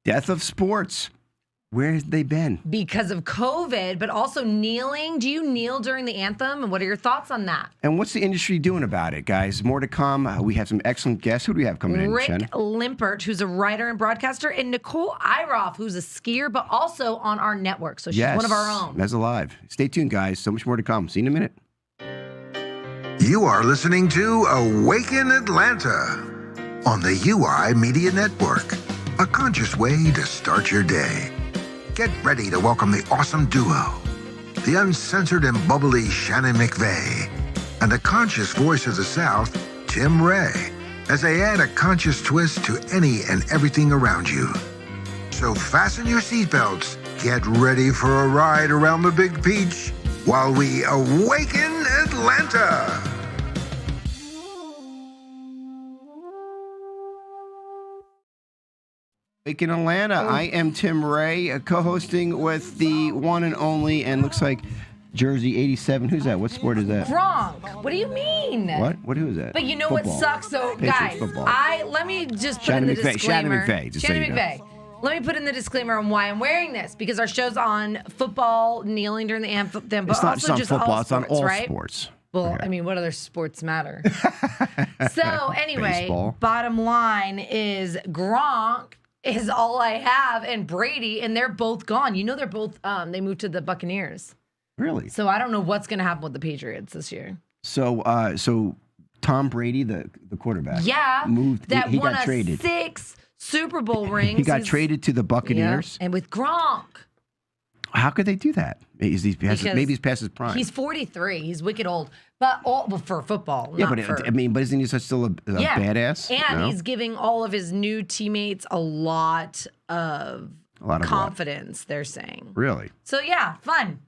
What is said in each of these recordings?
Death of sports. Where have they been? Because of COVID, but also kneeling. Do you kneel during the anthem? And what are your thoughts on that? And what's the industry doing about it, guys? More to come. We have some excellent guests. Who do we have coming in, Rick Shannon? Limpert, who's a writer and broadcaster, and Nicole Iroff, who's a skier, but also on our network. So she's one of our own. That's alive. Stay tuned, guys. So much more to come. See you in a minute. You are listening to Awaken Atlanta on the UI Media Network, a conscious way to start your day. Get ready to welcome the awesome duo, the uncensored and bubbly Shannon McVeigh, and the conscious voice of the South, Tim Ray, as they add a conscious twist to any and everything around you. So fasten your seatbelts, get ready for a ride around the Big Peach while we awaken Atlanta. Awaken Atlanta. I am Tim Ray, co-hosting with the one and only, and looks like Jersey 87. Who's that? What sport is that? Gronk. What do you mean? What? Who is that? But you know Football. what sucks? So, Patriots guys, football. let me just put Shannon in the McVeigh. disclaimer. Shannon McVeigh. Just so you know. McVeigh. Let me put in the disclaimer on why I'm wearing this, because our show's on football, kneeling during the anthem, but It's not just also on just football. all It's on sports, all right? sports. Well, Okay. I mean, what other sports matter? So anyway, Baseball. bottom line is Gronk is all I have, and Brady, and they're both gone. You know, they're both they moved to the Buccaneers. Really? So I don't know what's going to happen with the Patriots this year. So Tom Brady, the quarterback, Yeah, moved. that He won got traded. 6 Super Bowl rings. He got He's- traded to the Buccaneers. Yeah, and with Gronk. How could they do that? Maybe he's past his prime. He's 43. He's wicked old, but for football. Yeah, not but for, but isn't he still a badass? And No? he's giving all of his new teammates a lot of confidence, they're saying. Really? So, yeah, fun.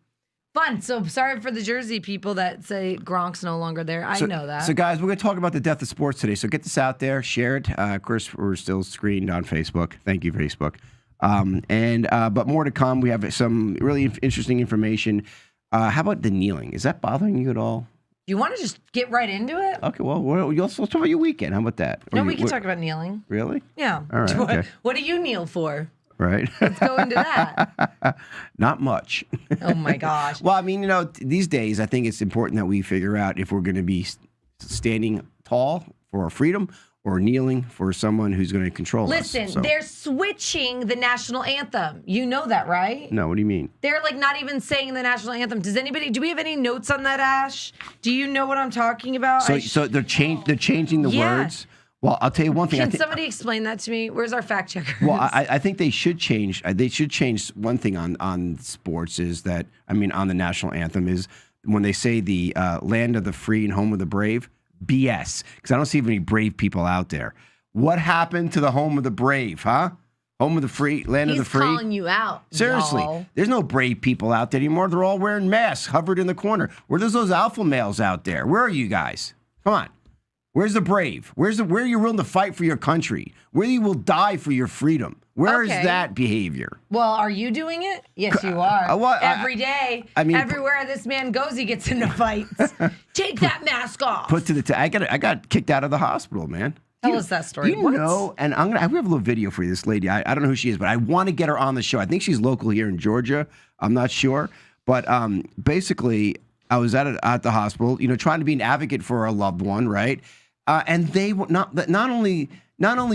So, sorry for the Jersey people that say Gronk's no longer there. I know that. So, guys, we're going to talk about the death of sports today. So, get this out there. Share it. Of course, we're still screened on Facebook. Thank you, Facebook. But more to come. We have some really interesting information. How about the kneeling? Is that bothering you at all? You want to just get right into it? Okay, well, let's talk about your weekend. How about that? No, we can talk about kneeling. Really? Yeah. All right, What, okay. what do you kneel for? Right. Let's go into that. Not much. Oh, my gosh. Well, I mean, these days, I think it's important that we figure out if we're going to be standing tall for our freedom or kneeling for someone who's going to control us. Listen, they're switching the national anthem. You know that, right? No, what do you mean? They're like not even saying the national anthem. Do we have any notes on that, Ash? Do you know what I'm talking about? So they're changing the words. Well, I'll tell you one thing. Can somebody explain that to me? Where's our fact checker? Well, I think they should change. They should change one thing on sports is that, on the national anthem is when they say the land of the free and home of the brave, BS. Because I don't see any brave people out there. What happened to the home of the brave, huh? Home of the free, land of the free. He's calling you out. Seriously, y'all. There's no brave people out there anymore. They're all wearing masks, hovered in the corner. Where's those alpha males out there? Where are you guys? Come on. Where's the brave? Where are you willing to fight for your country? Where you will die for your freedom? Where is that behavior? Well, are you doing it? Yes, you are. Every day, everywhere this man goes, he gets into fights. Take that mask off. Put to the I got kicked out of the hospital, man. Tell us that story. You know, and I have a little video for you. This lady, I don't know who she is, but I want to get her on the show. I think she's local here in Georgia. I'm not sure, but basically, I was at the hospital, trying to be an advocate for a loved one, right? And they not only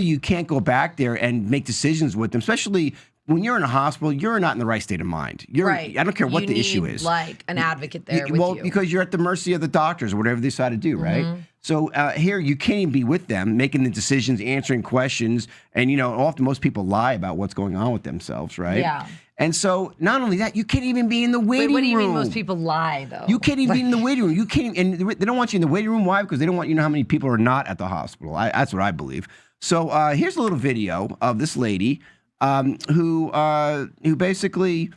you can't go back there and make decisions with them, especially when you're in a hospital, you're not in the right state of mind. Right. I don't care what the issue is. Like an advocate there with you. Because you're at the mercy of the doctors or whatever they decide to do, right? So here you can't even be with them, making the decisions, answering questions, and often most people lie about what's going on with themselves, right? Yeah. And so not only that, you can't even be in the waiting room. What do you mean most people lie, though? You can't even be in the waiting room. You can't, and they don't want you in the waiting room. Why? Because they don't want you to know how many people are not at the hospital. That's what I believe. So here's a little video of this lady who basically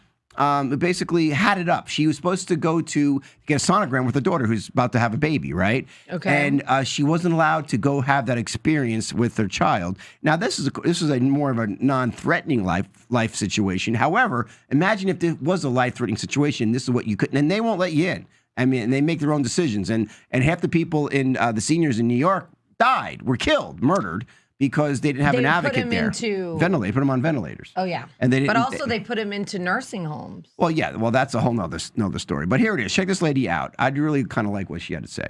had it up. She was supposed to go to get a sonogram with her daughter who's about to have a baby, right? Okay. And she wasn't allowed to go have that experience with her child. Now, this is a more of a non-threatening life situation. However, imagine if there was a life-threatening situation. This is what you couldn't, and they won't let you in. I mean, they make their own decisions, and half the people in the seniors in New York were killed, murdered because they didn't have an advocate there. Put him on ventilators. Oh yeah. And they didn't, but also they put him into nursing homes. Well, yeah. Well, that's a whole nother story. But here it is. Check this lady out. I'd really kind of like what she had to say.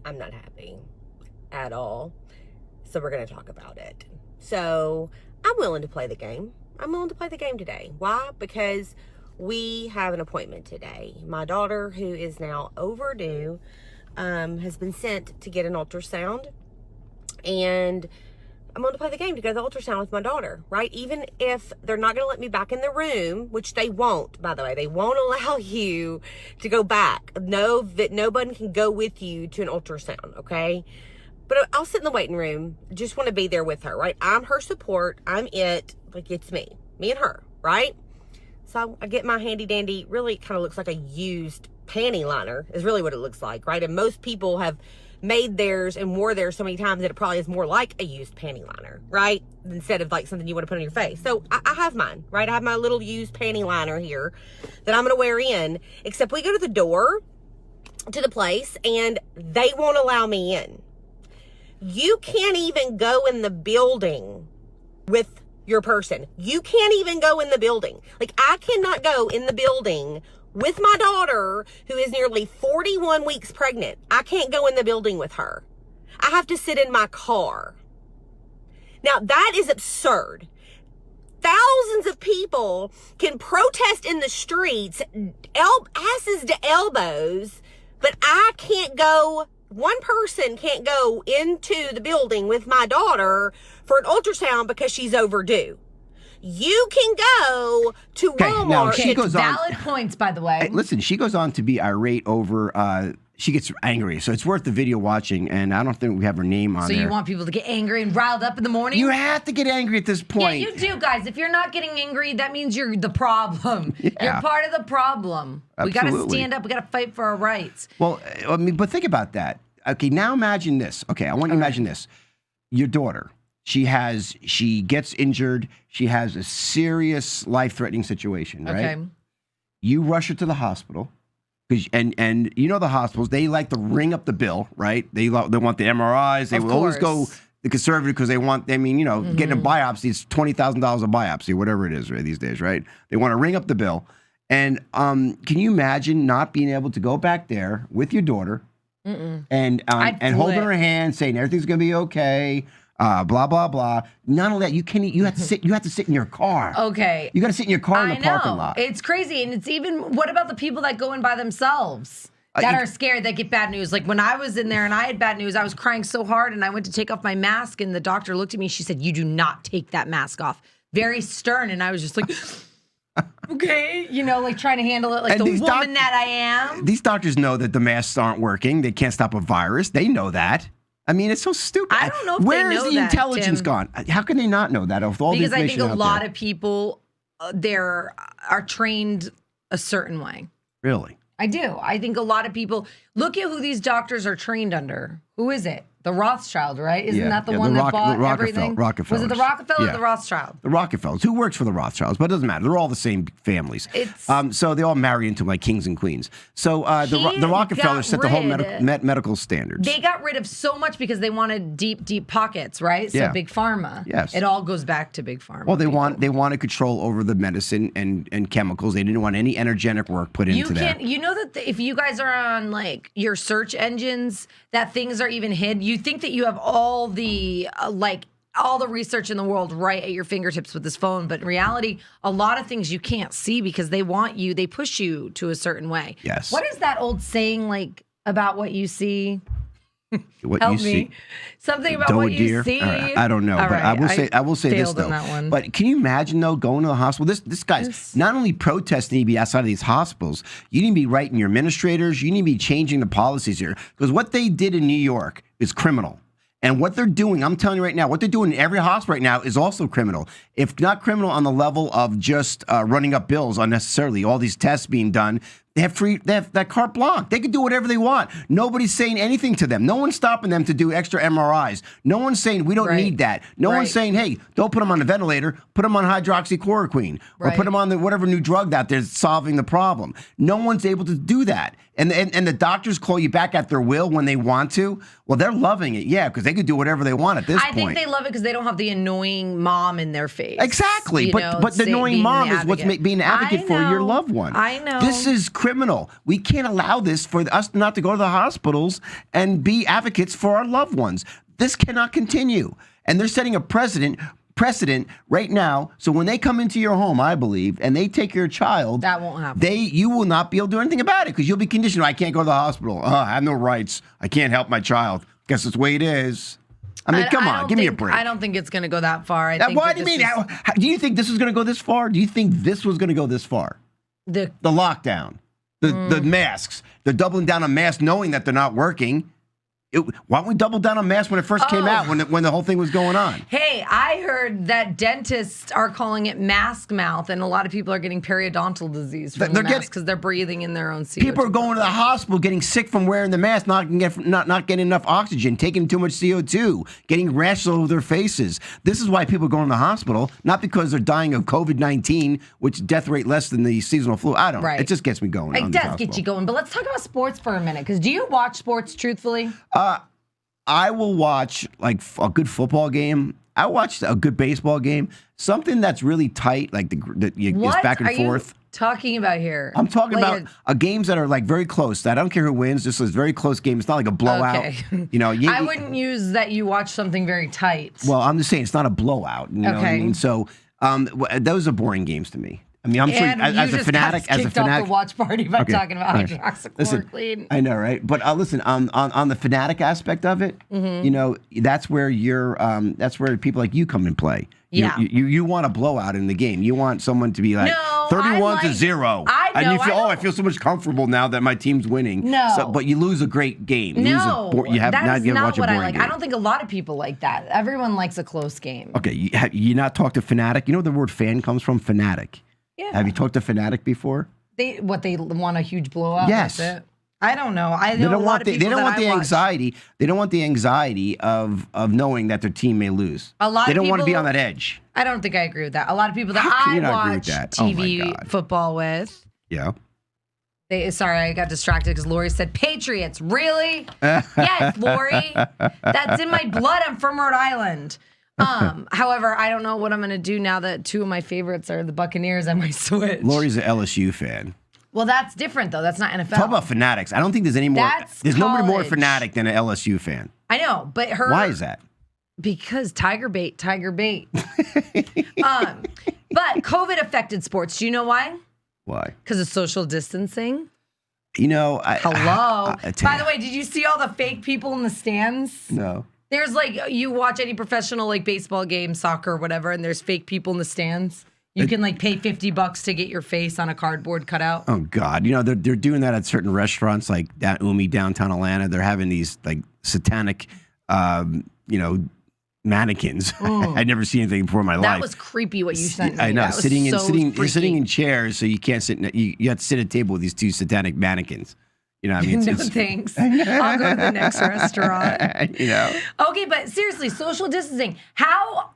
I'm not happy at all. So we're going to talk about it. So I'm willing to play the game. I'm willing to play the game today. Why? Because we have an appointment today. My daughter, who is now overdue, has been sent to get an ultrasound. And I'm going to play the game to go to the ultrasound with my daughter, right? Even if they're not going to let me back in the room, which they won't, by the way. They won't allow you to go back. Know that nobody can go with you to an ultrasound, okay? But I'll sit in the waiting room. Just want to be there with her, right? I'm her support. I'm it. Like, it's me and her, right? So I get my handy dandy, really kind of looks like a used panty liner is really what it looks like, right? And most people have made theirs and wore theirs so many times that it probably is more like a used panty liner, right? Instead of like something you want to put on your face. So I have mine, right? I have my little used panty liner here that I'm going to wear in, except we go to the door to the place and they won't allow me in. You can't even go in the building with your person. You can't even go in the building. Like, I cannot go in the building with my daughter, who is nearly 41 weeks pregnant. I can't go in the building with her. I have to sit in my car. Now, that is absurd. Thousands of people can protest in the streets, asses to elbows, but I can't go. One person can't go into the building with my daughter for an ultrasound because she's overdue. You can go to Walmart. Now she goes valid points, by the way. Hey, listen, she goes on to be irate over. She gets angry, so it's worth the video watching. And I don't think we have her name on there. So you want people to get angry and riled up in the morning? You have to get angry at this point. Yeah, you do, guys. If you're not getting angry, that means you're the problem. Yeah. You're part of the problem. Absolutely. We got to stand up. We got to fight for our rights. Well, I mean, but think about that. Okay, now imagine this. Okay, I want you to imagine this. Your daughter. She gets injured. She has a serious life-threatening situation, right? Okay. You rush her to the hospital, and you know the hospitals, they like to ring up the bill, right? They want the MRIs. They will always go the conservative because they want. I mean, getting a biopsy is $20,000 a biopsy, whatever it is, right? These days, right? They want to ring up the bill. And can you imagine not being able to go back there with your daughter and holding her hand, saying everything's going to be okay? Blah blah blah. Not only that, you have to sit. You have to sit in your car. Okay. You got to sit in your car in the parking lot. It's crazy, and it's even. What about the people that go in by themselves that are scared that get bad news? Like when I was in there and I had bad news, I was crying so hard, and I went to take off my mask, and the doctor looked at me. She said, "You do not take that mask off." Very stern, and I was just like. Okay, like trying to handle it like the woman that I am. These doctors know that the masks aren't working. They can't stop a virus. They know that. I mean, it's so stupid. I don't know if Where they know is the intelligence gone? How can they not know that? With all because the information I think a lot of people are trained a certain way. Really? I do. I think a lot of people look at who these doctors are trained under. Who is it? The Rothschild, right? Isn't that the one that bought everything? Rockefellers. Was it the Rockefeller or the Rothschild? The Rockefellers. Who works for the Rothschilds? But it doesn't matter. They're all the same families. So they all marry into like kings and queens. So the Rockefellers set the whole medical standards. They got rid of so much because they wanted deep pockets, right? So Big Pharma. Yes. It all goes back to Big Pharma. Well, they wanted control over the medicine and chemicals. They didn't want any energetic work put into that. You know that if you guys are on like your search engines, that things are even hid. You think that you have all the all the research in the world right at your fingertips with this phone, but in reality, a lot of things you can't see because they push you to a certain way. Yes. What is that old saying like about what you see? What Help you me. see. Something about what you see. Right. I don't know, but I will say this though. But can you imagine though going to the hospital? This guy's not only protesting to be outside of these hospitals. You need to be writing your administrators. You need to be changing the policies here because what they did in New York is criminal. And what they're doing, I'm telling you right now, what they're doing in every hospital right now is also criminal. If not criminal on the level of just running up bills unnecessarily, all these tests being done, they have that carte blanche. They can do whatever they want. Nobody's saying anything to them. No one's stopping them to do extra MRIs. No one's saying we don't need that. No one's saying, hey, don't put them on the ventilator. Put them on hydroxychloroquine or put them on whatever new drug out there that's solving the problem. No one's able to do that. And the doctors call you back at their will when they want to. Well, they're loving it, yeah, because they could do whatever they want at this point. I think they love it because they don't have the annoying mom in their face. Exactly, but the annoying mom is what's being an advocate for your loved one. I know. This is criminal. We can't allow this for us not to go to the hospitals and be advocates for our loved ones. This cannot continue. And they're setting a precedent right now. So when they come into your home, I believe, and they take your child, that won't happen. You will not be able to do anything about it because you'll be conditioned. I can't go to the hospital. I have no rights. I can't help my child. Guess that's the way it is. I mean, come on, give me a break. I don't think it's going to go that far. Why do you mean? Do you think this is going to go this far? Do you think this was going to go this far? The lockdown, the masks, they're doubling down on masks, knowing that they're not working. Why don't we double down on masks when it first came out, when the whole thing was going on? Hey, I heard that dentists are calling it mask mouth, and a lot of people are getting periodontal disease from the mask because they're breathing in their own CO2. People are going to the hospital, getting sick from wearing the mask, not getting enough oxygen, taking too much CO2, getting rashes all over their faces. This is why people are going to the hospital, not because they're dying of COVID-19, which death rate less than the seasonal flu. I don't know. It just gets me going. It does get you going. But let's talk about sports for a minute, because do you watch sports truthfully? I will watch like a good football game. I watched a good baseball game. Something that's really tight, like it's back and forth. You talking about here? I'm talking about games that are like very close. I don't care who wins. This is a very close game. It's not like a blowout. Okay. You know, I wouldn't use that you watch something very tight. Well, I'm just saying it's not a blowout. You know what I mean? So those are boring games to me. I mean, I'm sure as a fanatic, kicked off the watch party by talking about hydroxychloroquine. I know, right? But listen, on the fanatic aspect of it, you know, that's where that's where people like you come and play. Yeah, you want a blowout in the game. You want someone to be like 31-0, and you feel I feel so much comfortable now that my team's winning. No, but you lose a great game. You that's not what I like. I don't think a lot of people like that. Everyone likes a close game. Okay, you not talk to fanatic. You know where the word fan comes from? Fanatic. Yeah. Have you talked to Fanatic before? They want a huge blowout? Yes. That's it? I don't know. I know a lot of people They don't want the anxiety. They don't want the anxiety of knowing that their team may lose. They don't want to be on that edge. I don't think I agree with that. A lot of people that I watch TV football with. Yeah. Sorry, I got distracted because Lori said Patriots. Really? Yes, Lori. That's in my blood. I'm from Rhode Island. However, I don't know what I'm going to do now that two of my favorites are the Buccaneers. I might switch. Lori's an LSU fan. Well, that's different, though. That's not NFL. Talk about fanatics. I don't think there's any more. There's nobody more fanatic than an LSU fan. I know, but Why is that? Because tiger bait. But COVID affected sports. Do you know why? Why? Because of social distancing. You know, Hello. By the way, did you see all the fake people in the stands? No. There's you watch any professional baseball game, soccer, whatever, and there's fake people in the stands. You can pay $50 to get your face on a cardboard cutout. Oh God! You know they're doing that at certain restaurants like downtown Atlanta. They're having these satanic, mannequins. I'd never seen anything before in my life. That was creepy what you sent me. I know. You're sitting in chairs, so you can't sit. You have to sit at a table with these two satanic mannequins. You know, no thanks. I'll go to the next restaurant. You know. Okay, but seriously, social distancing. How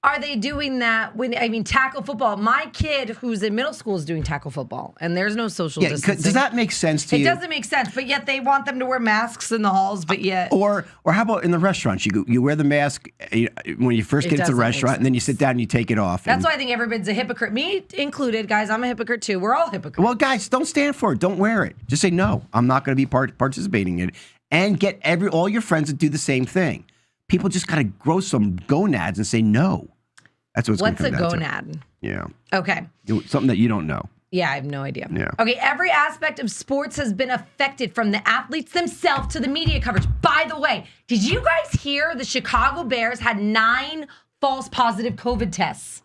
are they doing that tackle football? My kid who's in middle school is doing tackle football, and there's no social distancing. Does that make sense to you? It doesn't make sense, but yet they want them to wear masks in the halls, but yet... Or how about in the restaurants? You wear the mask when you first get to the restaurant, and then you sit down and you take it off. That's why I think everybody's a hypocrite. Me included, guys. I'm a hypocrite too. We're all hypocrites. Well, guys, don't stand for it. Don't wear it. Just say, no, I'm not going to be participating in it. And get all your friends to do the same thing. People just got to grow some gonads and say no. That's what's going to come down to. What's a gonad? Yeah. Okay. Something that you don't know. Yeah, I have no idea. Yeah. Okay, every aspect of sports has been affected from the athletes themselves to the media coverage. By the way, did you guys hear the Chicago Bears had 9 false positive COVID tests?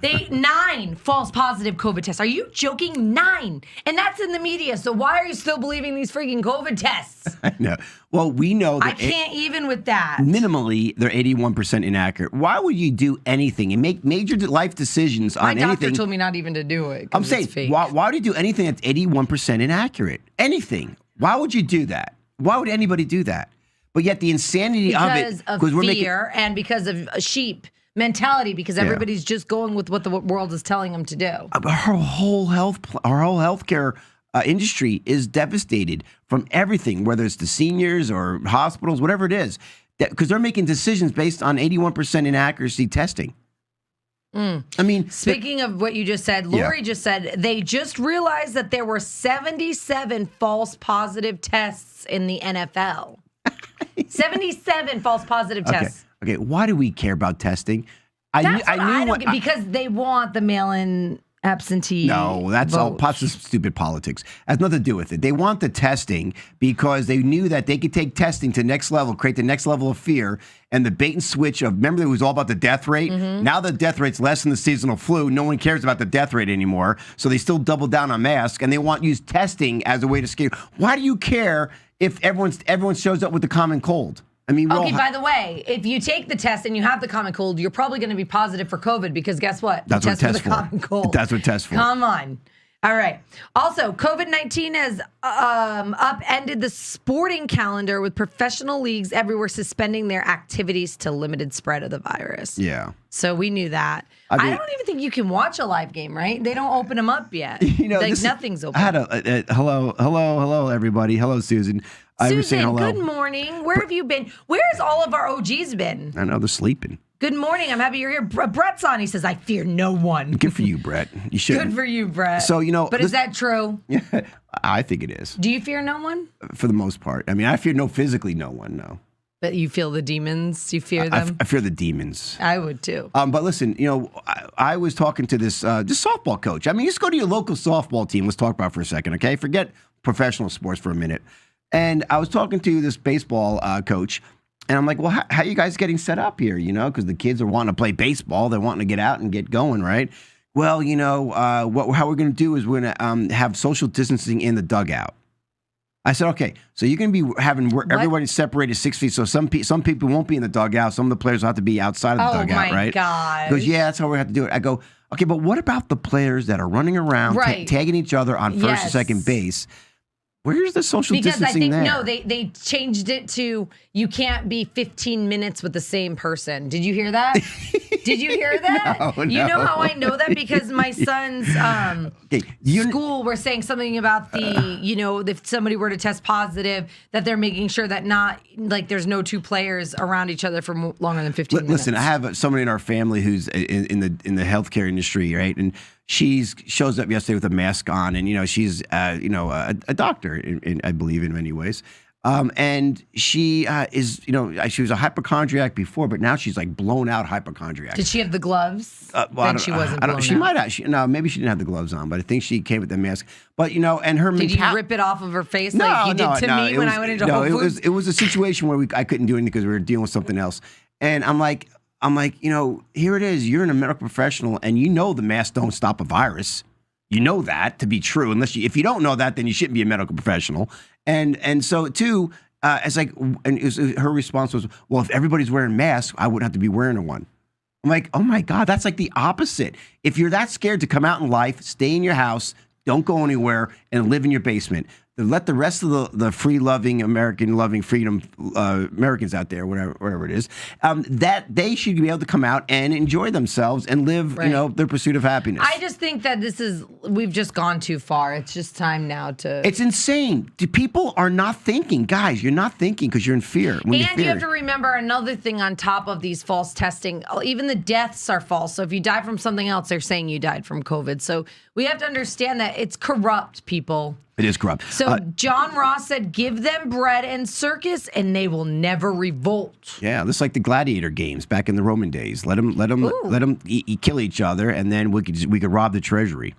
9 false positive COVID tests. Are you joking? 9. And that's in the media. So why are you still believing these freaking COVID tests? I know. Well, we know that I can't even with that. Minimally, they're 81% inaccurate. Why would you do anything and make major life decisions on anything? My doctor told me not even to do it. I'm saying, why would you do anything that's 81% inaccurate? Anything. Why would you do that? Why would anybody do that? But yet the insanity of it. Because of fear and because of sheep mentality, because everybody's just going with what the world is telling them to do. Our whole healthcare industry is devastated from everything, whether it's the seniors or hospitals, whatever it is, because they're making decisions based on 81% inaccuracy testing. I mean, speaking of what you just said, Lori just said they just realized that there were 77 false positive tests in the NFL. 77 false positive tests. Okay, why do we care about testing? Because they want the mail-in absentee. No, that's all stupid politics. Has nothing to do with it. They want the testing because they knew that they could take testing to the next level, create the next level of fear, and the bait and switch of, remember it was all about the death rate? Now the death rate's less than the seasonal flu. No one cares about the death rate anymore. So they still double down on masks, and they want to use testing as a way to scare. Why do you care if everyone shows up with the common cold? I mean, okay, by the way, if you take the test and you have the common cold, you're probably going to be positive for COVID because guess what? That's what test for the common cold. That's what tests for. Come on. All right. Also, COVID-19 has upended the sporting calendar with professional leagues everywhere suspending their activities to limited spread of the virus. Yeah. So we knew that. I don't even think you can watch a live game, right? They don't open them up yet. Nothing's open. I had hello, everybody. Hello, Susan. I was saying hello. Good morning. Where have you been? Where's all of our OGs been? I know they're sleeping. Good morning. I'm happy you're here. Brett's on. He says, I fear no one. Good for you, Brett. You should. Good for you, Brett. So, But is that true? Yeah, I think it is. Do you fear no one? For the most part. I mean, I fear physically no one, no. But you feel the demons? You fear them? I fear the demons. I would too. But listen, I was talking to this softball coach. I mean, just go to your local softball team. Let's talk about it for a second, okay? Forget professional sports for a minute. And I was talking to this baseball coach, and I'm like, well, how are you guys getting set up here? Because the kids are wanting to play baseball. They're wanting to get out and get going, right? Well, how we're going to do is we're going to have social distancing in the dugout. I said, okay, so you're going to be having everybody separated 6 feet. So some people won't be in the dugout. Some of the players will have to be outside of the dugout, right? Oh, my God. He goes, yeah, that's how we have to do it. I go, okay, but what about the players that are running around, tagging each other on first and second base? Where's the social distancing there? No, they changed it to you can't be 15 minutes with the same person. Did you hear that? Did you hear that? No. You know how I know that? Because my son's school were saying something about if somebody were to test positive, that they're making sure that there's no two players around each other for longer than 15 minutes. Listen, I have somebody in our family who's in the healthcare industry, right? And she shows up yesterday with a mask on, and she's a doctor, I believe, in many ways. And she is, she was a hypochondriac before, but now she's like blown out hypochondriac. Did she have the gloves? Then she wasn't blown out. She might have. No, maybe she didn't have the gloves on, but I think she came with the mask. But and her did you rip it off of her face like you did to me when I went into Whole Foods? It was a situation where I couldn't do anything because we were dealing with something else. And I'm like, here it is. You're a medical professional, and the masks don't stop a virus. You know that to be true. If you don't know that, then you shouldn't be a medical professional. And so too, it's like, her response was, well, if everybody's wearing masks, I wouldn't have to be wearing one. I'm like, oh my God, that's like the opposite. If you're that scared to come out in life, stay in your house, don't go anywhere, and live in your basement. Let the rest of the free-loving, American-loving freedom Americans out there, whatever it is, that they should be able to come out and enjoy themselves and live, their pursuit of happiness. I just think that we've just gone too far. It's just time now to. It's insane. People are not thinking, guys. You're not thinking because you're in fear. And you have to remember another thing on top of these false testing. Even the deaths are false. So if you die from something else, they're saying you died from COVID. So we have to understand that it's corrupt, people. It is corrupt. So John Ross said, give them bread and circus and they will never revolt. Yeah, this is like the gladiator games back in the Roman days. Let them kill each other, and then we could rob the treasury.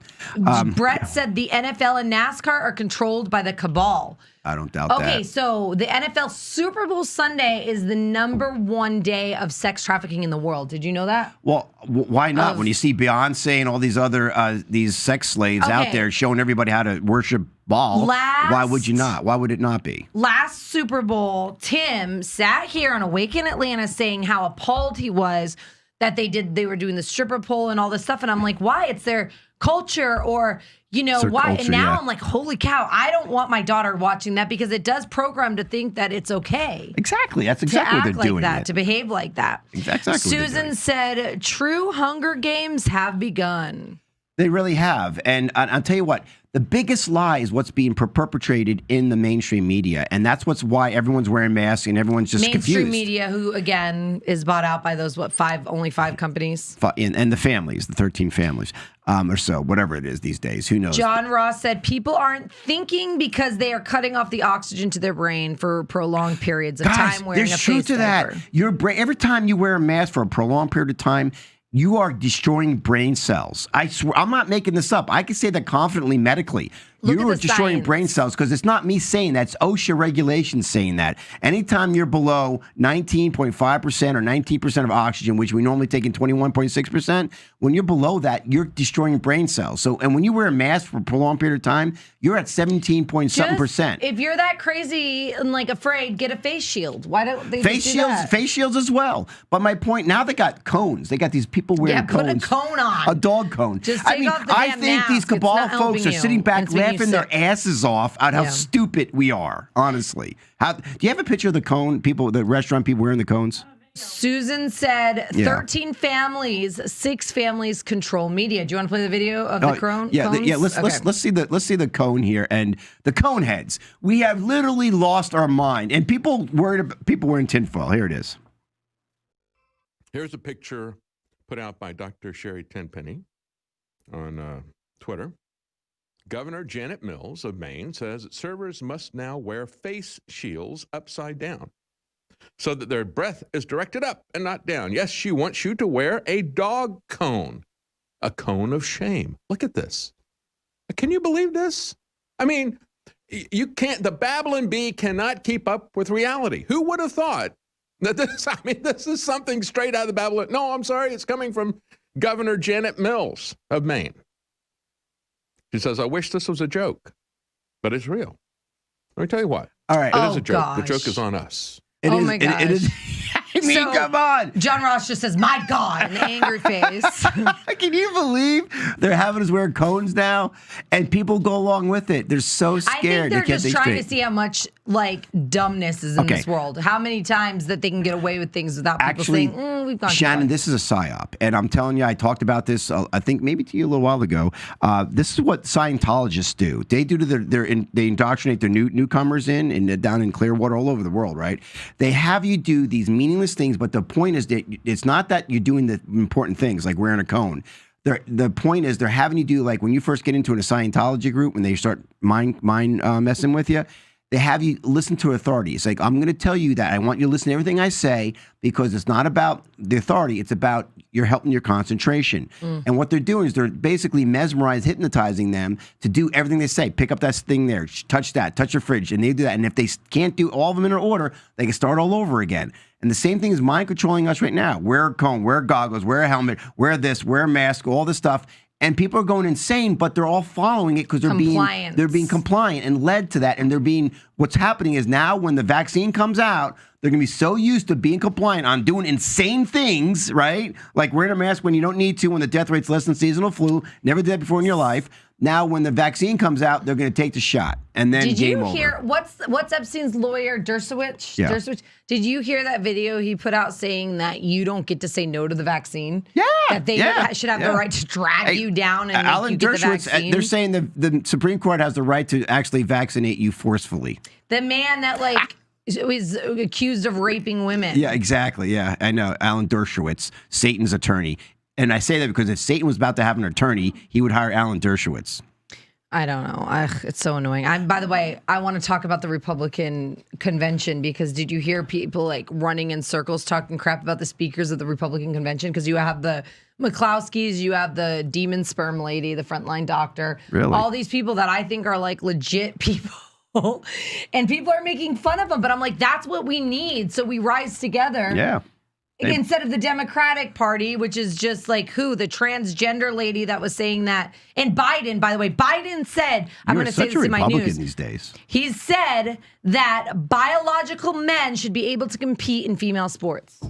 Brett said the NFL and NASCAR are controlled by the cabal. I don't doubt that. Okay, so the NFL Super Bowl Sunday is the #1 day of sex trafficking in the world. Did you know that? Well, why not? When you see Beyonce and all these other these sex slaves out there showing everybody how to worship Baal, why would you not? Why would it not be? Last Super Bowl, Tim sat here on Awaken Atlanta saying how appalled he was that they were doing the stripper pole and all this stuff. And I'm like, why? It's their culture, or why? Culture, and now I'm like, holy cow, I don't want my daughter watching that because it does program to think that it's okay. Exactly. That's exactly what they're doing. To behave like that. Exactly. Susan said, true Hunger Games have begun. They really have. And I'll tell you what, the biggest lie is what's being perpetrated in the mainstream media. And that's why everyone's wearing masks and everyone's just mainstream confused. media, who, again, is bought out by those, only five companies? And the families, the 13 families or so, whatever it is these days. Who knows? John Ross said people aren't thinking because they are cutting off the oxygen to their brain for prolonged periods of time wearing a there's truth face to that. diaper. Your brain, every time you wear a mask for a prolonged period of time, you are destroying brain cells. I swear, I'm not making this up. I can say that confidently medically. Look You at are the destroying science. brain cells because it's not me saying that. It's OSHA regulations saying that. Anytime you're below 19.5% or 19% of oxygen, which we normally take in 21.6%, when you're below that, you're destroying brain cells. So, and when you wear a mask for a prolonged period of time, you're at 17-point-something%. If you're that crazy and like afraid, get a face shield. Why don't they Face just do shields, that? face shields as well. But my point now, they got cones. They got these people wearing Yeah, put a cones. cone on. A dog cone. Just I take mean, off the I damn think these mask. It's cabal not folks helping are you. sitting back It's making you laughing their sick. asses off at how Yeah. stupid we are. Honestly, do you have a picture of the cone? People, the restaurant people wearing the cones. Susan said 13 families, 6 families control media. Do you want to play the video of the cones? Yeah, let's see the cone here and the cone heads. We have literally lost our mind, and people wearing tinfoil. Here it is. Here's a picture put out by Dr. Sherry Tenpenny on Twitter. Governor Janet Mills of Maine says that servers must now wear face shields upside down so that their breath is directed up and not down. Yes, she wants you to wear a dog cone, a cone of shame. Look at this. Can you believe this? I mean, you can't, the Babylon Bee cannot keep up with reality. Who would have thought that this is something straight out of the Babylon? No, I'm sorry, it's coming from Governor Janet Mills of Maine. She says, I wish this was a joke, but it's real. Let me tell you what. All right. It is a joke. Gosh. The joke is on us. My gosh. It is. I mean, So, come on. John Ross just says, my God, an angry face. Can you believe they're having us wear cones now? And people go along with it. They're so I scared. think they're they can't just think trying straight. to see how much like dumbness is in Okay. this world. How many times that they can get away with things without people Actually, saying, we've gone too Shannon, far." this is a psyop. And I'm telling you, I talked about this, I think maybe to you a little while ago. This is what Scientologists do. They do to they indoctrinate their newcomers down in Clearwater, all over the world, right? They have you do these meaningless things, but the point is that it's not that you're doing the important things like wearing a cone. The point is they're having you do, like when you first get into a Scientology group, when they start mind messing with you, they have you listen to authority. It's like, I'm going to tell you that I want you to listen to everything I say because it's not about the authority. It's about you're helping your concentration. And what they're doing is they're basically hypnotizing them to do everything they say. Pick up that thing there, touch that, touch your fridge. And they do that. And if they can't do all of them in order, they can start all over again. And the same thing is mind controlling us right now. Wear a cone, wear goggles, wear a helmet, wear this, wear a mask, all this stuff. And people are going insane, but they're all following it because they're being compliant and led to that. And what's happening is now when the vaccine comes out, they're going to be so used to being compliant on doing insane things, right? Like wearing a mask when you don't need to, when the death rate's less than seasonal flu. Never did that before in your life. Now, when the vaccine comes out, they're going to take the shot, and then game over. Did you hear what's Epstein's lawyer, Dershowitz? Yeah. Dershowitz? Did you hear that video he put out saying that you don't get to say no to the vaccine? Yeah, that they should have the right to drag you down and Alan make you get the Dershowitz, vaccine. they're saying the Supreme Court has the right to actually vaccinate you forcefully. The man that was accused of raping women. Yeah, exactly. Yeah, I know. Alan Dershowitz, Satan's attorney. And I say that because if Satan was about to have an attorney, he would hire Alan Dershowitz. I don't know. It's so annoying. By the way, I want to talk about the Republican convention because did you hear people like running in circles talking crap about the speakers of the Republican convention? Because you have the McCloskeys, you have the demon sperm lady, the frontline doctor. Really? All these people that I think are like legit people. And people are making fun of them. But I'm like, that's what we need. So we rise together. Yeah. Instead of the Democratic Party, which is just like the transgender lady that was saying that. And Biden, by the way, Biden said, I'm going to say this in my news. These days. He said that biological men should be able to compete in female sports.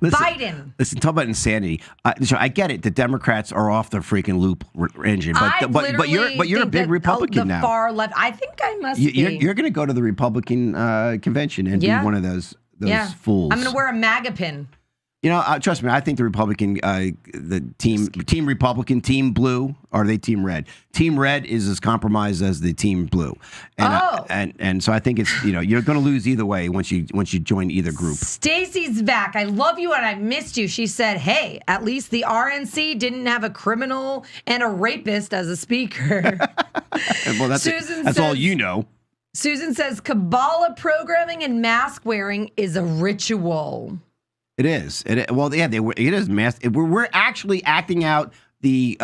Biden. Listen, talk about insanity. So I get it. The Democrats are off the freaking loop engine, but you're a big Republican now. The far left. I think I must be. You're going to go to the Republican convention and be one of those fools. I'm going to wear a MAGA pin. You know, trust me. I think the Republican, the team Republican, Team Blue, or are they Team Red? Team Red is as compromised as the Team Blue, and so I think it's you're going to lose either way once you join either group. Stacy's back. I love you and I missed you. She said, "Hey, at least the RNC didn't have a criminal and a rapist as a speaker." Well, that's all you know. Susan says Kabbalah programming and mask wearing is a ritual. It is. It is mass. We're actually acting out the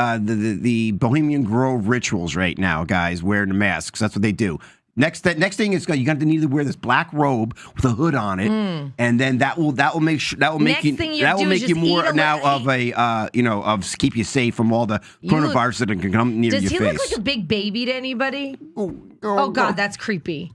Bohemian Grove rituals right now, guys. Wearing the masks. That's what they do. Next thing is you got to need to wear this black robe with a hood on it, and then that will make you more now of a of keep you safe from all the coronavirus that can come near your face. Does he look like a big baby to anybody? Oh God, that's creepy.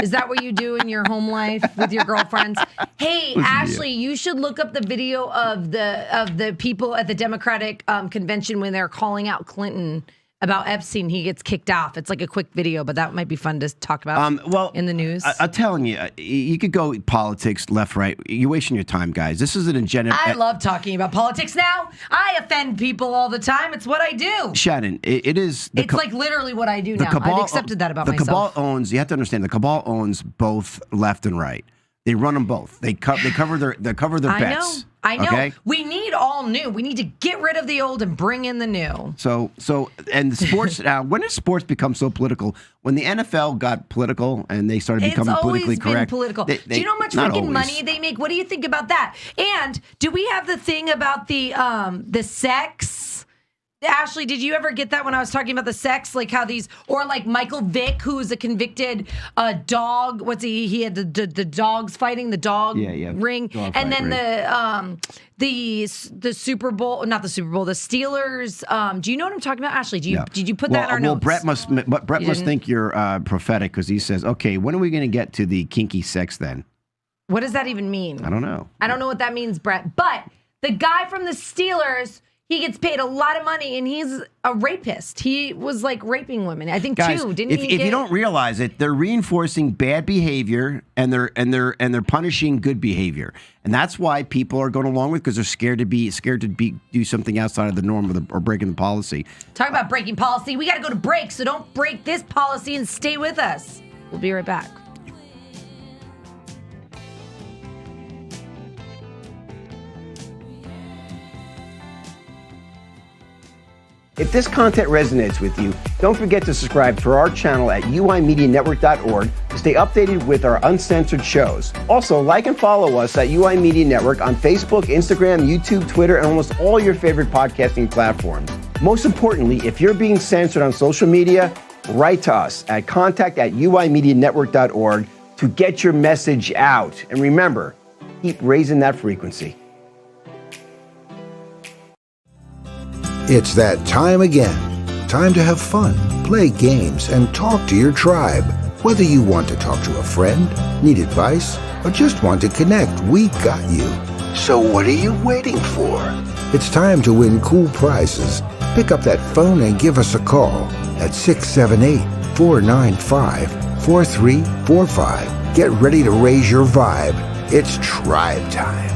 Is that what you do in your home life with your girlfriends? Hey, Ashley, you should look up the video of the people at the Democratic convention when they're calling out Clinton about Epstein. He gets kicked off. It's like a quick video, but that might be fun to talk about in the news. I'm telling you, you could go politics left, right. You're wasting your time, guys. This is an agenda. I love talking about politics now. I offend people all the time. It's what I do. Shannon, it is. It's like literally what I do now. I've accepted that about myself. The cabal owns, you have to understand, the cabal owns both left and right. They run them both. They cover their bets. I know. Okay? We need all new. We need to get rid of the old and bring in the new. So and the sports now. When did sports become so political? When the NFL got political and they started becoming politically correct. It's always been political. Do you know how much freaking money they make? What do you think about that? And do we have the thing about the sex? Ashley, did you ever get that when I was talking about the sex? Like how these, or like Michael Vick, who's a convicted dog. What's he had the dogs fighting, the dog ring. Dog and fight, then the Super Bowl, not the Super Bowl, the Steelers. Do you know what I'm talking about, Ashley? Did you put that in our notes? Brett must think you're prophetic because he says, okay, when are we going to get to the kinky sex then? What does that even mean? I don't know. I don't know what that means, Brett. But the guy from the Steelers, he gets paid a lot of money, and he's a rapist. He was like raping women. I think guys, two. Didn't if you don't realize it, they're reinforcing bad behavior and they're punishing good behavior, and that's why people are going along with because they're scared to do something outside of the norm or breaking the policy. Talk about breaking policy. We got to go to break, so don't break this policy and stay with us. We'll be right back. If this content resonates with you, don't forget to subscribe to our channel at uimedianetwork.org to stay updated with our uncensored shows. Also, like and follow us at UI Media Network on Facebook, Instagram, YouTube, Twitter, and almost all your favorite podcasting platforms. Most importantly, if you're being censored on social media, write to us at contact@uimedianetwork.org to get your message out. And remember, keep raising that frequency. It's that time again. Time to have fun, play games, and talk to your tribe. Whether you want to talk to a friend, need advice, or just want to connect, we got you. So what are you waiting for? It's time to win cool prizes. Pick up that phone and give us a call at 678-495-4345. Get ready to raise your vibe. It's tribe time.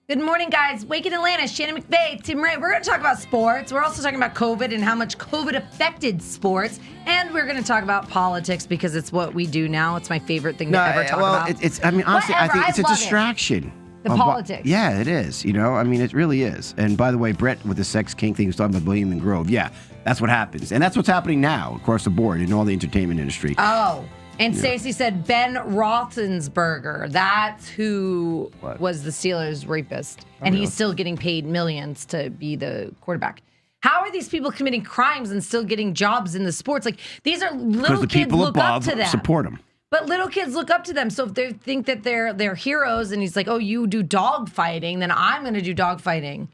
Good morning, guys. Wake in Atlanta, Shannon McVay, Tim Ray. We're going to talk about sports. We're also talking about COVID and how much COVID affected sports. And we're going to talk about politics because it's what we do now. It's my favorite thing to ever talk about. Honestly, I think it's a distraction. The politics. Yeah, it is. It really is. And by the way, Brett with the sex kink thing was talking about Bohemian Grove. Yeah, that's what happens. And that's what's happening now across the board in all the entertainment industry. Oh. And Stacey said Ben Roethlisberger. That's who was the Steelers' rapist. And he's still getting paid millions to be the quarterback. How are these people committing crimes and still getting jobs in the sports? Like, these are little kids look up to them. Support them. But little kids look up to them. So if they think that they're heroes and he's like, oh, you do dog fighting, then I'm going to do dog fighting.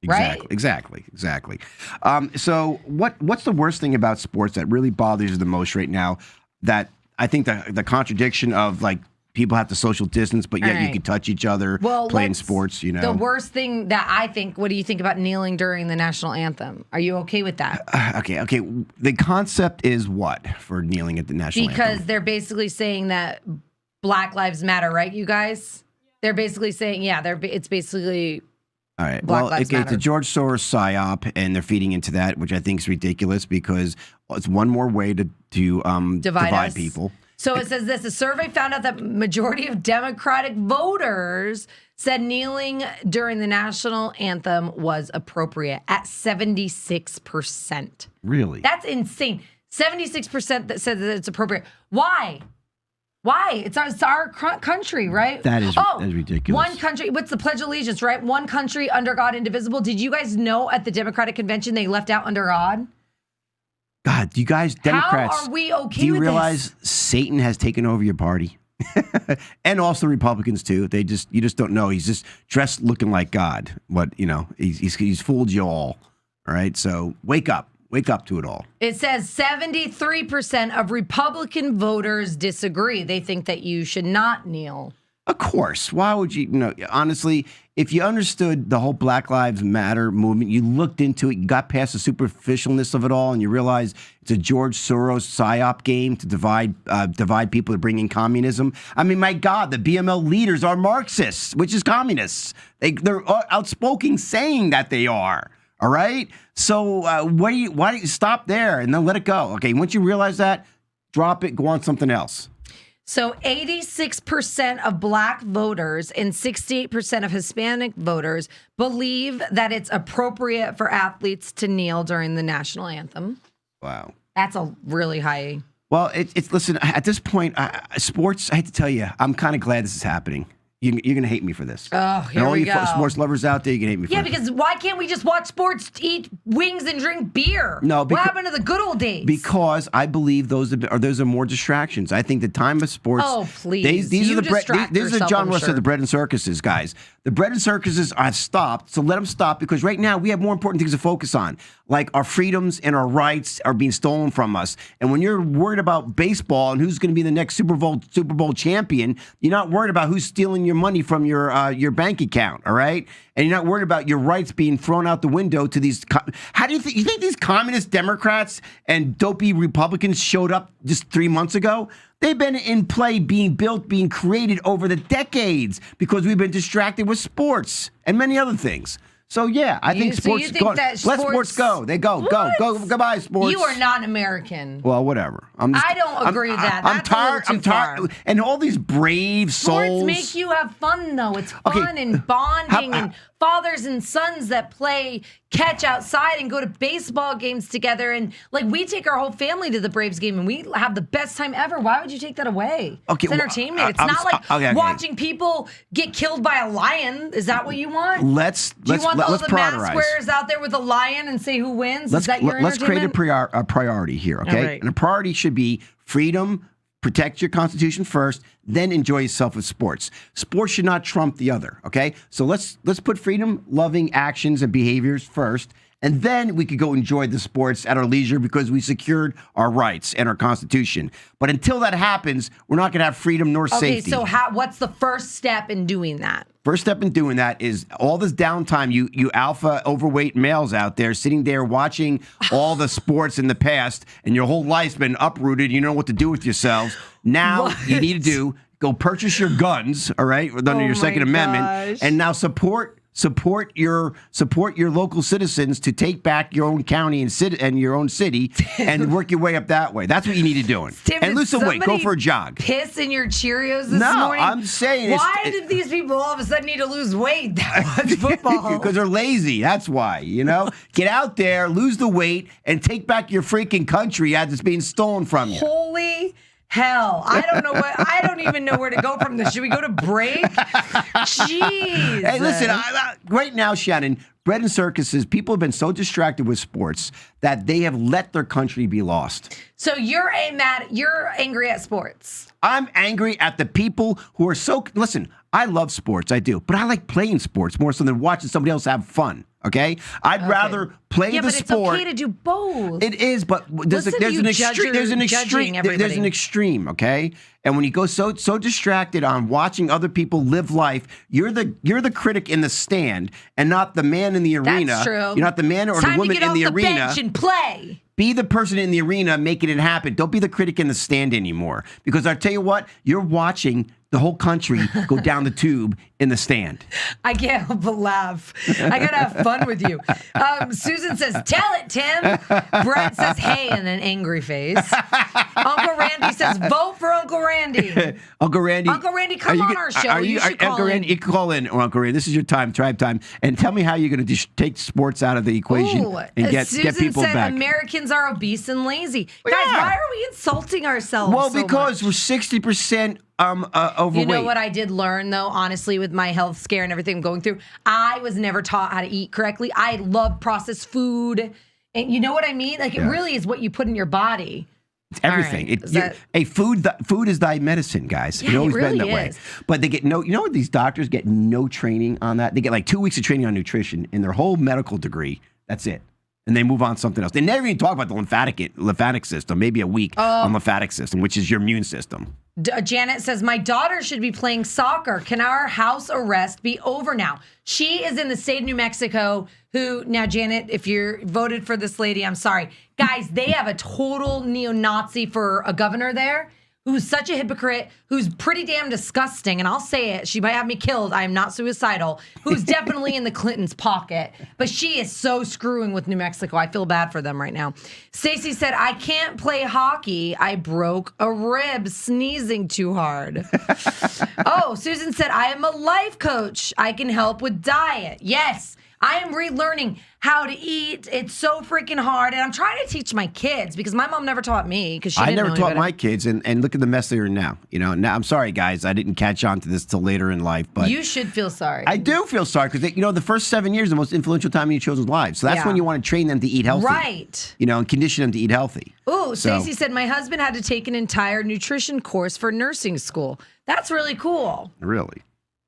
Right? Exactly. So what's the worst thing about sports that really bothers you the most right now? That I think the contradiction of like people have to social distance, but yet you can touch each other playing sports, The worst thing that I think, what do you think about kneeling during the national anthem? Are you okay with that? Okay. The concept is what for kneeling at the national anthem? Because they're basically saying that Black Lives Matter, right, you guys? They're basically saying, it's basically All right. Black Well, Lives it's Matter. the George Soros psyop, and they're feeding into that, which I think is ridiculous because it's one more way to divide us. people. So it says this: a survey found out that majority of Democratic voters said kneeling during the national anthem was appropriate at 76%. Really? That's insane. 76% that said that it's appropriate. Why? Why? It's our country, right? That is ridiculous. One country, what's the Pledge of Allegiance, right? One country under God, indivisible. Did you guys know at the Democratic convention they left out under God? God, you guys, Democrats, how are we okay do you with realize Satan has taken over your party? And also Republicans too. You just don't know. He's just dressed looking like God. He's fooled you all. All right. So wake up to it all. It says 73% of Republican voters disagree. They think that you should not kneel. Of course. Why would you? Honestly, if you understood the whole Black Lives Matter movement, you looked into it, you got past the superficialness of it all, and you realized it's a George Soros psyop game to divide people to bring in communism. I mean, my God, the BML leaders are Marxists, which is communists. They're outspoken saying that they are. All right. So why do you stop there and then let it go? Okay. Once you realize that, drop it, go on something else. So 86% of Black voters and 68% of Hispanic voters believe that it's appropriate for athletes to kneel during the national anthem. Wow. That's a really high. Well, listen, at this point, sports, I hate to tell you, I'm kind of glad this is happening. You're going to hate me for this. Oh, here and all we you go. Sports lovers out there, you're going to hate me for Yeah, this. because why can't we just watch sports, eat wings, and drink beer? No, what happened to the good old days? Because I believe those are more distractions. I think the time of sports. Oh, please. These You are the distract these are the yourself, John I'm Russ sure. of the bread and circuses, guys. The bread and circuses are stopped, so let them stop because right now we have more important things to focus on, like our freedoms and our rights are being stolen from us. And when you're worried about baseball and who's going to be the next Super Bowl champion, you're not worried about who's stealing your money from your bank account, all right? And you're not worried about your rights being thrown out the window to these. How do you think these communist Democrats and dopey Republicans showed up just 3 months ago? They've been in play, being built, being created over the decades because we've been distracted with sports and many other things. So yeah, I think sports go. Let sports go. They go. Goodbye, sports. You are not American. Well, whatever. I don't agree with that. I'm That's tired. a little too far. And all these brave souls. Sports make you have fun, though. It's fun and bonding and fathers and sons that play catch outside and go to baseball games together. And like we take our whole family to the Braves game and we have the best time ever. Why would you take that away? Okay, it's entertainment. It's not like watching people get killed by a lion. Is that what you want? Do you want all the mask wearers out there with a lion and say who wins? Is that your Let's create entertainment? a priority here, okay? Right. And a priority should be freedom. Protect your Constitution first, then enjoy yourself with sports. Sports should not trump the other, okay? So let's put freedom-loving actions and behaviors first, and then we could go enjoy the sports at our leisure because we secured our rights and our Constitution. But until that happens, we're not going to have freedom nor safety. Okay, so what's the first step in doing that? First step in doing that is all this downtime, you alpha overweight males out there sitting there watching all the sports in the past and your whole life's been uprooted. You don't know what to do with yourselves. Now you need to go purchase your guns, all right, under your Second Amendment, and now support your local citizens to take back your own county and your own city and work your way up that way. That's what you need to do. Tim, and lose some weight. Go for a jog. Piss in your Cheerios this No, morning? I'm saying why did these people all of a sudden need to lose weight that watch football? Because they're lazy. That's why, Get out there, lose the weight, and take back your freaking country as it's being stolen from you. Holy hell. I don't even know where to go from this. Should we go to break? Jeez. Hey, listen, right now, Shannon, bread and circuses, people have been so distracted with sports that they have let their country be lost. So you're angry at sports. I'm angry at the people who are listen, I love sports, I do, but I like playing sports more so than watching somebody else have fun. Okay, I'd rather play the sport. Yeah, but it's okay to do both. It is, but there's an extreme. Okay, and when you go so distracted on watching other people live life, you're the critic in the stand and not the man in the arena. That's true. You're not the man or the woman in the arena. Bench and play. Be the person in the arena making it happen. Don't be the critic in the stand anymore. Because I'll tell you what, you're watching the whole country go down the tube in the stand. I can't help but laugh. I gotta have fun with you. Susan says, "Tell it, Tim." Brett says, "Hey," in an angry face. Uncle Randy says, "Vote for Uncle Randy." Uncle Randy. Uncle Randy, come on our show. You should call Uncle Randy, you can call in, Uncle Randy. This is your time, tribe time, and tell me how you're going to just take sports out of the equation and get people said, back. Americans are obese and lazy. Guys, Yeah. why are we insulting ourselves? Well, so because much? we're 60% overweight. You know what I did learn, though, honestly, with my health scare and everything I'm going through? I was never taught how to eat correctly. I love processed food. And you know what I mean? Like, it really is what you put in your body. It's everything. All right. Food is thy medicine, guys. Yeah, It's always it really been that way. is. But they get no, you know what these doctors get no training on that? They get like 2 weeks of training on nutrition in their whole medical degree. That's it. And they move on to something else. They never even talk about the lymphatic system, maybe a week on lymphatic system, which is your immune system. Janet says, "My daughter should be playing soccer. Can our house arrest be over now?" She is in the state of New Mexico. Now, Janet, if you're voted for this lady, I'm sorry. Guys, they have a total neo-Nazi for a governor there who's such a hypocrite, who's pretty damn disgusting. And I'll say it. She might have me killed. I am not suicidal. Who's definitely in the Clintons' pocket. But she is so screwing with New Mexico. I feel bad for them right now. Stacy said, "I can't play hockey. I broke a rib sneezing too hard." Oh, Susan said, "I am a life coach. I can help with diet." Yes. I am relearning how to eat. It's so freaking hard. And I'm trying to teach my kids because my mom never taught me because she didn't I never know taught any my better. kids, and look at the mess they're in now. You know, now I'm sorry, guys. I didn't catch on to this till later in life. But You should feel sorry. I do feel sorry because, the first 7 years are the most influential time in your children's lives. So that's Yeah. when you want to train them to eat healthy. Right. And condition them to eat healthy. Ooh, So- Stacey said, "My husband had to take an entire nutrition course for nursing school." That's really cool. Really?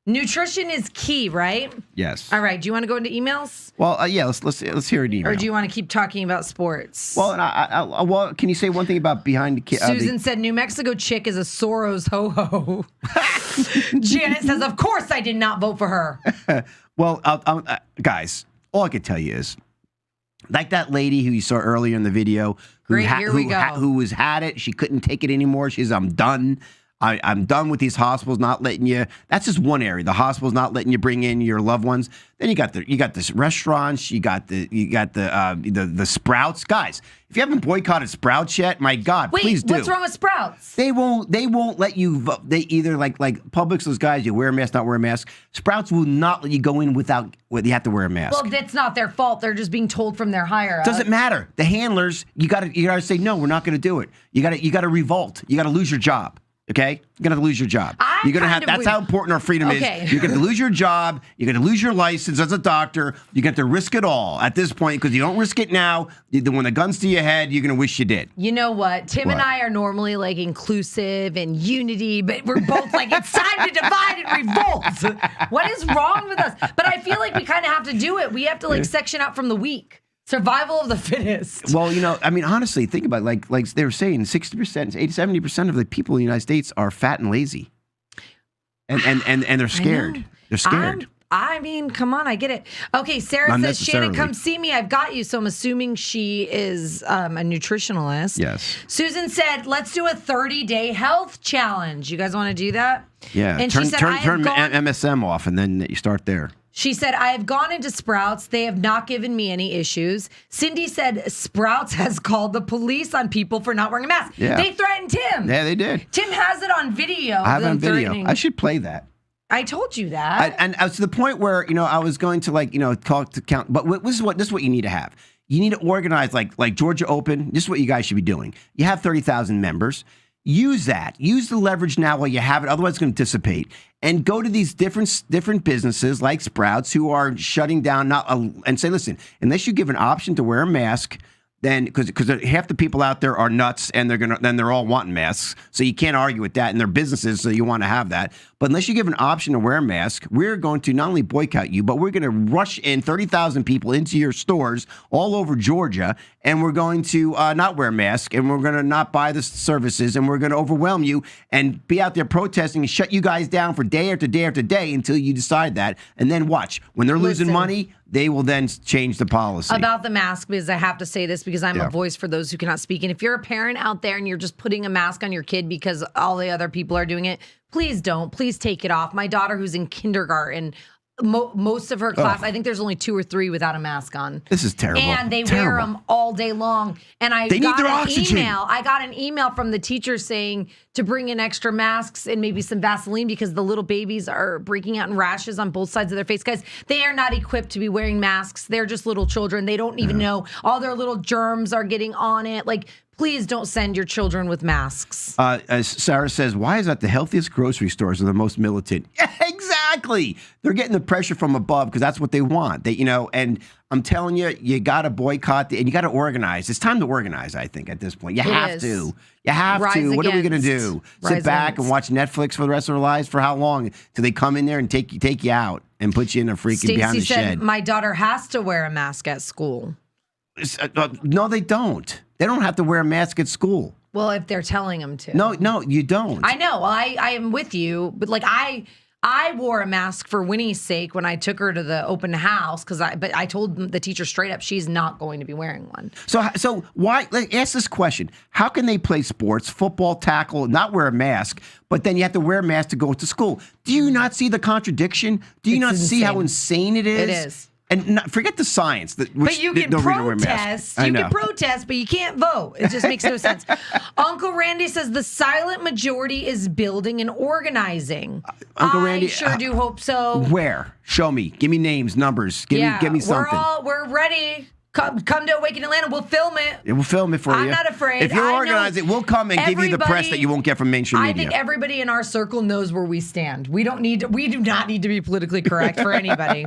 Nutrition is key, right? Yes. All right. Do you want to go into emails? Well, yeah. Let's hear an email. Or do you want to keep talking about sports? Well, well, can you say one thing about behind the kid? Susan said, "New Mexico chick is a Soros ho-ho." Janet says, "Of course I did not vote for her." Well, guys, all I can tell you is, like that lady who you saw earlier in the video, Great, here we go. who had it, she couldn't take it anymore. She says, "I'm done. I'm done with these hospitals not letting you." That's just one area. The hospitals not letting you bring in your loved ones. Then you got the restaurants. You got the Sprouts. Guys, if you haven't boycotted Sprouts yet, my God, Wait, please do. what's wrong with Sprouts? They won't let you vote. They either like Publix, those guys, you wear a mask, not wear a mask. Sprouts will not let you go in without you have to wear a mask. Well, that's not their fault. They're just being told from their higher up. Doesn't matter. The handlers, you gotta say no. We're not gonna do it. You gotta revolt. You gotta lose your job. Okay, you're gonna lose your job. You're gonna have. That's how important our freedom Okay. is. You're gonna lose your job. You're gonna lose your license as a doctor. You get to risk it all at this point because you don't risk it now. When the gun's to your head, you're gonna wish you did. You know what? Tim and What? I are normally like inclusive and unity, but we're both like, it's time to divide and revolt. What is wrong with us? But I feel like we kind of have to do it. We have to like section out from the weak. Survival of the fittest. Well, honestly, think about it. Like they were saying, 60%, 70% of the people in the United States are fat and lazy, and they're scared. They're scared. I mean, come on, I get it. Okay, Sarah Not says, "Shannon, necessarily. come see me. I've got you." So I'm assuming she is a nutritionalist. Yes. Susan said, "Let's do a 30-day health challenge." You guys want to do that? Yeah. And turn she said, "I have turn gone-" MSM off, and then you start there. She said, "I have gone into Sprouts. They have not given me any issues." Cindy said, "Sprouts has called the police on people for not wearing a mask." Yeah. They threatened Tim. Yeah, they did. Tim has it on video. I have it them on video. threatening. I should play that. I told you that. And to the point where I was going to talk to count. But this is what you need to have. You need to organize like Georgia Open. This is what you guys should be doing. You have 30,000 members. Use that. Use the leverage now while you have it. Otherwise, it's going to dissipate. And go to these different businesses like Sprouts who are shutting down and say, listen, unless you give an option to wear a mask, then because half the people out there are nuts and they're all wanting masks, so you can't argue with that. And they're businesses, so you want to have that. But unless you give an option to wear a mask, we're going to not only boycott you, but we're going to rush in 30,000 people into your stores all over Georgia, and we're going to not wear a mask, and we're going to not buy the services, and we're going to overwhelm you and be out there protesting and shut you guys down for day after day after day until you decide that. And then watch when they're losing Listen. money. they will then change the policy. About the mask, because I have to say this because I'm Yeah. a voice for those who cannot speak. And if you're a parent out there and you're just putting a mask on your kid because all the other people are doing it, please don't. Please take it off. My daughter, who's in kindergarten, most of her class, I think there's only 2 or 3 without a mask on. This is terrible. And they wear Terrible. them all day long. And They need their an oxygen. email. I got an email from the teacher saying to bring in extra masks and maybe some Vaseline because the little babies are breaking out in rashes on both sides of their face. Guys, they are not equipped to be wearing masks. They're just little children. They don't even know. All their little germs are getting on it. Like, please don't send your children with masks. As Sarah says, why is that the healthiest grocery stores are the most militant? Exactly. They're getting the pressure from above because that's what they want. They, and I'm telling you, you got to boycott and you got to organize. It's time to organize, I think, at this point. You have is. to. You have Rise to. What are we going to against. do? Rise Sit back against. and watch Netflix for the rest of our lives? For how long? Till they come in there and take you out and put you in a freaking behind Stacey the said, shed. my daughter has to wear a mask at school. No, they don't. They don't have to wear a mask at school. Well, if they're telling them to. No, you don't. I know. I am with you, but like I wore a mask for Winnie's sake when I took her to the open house but I told the teacher straight up she's not going to be wearing one. So why? Ask this question: how can they play sports, football, tackle, not wear a mask, but then you have to wear a mask to go to school? Do you not see the contradiction? Do you It's not see how insane. insane it is? It is. And forget the science. But you can protest. I You know. can protest, but you can't vote. It just makes no sense. Uncle Randy says the silent majority is building and organizing. Uncle Randy, I sure do hope so. Where? Show me. Give me names, numbers. Give me something. We're ready. Come to Awaken Atlanta. We'll film it. Yeah, we'll film it for you. I'm not afraid. If you're I know organizing, we'll come and give you the press everybody- that you won't get from mainstream I media. think everybody in our circle knows where we stand. We do not need to be politically correct for anybody.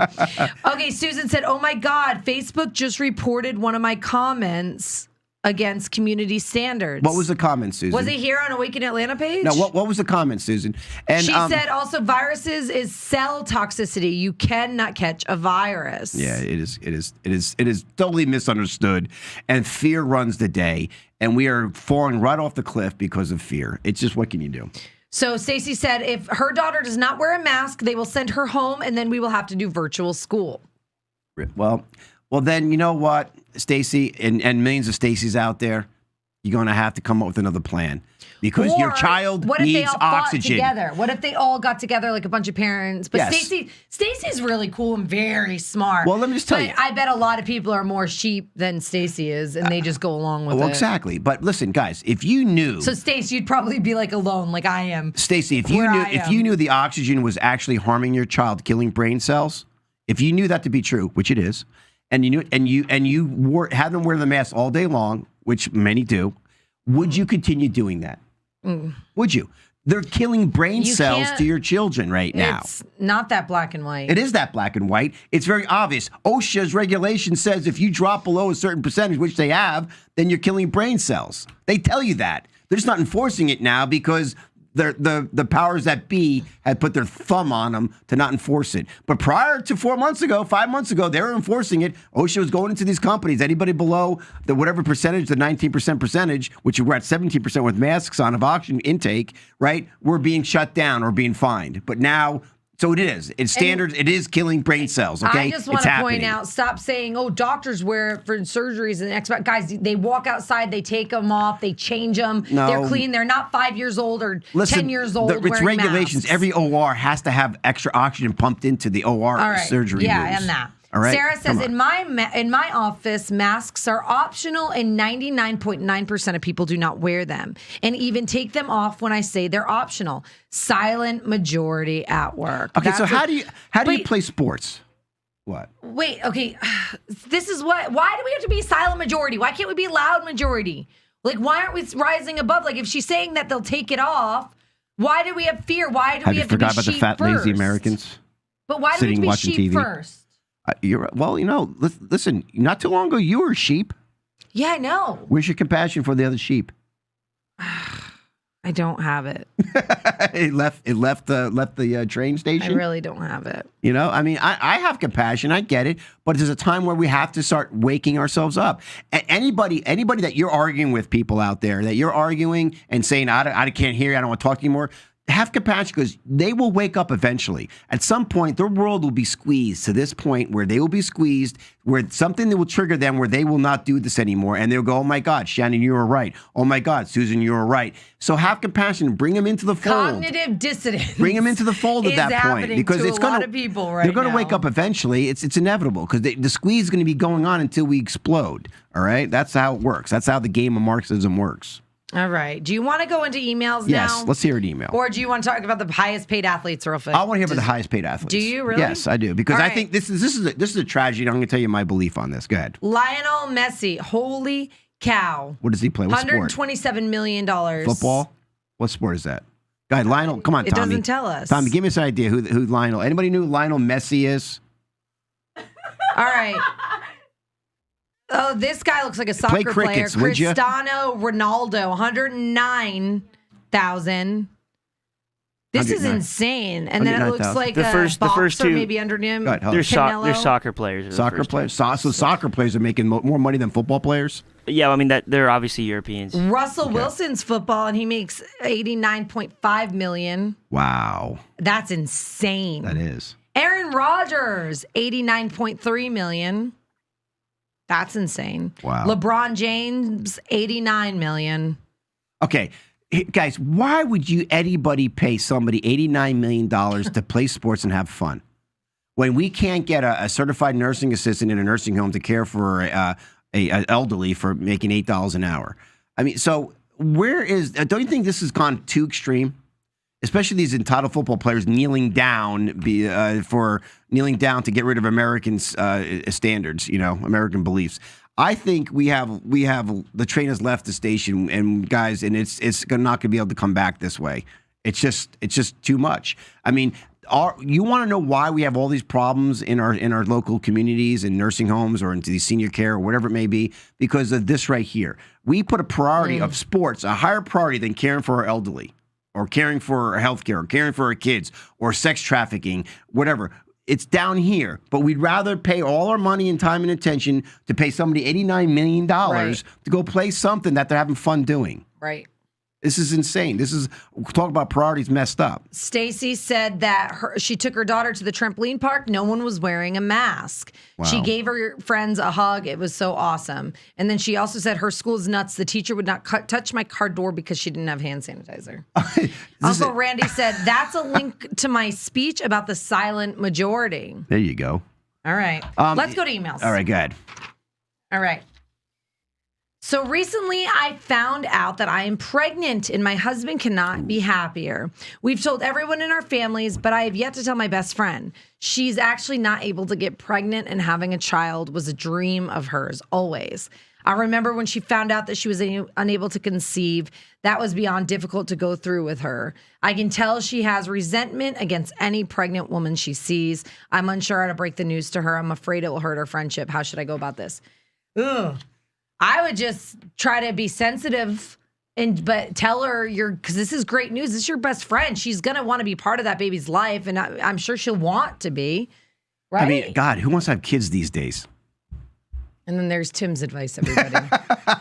Okay, Susan said, "Oh my God, Facebook just reported one of my comments against community standards." What was the comment, Susan? Was it here on Awaken Atlanta page? No, what was the comment, Susan? And She said also viruses is cell toxicity. You cannot catch a virus. Yeah, it is totally misunderstood, and fear runs the day, and we are falling right off the cliff because of fear. It's just, what can you do? So Stacey said if her daughter does not wear a mask, they will send her home, and then we will have to do virtual school. Well, then you know what, Stacey, and millions of Stacey's out there, you're going to have to come up with another plan because your Or child what if needs they all fought oxygen. together? What if they all got together like a bunch of parents? But Yes. Stacey's really cool and very smart. Well, let me just tell But you. I bet a lot of people are more sheep than Stacey is, and they just go along with Well, it. exactly. But listen, guys, if you knew, So Stacey, you'd probably be like alone, like I am. Stacey, if where I you am. knew the oxygen was actually harming your child, killing brain cells, if you knew that to be true, which it is, and you knew had them wear the mask all day long, which many do, would you continue doing that? Would you? They're killing brain You cells can't- to your children right now. It's not that black and white. It is that black and white. It's very obvious. OSHA's regulation says if you drop below a certain percentage, which they have, then you're killing brain cells. They tell you that. They're just not enforcing it now because the powers that be had put their thumb on them to not enforce it. But prior to 5 months ago, they were enforcing it. OSHA was going into these companies. Anybody below the whatever percentage, the 19% percentage, which we're at 17% with masks on of oxygen intake, right? We're being shut down or being fined. But now, so it is. It's standard. It is killing brain cells. Okay, I just want It's to happening. point out, stop saying, oh, doctors wear it for surgeries and guys, they walk outside, they take them off, they change them, No. they're clean, they're not 5 years old or 10 years old It's wearing regulations. masks. Every OR has to have extra oxygen pumped into the OR All right. surgery Yeah, rooms. and that. All right. Sarah says, Come on. in my office, masks are optional and 99.9% of people do not wear them and even take them off when I say they're optional. Silent majority at work. Okay, so That's how do you Wait. play sports? What? Wait, okay. This is why do we have to be silent majority? Why can't we be loud majority? Like, why aren't we rising above? Like, if she's saying that they'll take it off, why do we have fear? Why do Have we you have to be forgot about the sheep fat, lazy first? Americans? But why do we sitting have to be watching sheep TV? first? Well, listen, not too long ago, you were a sheep. Yeah, I know. Where's your compassion for the other sheep? I don't have it. It left the train I station. really don't have it. You know, I mean, I have compassion. I get it. But there's a time where we have to start waking ourselves up. Anybody that you're arguing with, people out there that you're arguing and saying, I can't hear you, I don't want to talk to you anymore, have compassion because they will wake up eventually. At some point, their world will be squeezed to this point where they will be squeezed, where something that will trigger them where they will not do this anymore. And they'll go, oh my God, Shannon, you were right. Oh my God, Susan, you were right. So have compassion. Bring them into the fold. Cognitive dissonance. Bring them into the fold at that point. Because to it's a going lot of people right They're going to now. wake up eventually. It's inevitable because the squeeze is going to be going on until we explode. All right? That's how it works. That's how the game of Marxism works. All right. Do you want to go into emails now? Yes, let's hear an email. Or do you want to talk about the highest paid athletes real quick? I want to hear about the highest paid athletes. Do you really? Yes, I do. Because All I right. think this is a tragedy. I'm going to tell you my belief on this. Go ahead. Lionel Messi. Holy cow. What does he play? What sport? $127 million. Football? What sport is that? Go ahead, Lionel. Come on, It Tommy. doesn't tell us. Tommy, give me an idea who Lionel. Anybody knew who Lionel Messi is? All right. Oh, this guy looks like a soccer player. crickets, would ya? Cristiano Ronaldo, 109,000. This is 109. insane. And then it looks 109,000. like The a first boxer two- maybe under him. Go ahead, hold on. They're Canelo. soccer players. are the Soccer first two. players? So soccer players are making more money than football players? Yeah, I mean that they're obviously Europeans. Russell Wilson's football, and he makes $89.5 million. Wow. That's insane. That is. Aaron Rodgers, $89.3 million. That's insane. Wow. LeBron James, $89 million. Okay. Hey, guys, why would anybody pay somebody $89 million to play sports and have fun? When we can't get a certified nursing assistant in a nursing home to care for a elderly for making $8 an hour. I mean, so where is, don't you think this has gone too extreme? Especially these entitled football players kneeling down to get rid of American standards, American beliefs. I think we have the train has left the station, and guys, and it's not going to be able to come back this way. It's just too much. I mean, you want to know why we have all these problems in our local communities and nursing homes or into the senior care or whatever it may be? Because of this right here. We put a priority of sports, a higher priority than caring for our elderly or caring for our healthcare or caring for our kids or sex trafficking, whatever. It's down here, but we'd rather pay all our money and time and attention to pay somebody $89 million Right. to go play something that they're having fun doing. Right. This is insane. Talk about priorities messed up. Stacy said that she took her daughter to the trampoline park. No one was wearing a mask. Wow. She gave her friends a hug. It was so awesome. And then she also said her school's nuts. The teacher would not touch my car door because she didn't have hand sanitizer. Uncle Randy said, that's a link to my speech about the silent majority. There you go. All right. Let's go to emails. All right, go ahead. All right. So recently I found out that I am pregnant and my husband cannot be happier. We've told everyone in our families, but I have yet to tell my best friend. She's actually not able to get pregnant, and having a child was a dream of hers always. I remember when she found out that she was unable to conceive, that was beyond difficult to go through with her. I can tell she has resentment against any pregnant woman she sees. I'm unsure how to break the news to her. I'm afraid it will hurt our friendship. How should I go about this? Ugh. I would just try to be sensitive but tell her because this is great news. This is your best friend. She's going to want to be part of that baby's life, and I'm sure she'll want to be, right? I mean, God, who wants to have kids these days? And then there's Tim's advice, everybody.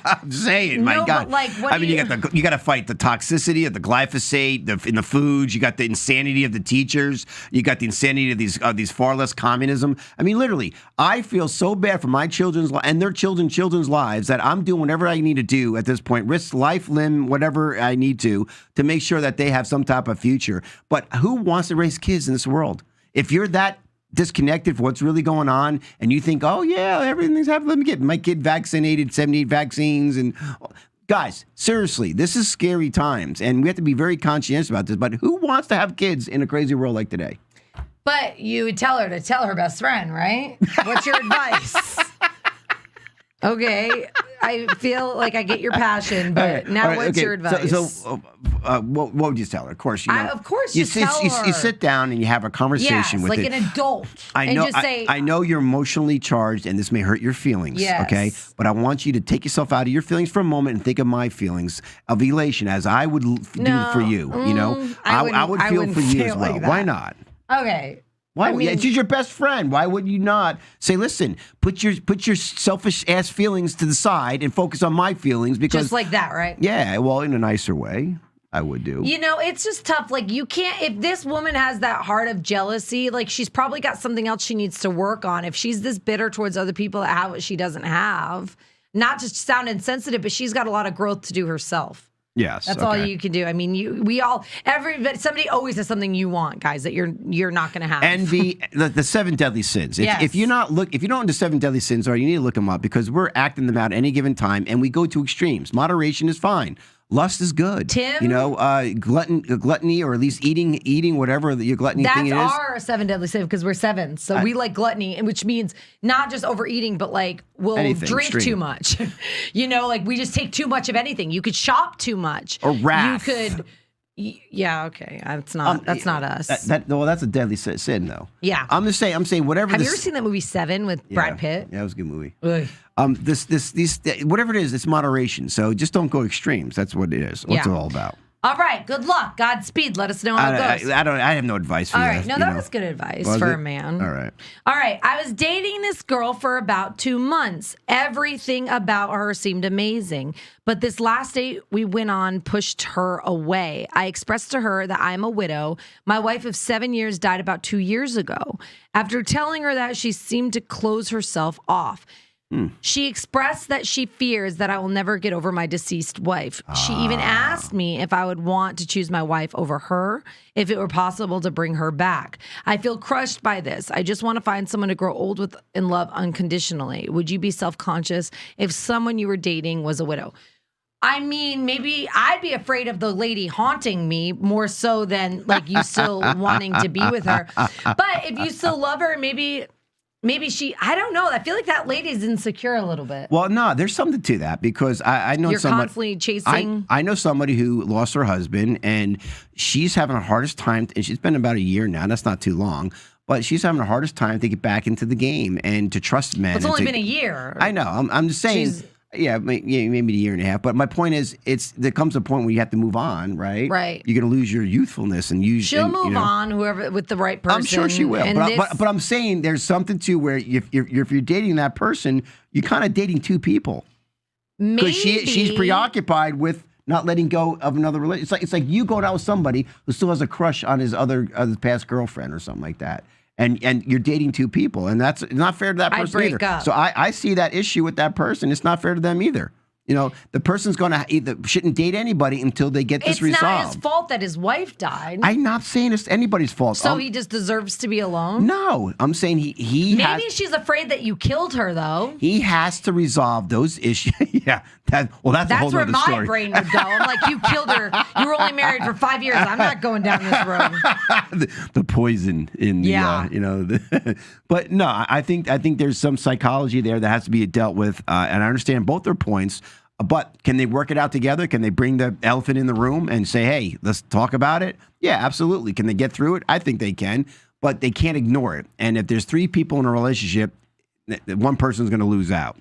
I'm saying, my No, God. but, like, what I mean, you got to fight the toxicity of the glyphosate in the foods. You got the insanity of the teachers. You got the insanity of these far less communism. I mean, literally, I feel so bad for my children's and their children's lives that I'm doing whatever I need to do at this point, risk life, limb, whatever I need to make sure that they have some type of future. But who wants to raise kids in this world? If you're that disconnected for what's really going on, and you think, oh yeah, everything's happening. Let me get my kid vaccinated, 78 vaccines, and guys, seriously, this is scary times, and we have to be very conscientious about this. But who wants to have kids in a crazy world like today? But you would tell her to tell her best friend, right? What's your advice? Okay, I feel like I get your passion, but now what's your advice? So what would you tell her? Of course, of course, you tell her. You sit down and you have a conversation with like it. an adult. I know. And just say, I know you're emotionally charged, and this may hurt your feelings. Yes. Okay, but I want you to take yourself out of your feelings for a moment and think of my feelings of elation, as I would do for you. I would feel for you as well. like Why that. not? Okay. Why? I mean- She's your best friend. Why would you not say, listen, put your selfish ass feelings to the side and focus on my feelings? Because Just like that, right? yeah, well, in a nicer way. I would do. You know, it's just tough. Like, you can't, if this woman has that heart of jealousy, like, she's probably got something else she needs to work on. If she's this bitter towards other people that have what she doesn't have, not to sound insensitive, but she's got a lot of growth to do herself. Yes. That's all you can do. I mean, somebody always has something you want, guys, that you're not going to have. Envy, the 7 deadly sins. If you don't know what the 7 deadly sins are, you need to look them up because we're acting them out at any given time, and we go to extremes. Moderation is fine. Lust is good. Tim? You know, gluttony, or at least eating whatever your gluttony thing is. That's our 7 deadly sins because we're 7. So we like gluttony, which means not just overeating, but like we'll drink too much. You know, like we just take too much of anything. You could shop too much. Or wrath. You could. Yeah, okay. That's not us. That's a deadly sin, though. Yeah. I'm saying whatever. Have you ever seen that movie 7 with Brad Pitt? Yeah, it was a good movie. Ugh. These whatever it is, it's moderation. So just don't go extremes. That's what it is. What's it all about? All right. Good luck. Godspeed. Let us know how it goes. I have no advice for you. All right. No, that was good advice for a man. All right. All right. I was dating this girl for about 2 months. Everything about her seemed amazing. But this last date we went on pushed her away. I expressed to her that I'm a widow. My wife of 7 years died about 2 years ago. After telling her that, she seemed to close herself off. She expressed that she fears that I will never get over my deceased wife. She even asked me if I would want to choose my wife over her, if it were possible to bring her back. I feel crushed by this. I just want to find someone to grow old with and love unconditionally. Would you be self-conscious if someone you were dating was a widow? I mean, maybe I'd be afraid of the lady haunting me more so than like you still wanting to be with her. But if you still love her, maybe she, I don't know. I feel like that lady's insecure a little bit. Well, no, there's something to that because I know You're somebody. Constantly chasing. I know somebody who lost her husband and she's having the hardest time. And she's been about a year now. That's not too long. But she's having the hardest time to get back into the game and to trust men. It's only been a year. I know. I'm just saying. Maybe a year and a half. But my point is, there comes a point where you have to move on, right? Right. You're going to lose your youthfulness and use. She'll move on, whoever with the right person. I'm sure she will. But I'm saying there's something to where if you're dating that person, you're kind of dating two people. Maybe because she's preoccupied with not letting go of another relationship. It's like you going out with somebody who still has a crush on his other past girlfriend or something like that. And you're dating two people, and that's not fair to that person break either. up. So I see that issue with that person. It's not fair to them either. You know, the person's going to shouldn't date anybody until they get this resolved. It's not his fault that his wife died. I'm not saying it's anybody's fault. So he just deserves to be alone? No, I'm saying Maybe she's afraid that you killed her, though. He has to resolve those issues. Yeah, that's a whole other story. That's where my brain would go. I'm like, you killed her. You were only married for 5 years. I'm not going down this road. the poison in the, but no, I think there's some psychology there that has to be dealt with, and I understand both their points. But can they work it out together? Can they bring the elephant in the room and say, hey, let's talk about it? Yeah, absolutely. Can they get through it? I think they can, but they can't ignore it. And if there's 3 people in a relationship, one person's going to lose out.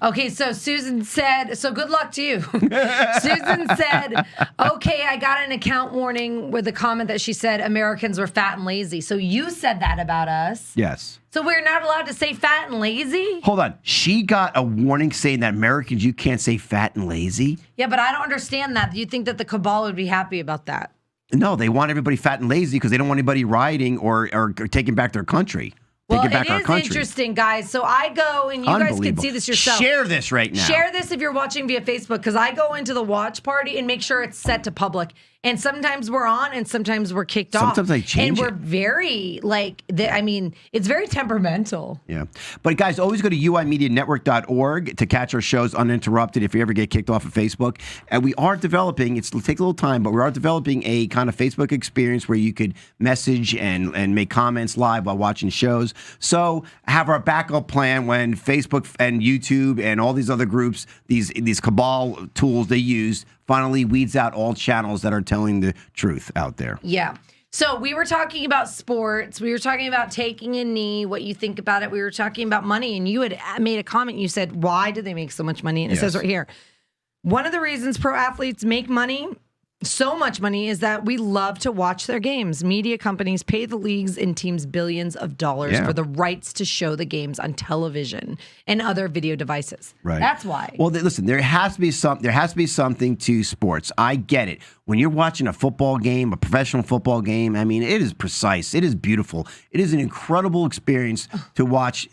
Okay, so Susan said, so good luck to you. Susan said, okay, I got an account warning with a comment that she said Americans were fat and lazy. So you said that about us. Yes. So we're not allowed to say fat and lazy? Hold on. She got a warning saying that Americans, you can't say fat and lazy? Yeah, but I don't understand that. Do you think that the cabal would be happy about that? No, they want everybody fat and lazy because they don't want anybody rioting or taking back their country. Well, it is interesting, guys. So I go, and you guys can see this yourself. Share this right now. Share this if you're watching via Facebook, because I go into the watch party and make sure it's set to public. And sometimes we're on, and sometimes we're kicked off. Sometimes I change it. And we're very, it's very temperamental. Yeah. But guys, always go to uimedianetwork.org to catch our shows uninterrupted if you ever get kicked off of Facebook. And we are developing, it'll take a little time, but we are developing a kind of Facebook experience where you could message and make comments live while watching shows. So have our backup plan when Facebook and YouTube and all these other groups, these cabal tools they use, finally weeds out all channels that are telling the truth out there. Yeah. So we were talking about sports. We were talking about taking a knee, what you think about it. We were talking about money, and you had made a comment. You said, why do they make so much money? And it says right here, one of the reasons pro athletes make money so much money is that we love to watch their games. Media companies pay the leagues and teams billions of dollars for the rights to show the games on television and other video devices. Right. That's why. Well, listen, there has to be something to sports. I get it. When you're watching a football game, a professional football game, I mean, it is precise. It is beautiful. It is an incredible experience to watch.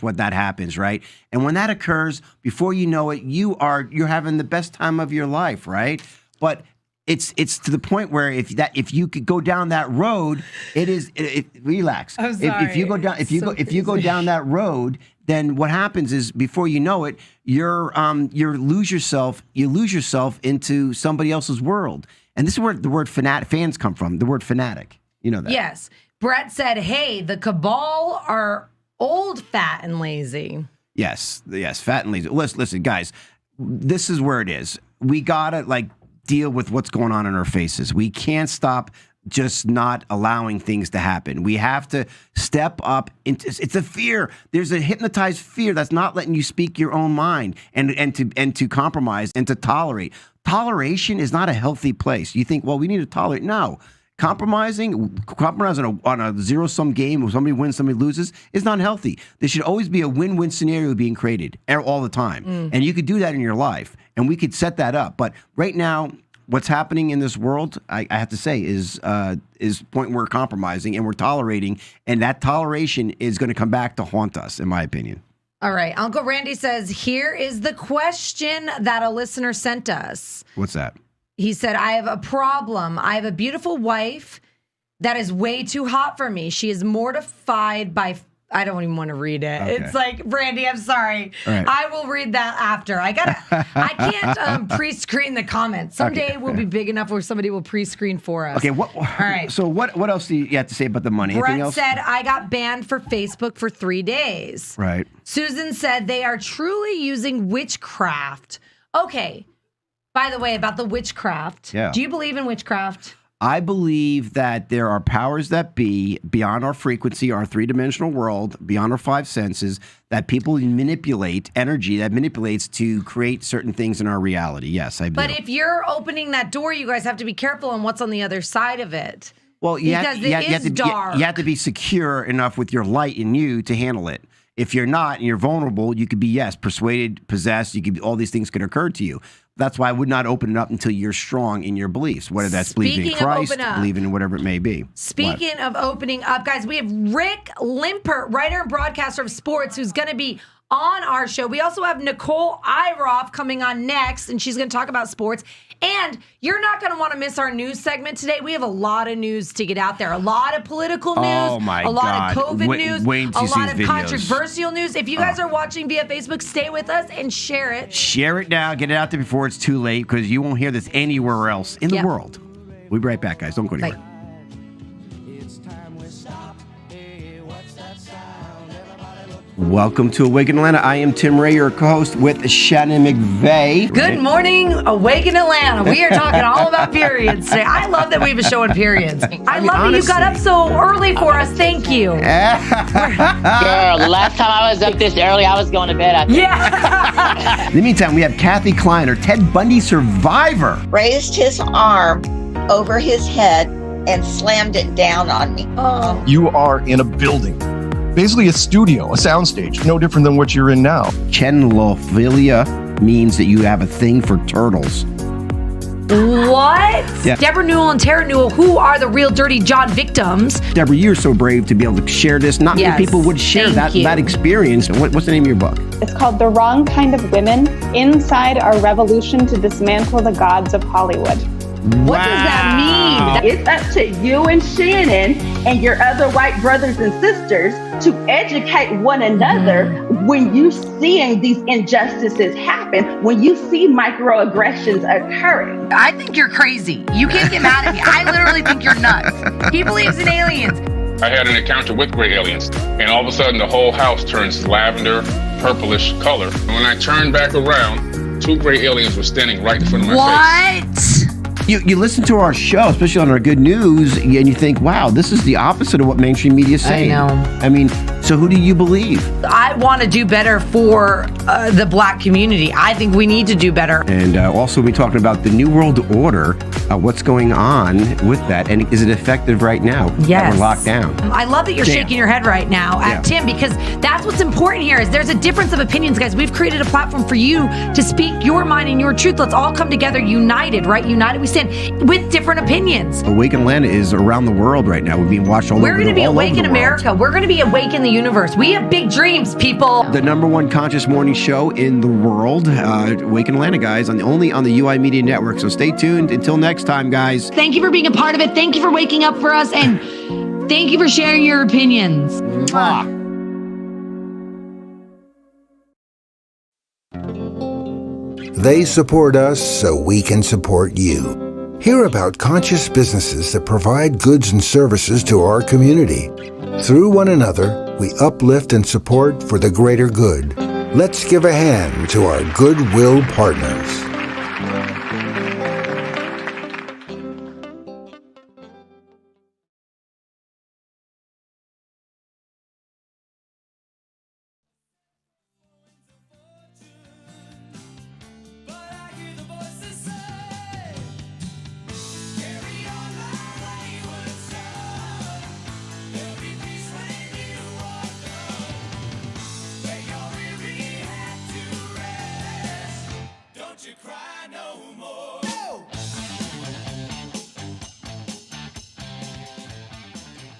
What that happens, right? And when that occurs, before you know it, you're having the best time of your life, right? But it's to the point where if you could go down that road, relax. I'm sorry. If you go down that road, then what happens is before you know it, you lose yourself into somebody else's world. And this is where the word fans come from. The word fanatic. You know that. Yes. Brett said, "Hey, the cabal are old, fat, and lazy." Yes, fat and lazy. Listen, guys, this is where it is. We gotta deal with what's going on in our faces. We can't stop just not allowing things to happen. We have to step up. It's a fear. There's a hypnotized fear that's not letting you speak your own mind and to compromise and to tolerate. Toleration is not a healthy place. You think, well, we need to tolerate. No. Compromising on a zero-sum game where somebody wins, somebody loses is not healthy. There should always be a win-win scenario being created all the time. And you could do that in your life, and we could set that up. But right now, what's happening in this world, I have to say, is point we're compromising and we're tolerating, and that toleration is going to come back to haunt us, in my opinion. All right. Uncle Randy says, here is the question that a listener sent us. What's that? He said, I have a problem. I have a beautiful wife that is way too hot for me. She is mortified by... I don't even want to read it. Okay. It's like, Randy, I'm sorry. Right. I will read that after. I can't pre-screen the comments. Someday we'll be big enough where somebody will pre-screen for us. Okay. All right. So what else do you have to say about the money? Anything else? Brett said, I got banned for Facebook for 3 days. Right. Susan said, they are truly using witchcraft. Okay. By the way, about the witchcraft. Yeah. Do you believe in witchcraft? I believe that there are powers that be beyond our frequency, our three-dimensional world, beyond our five senses, that people manipulate energy that manipulates to create certain things in our reality. Yes, I do. But if you're opening that door, you guys have to be careful on what's on the other side of it. Well, you have to be secure enough with your light in you to handle it. If you're not and you're vulnerable, you could be, persuaded, possessed. All these things could occur to you. That's why I would not open it up until you're strong in your beliefs, whether that's believing in Christ, believing in whatever it may be. Speaking of opening up, guys, we have Rick Limpert, writer and broadcaster of sports, who's going to be on our show. We also have Nicole Iroff coming on next, and she's going to talk about sports. And you're not going to want to miss our news segment today. We have a lot of news to get out there. A lot of political news, a lot of COVID news, a lot of controversial news. If you guys are watching via Facebook, stay with us and share it. Share it now. Get it out there before it's too late, because you won't hear this anywhere else in the world. We'll be right back, guys. Don't go anywhere. Bye. Welcome to Awaken Atlanta. I am Tim Ray, your co-host with Shannon McVeigh. Good morning, Awaken Atlanta. We are talking all about periods today. I love that we have a show on periods. I love that you got up so early for us. Thank you. Girl, the last time I was up this early, I was going to bed, I think. Yeah. In the meantime, we have Kathy Kleiner, Ted Bundy survivor. Raised his arm over his head and slammed it down on me. Oh. You are in a building. Basically a studio, a soundstage, no different than what you're in now. Chenophilia means that you have a thing for turtles. What? Yeah. Deborah Newell and Tara Newell, who are the real Dirty John victims. Deborah, you're so brave to be able to share this. Not many people would share that experience. What's the name of your book? It's called The Wrong Kind of Women, Inside Our Revolution to Dismantle the Gods of Hollywood. What does that mean? It's up to you and Shannon and your other white brothers and sisters to educate one another when you seeing these injustices happen, when you see microaggressions occurring. I think you're crazy. You can't get mad at me. I literally think you're nuts. He believes in aliens. I had an encounter with gray aliens, and all of a sudden the whole house turns lavender, purplish color. And when I turned back around, 2 gray aliens were standing right in front of my face. What? You listen to our show, especially on our good news, and you think, wow, this is the opposite of what mainstream media is saying. I know. I mean, so who do you believe? I want to do better for the black community. I think we need to do better. And also, we're talking about the New World Order, what's going on with that, and is it effective right now? Yes. That we're locked down. I love that you're shaking your head right now at Tim, because that's what's important here is there's a difference of opinions, guys. We've created a platform for you to speak your mind and your truth. Let's all come together united, right? United we stand with different opinions. Awaken Atlanta is around the world right now. We're being watched all over the world. We're going to be awake in America. We're going to be awake in the universe. We have big dreams, people. The #1 conscious morning show in the world. Awaken Atlanta, guys, only on the UI Media Network. So stay tuned. Until next time, guys. Thank you for being a part of it. Thank you for waking up for us. And thank you for sharing your opinions. Mwah. They support us so we can support you. Hear about conscious businesses that provide goods and services to our community. Through one another, we uplift and support for the greater good. Let's give a hand to our goodwill partners.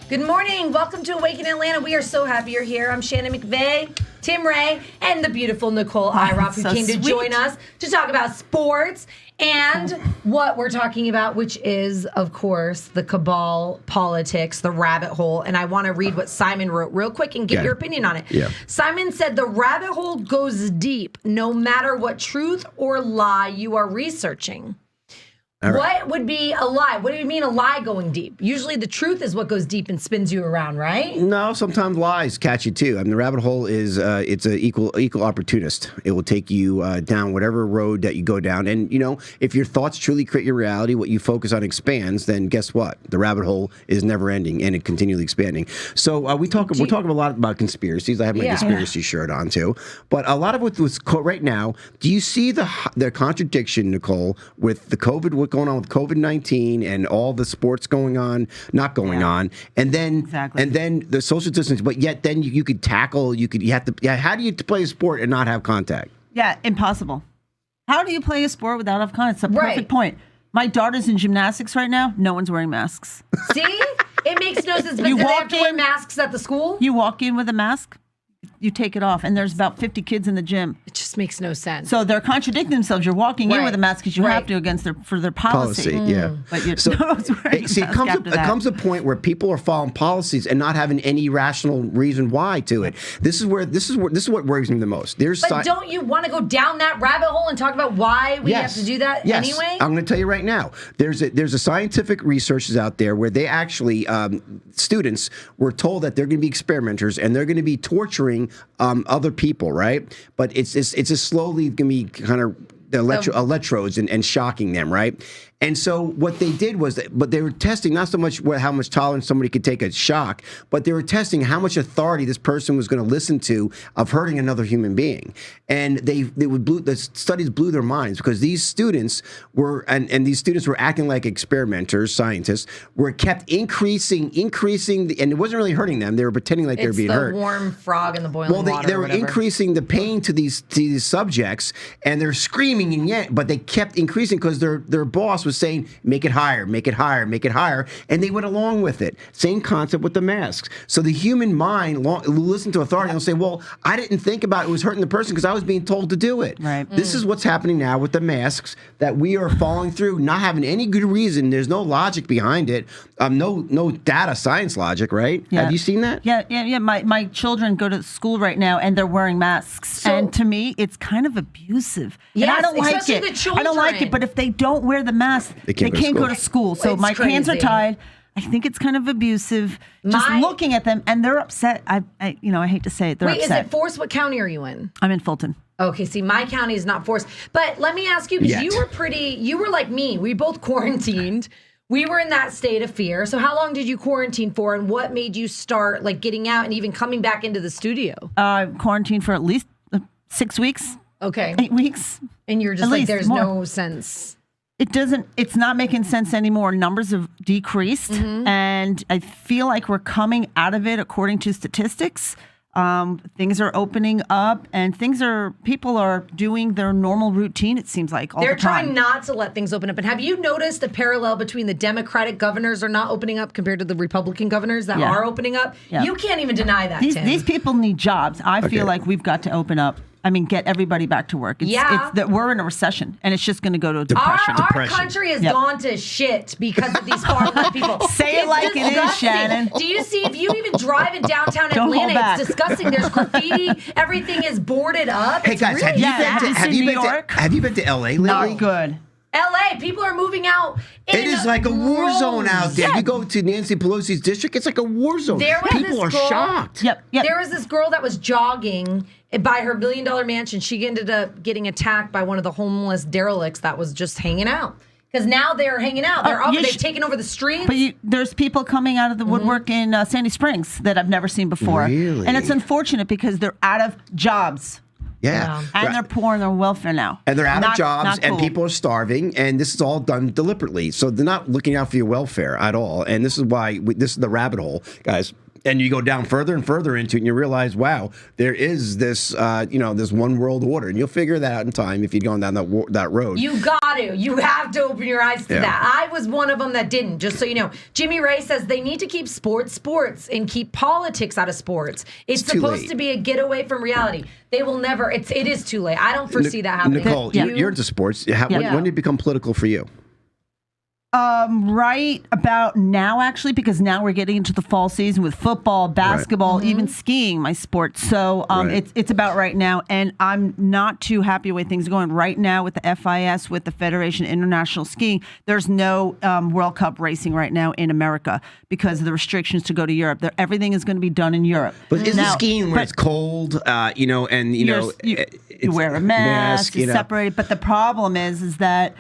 Good morning. Welcome to Awaken Atlanta. We are so happy you're here. I'm Shannon McVeigh, Tim Ray, and the beautiful Nicole Iroff, who came to join us to talk about sports and what we're talking about, which is, of course, the cabal politics, the rabbit hole. And I want to read what Simon wrote real quick and get your opinion on it. Yeah. Simon said, the rabbit hole goes deep, no matter what truth or lie you are researching. Right. What would be a lie? What do you mean a lie going deep? Usually the truth is what goes deep and spins you around, right? No, sometimes lies catch you too. I mean, the rabbit hole is it's an equal opportunist. It will take you down whatever road that you go down. And you know, if your thoughts truly create your reality, what you focus on expands. Then guess what? The rabbit hole is never ending and it continually expanding. So we're talking a lot about conspiracies. I have my conspiracy shirt on too. But a lot of what's right now. Do you see the contradiction, Nicole, with the COVID? What's going on with COVID-19 and all the sports going on, not going on, and then the social distance. But yet, then you could tackle. You have to. Yeah, how do you play a sport and not have contact? Yeah, impossible. How do you play a sport without having contact? It's a perfect point. My daughter's in gymnastics right now. No one's wearing masks. See, it makes no sense. But do they have to wear masks at the school? You walk in with a mask. You take it off, and there's about 50 kids in the gym. It just makes no sense. So they're contradicting themselves. You're walking in with a mask because you have to for their policy. Yeah. But you're see, it comes a point where people are following policies and not having any rational reason why to it. This is what worries me the most. But don't you want to go down that rabbit hole and talk about why we have to do that anyway? I'm going to tell you right now. There's a scientific research out there where they actually students were told that they're going to be experimenters and they're going to be torturing other people, right? But it's just slowly going to be kind of electrodes and shocking them, right? And so what they did was, but they were testing not so much how much tolerance somebody could take a shock, but they were testing how much authority this person was going to listen to of hurting another human being. And the studies blew their minds because these students were, and these students were acting like experimenters, scientists, were kept increasing, and it wasn't really hurting them. They were pretending like they were being hurt. It's the warm frog in the boiling water. Well, they were increasing the pain to these subjects, and they're screaming and yet, but they kept increasing because their boss was saying, make it higher, make it higher, make it higher. And they went along with it. Same concept with the masks. So the human mind listen to authority and they'll say, well, I didn't think about it was hurting the person because I was being told to do it. Right. This is what's happening now with the masks that we are following through, not having any good reason. There's no logic behind it. No data science logic, right? Yeah. Have you seen that? Yeah. My children go to school right now and they're wearing masks. And to me, it's kind of abusive. Yes, and I don't like especially it. the children. I don't like it. But if they don't wear the mask, they can't go to school. So my hands are tied. I think it's kind of abusive. Just looking at them, and they're upset. I hate to say it. They're upset. Is it Force? What county are you in? I'm in Fulton. Okay, see, my county is not forced. But let me ask you, because you were like me. We both quarantined. We were in that state of fear. So how long did you quarantine for, and what made you start like getting out and even coming back into the studio? Quarantined for at least 6 weeks. Okay. 8 weeks. And you're just At like, least there's more. no sense. It's not making sense anymore. Numbers have decreased, and I feel like we're coming out of it according to statistics. Things are opening up, and people are doing their normal routine, it seems like, all They're the time. trying not to let things open up. And have you noticed the parallel between the Democratic governors are not opening up compared to the Republican governors that are opening up? Yeah. You can't even deny that, Tim. These people need jobs. I feel like we've got to open up. I mean, get everybody back to work. We're in a recession, and it's just going to go to a depression. Our country has gone to shit because of these far left people. Say it like it is, Shannon. Do you see, if you even drive in downtown Don't hold Atlanta, back. it's disgusting. There's graffiti. Everything is boarded up. Hey It's guys, really sad. have you been to LA lately? Not good. LA, people are moving out. It is like a war zone out there. Yeah. You go to Nancy Pelosi's district, it's like a war zone. People are shocked. Yep. There was this girl that was jogging by her $1 million mansion. She ended up getting attacked by one of the homeless derelicts that was just hanging out. Because now they're hanging out. They've taken over the streets. But there's people coming out of the woodwork in Sandy Springs that I've never seen before. Really? And it's unfortunate because they're out of jobs. Yeah. And they're poor on their welfare now. And they're out of jobs, not and cool. people are starving, and this is all done deliberately. So they're not looking out for your welfare at all. And this is why this is the rabbit hole, guys. And you go down further and further into it, and you realize, wow, there is this, this one world order, and you'll figure that out in time if you're going down that road. You got to. You have to open your eyes to that. I was one of them that didn't, just so you know. Jimmy Ray says they need to keep sports and keep politics out of sports. It's supposed to be a getaway from reality. They will never. It is too late. I don't foresee that happening. Nicole, you're into sports. When did it become political for you? Right about now, actually, because now we're getting into the fall season with football, basketball, even skiing, my sport. So it's about right now, and I'm not too happy with things going right now with the FIS, with the Federation of International Skiing. There's no World Cup racing right now in America because of the restrictions to go to Europe. Everything is going to be done in Europe. But is the skiing where it's cold, you wear a mask, it's separated. But the problem is that,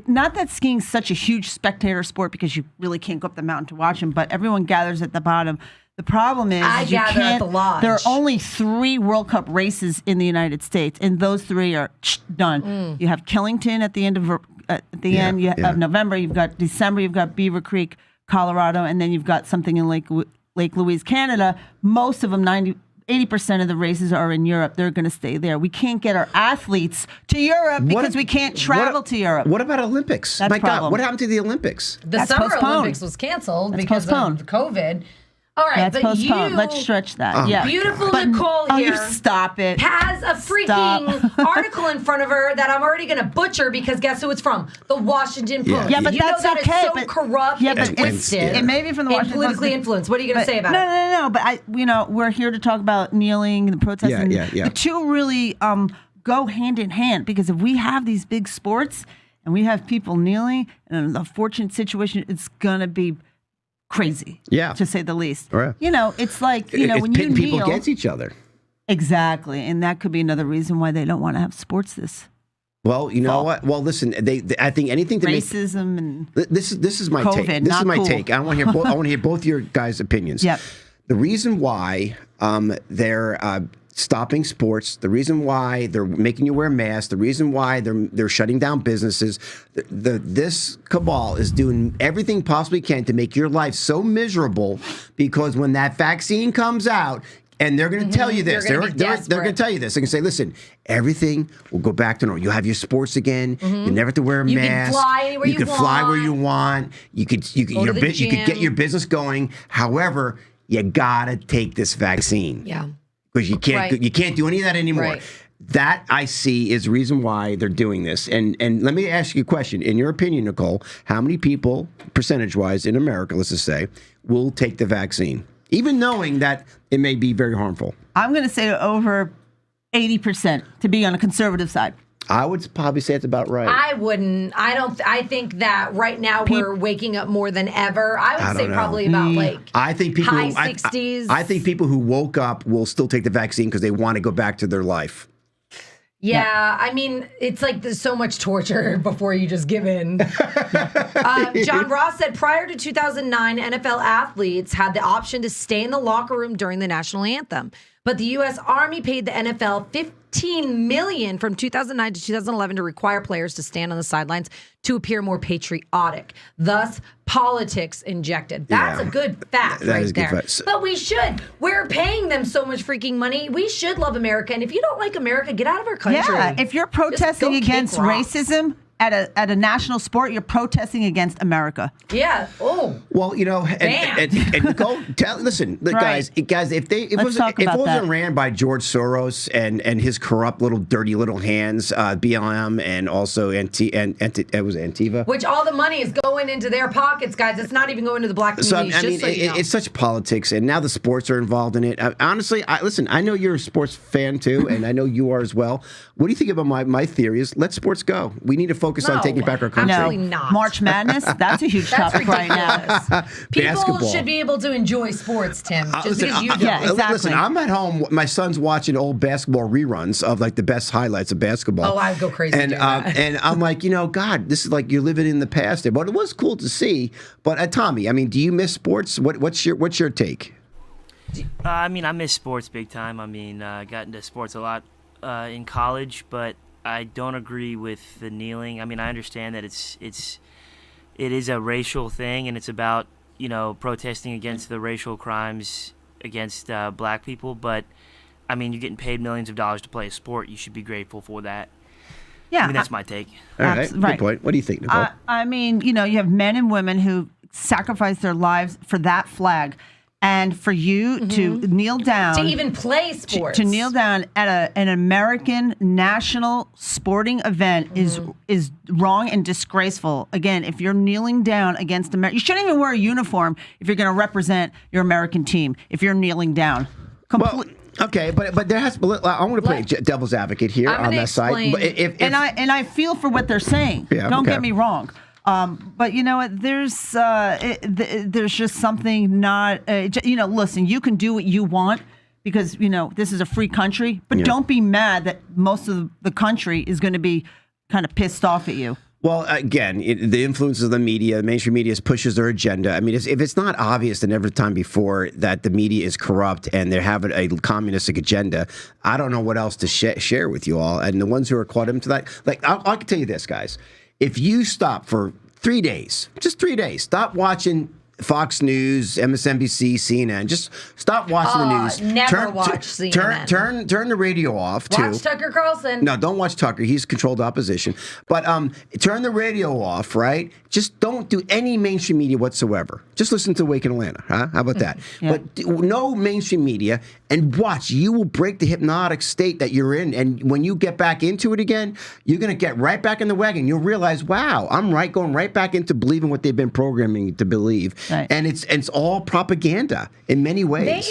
not that skiing's such a huge spectator sport because you really can't go up the mountain to watch them, but everyone gathers at the bottom. The problem is I gather at the lodge. There are only 3 World Cup races in the United States, and those 3 are done. You have Killington at the end of of November. You've got December. You've got Beaver Creek, Colorado, and then you've got something in Lake Louise, Canada. Most of them, 80% of the races are in Europe. They're going to stay there. We can't get our athletes to Europe because we can't travel to Europe. What about Olympics? That's My problem. God, what happened to the Olympics? The Summer Olympics was canceled because of COVID. All right, That's but postponed. you, Let's stretch that. Yeah. beautiful Nicole here, stop it. has a freaking article in front of her that I'm already going to butcher because guess who it's from? The Washington Post. Yeah, but you that's know that okay. is so corrupt and twisted. It may be from the and Washington politically Post. influenced. What are you going to say about it? No. But we're here to talk about kneeling, the protesting. The two really go hand in hand because if we have these big sports and we have people kneeling in an unfortunate situation, it's going to be crazy, to say the least. Right. It's like, it's when you pitting people kneel against each other. Exactly, and that could be another reason why they don't want to have sports this. Well, you know what? Well, listen, I think anything to racism and this is my COVID, take. This is my cool. take. I want to hear. I want to hear both your guys' opinions. Yep. The reason why they're stopping sports, the reason why they're making you wear masks, the reason why they're shutting down businesses, this cabal is doing everything possibly can to make your life so miserable because when that vaccine comes out, and they're going to tell you this. They're going to tell you this. They're going to say, listen, everything will go back to normal. You'll have your sports again. You never have to wear a mask. You can fly anywhere you want. You can fly where you want. You could get your business going. However, you got to take this vaccine. Yeah. Because you can't do any of that anymore. Right. That I see is the reason why they're doing this. And let me ask you a question. In your opinion, Nicole, how many people, percentage-wise, in America, let's just say, will take the vaccine? Even knowing that it may be very harmful. I'm going to say over 80% to be on the conservative side. I would probably say it's about right. I wouldn't. I think that right now we're waking up more than ever. I would say probably about I think people high 60s. I think people who woke up will still take the vaccine because they want to go back to their life. Yeah, I mean, it's like there's so much torture before you just give in. John Ross said prior to 2009, NFL athletes had the option to stay in the locker room during the national anthem. But the U.S. Army paid the NFL $15 million from 2009 to 2011 to require players to stand on the sidelines to appear more patriotic. Thus, politics injected. That's a good fact That right is a good there. fact. But we should. We're paying them so much freaking money. We should love America. And if you don't like America, get out of our country. Yeah, if you're protesting Just go against kick rocks. racism at a national sport, you're protesting against America. Yeah. Oh. Well, you know, and Nicole, listen, guys, if it wasn't ran by George Soros and his corrupt little dirty little hands, BLM and also it was Antifa. Which all the money is going into their pockets, guys. It's not even going to the black community. So I mean, it's such politics, and now the sports are involved in it. Honestly, listen, I know you're a sports fan too, and I know you are as well. What do you think about my theory? Is let sports go. We need to focus on taking back our country. Absolutely not. March Madness, that's a huge topic right now. People Basketball. should be able to enjoy sports, Tim. Just because you don't. Yeah, exactly. Listen, I'm at home. My son's watching old basketball reruns of like the best highlights of basketball. Oh, I would go crazy. And doing that. and I'm like, God, this is like you're living in the past. But it was cool to see. But Tommy, I mean, do you miss sports? What's your take? I mean, I miss sports big time. I mean, I got into sports a lot in college, but I don't agree with the kneeling. I mean, I understand that it is a racial thing, and it's about protesting against the racial crimes against black people. But I mean, you're getting paid millions of dollars to play a sport. You should be grateful for that. Yeah, I mean, that's my take. All right, good point. What do you think, Nicole? I mean, you have men and women who sacrifice their lives for that flag. And for you to kneel down, to even play sports, to kneel down at an American national sporting event is wrong and disgraceful. Again, if you're kneeling down against America, you shouldn't even wear a uniform if you're going to represent your American team. If you're kneeling down, Okay, but there has. I want to play devil's advadvit here on that side. But and I feel for what they're saying. Yeah, Don't okay. get me wrong. But you know what? There's just something not. Listen, you can do what you want because this is a free country. But don't be mad that most of the country is going to be kind of pissed off at you. Well, again, the influence of the media, mainstream media pushes their agenda. I mean, if it's not obvious than every time before that the media is corrupt and they have a communistic agenda, I don't know what else to share with you all. And the ones who are caught into that, like I can tell you this, guys. If you stop for 3 days, just 3 days, stop watching Fox News, MSNBC, CNN. Just stop watching the news. Never watch CNN. Turn the radio off, too. Watch Tucker Carlson. No, don't watch Tucker. He's controlled opposition. But turn the radio off, right? Just don't do any mainstream media whatsoever. Just listen to Wake in Atlanta. Huh? How about that? Yeah. But no mainstream media, and watch. You will break the hypnotic state that you're in. And when you get back into it again, you're going to get right back in the wagon. You'll realize, wow, I'm going right back into believing what they've been programming to believe. Right. And it's all propaganda in many ways.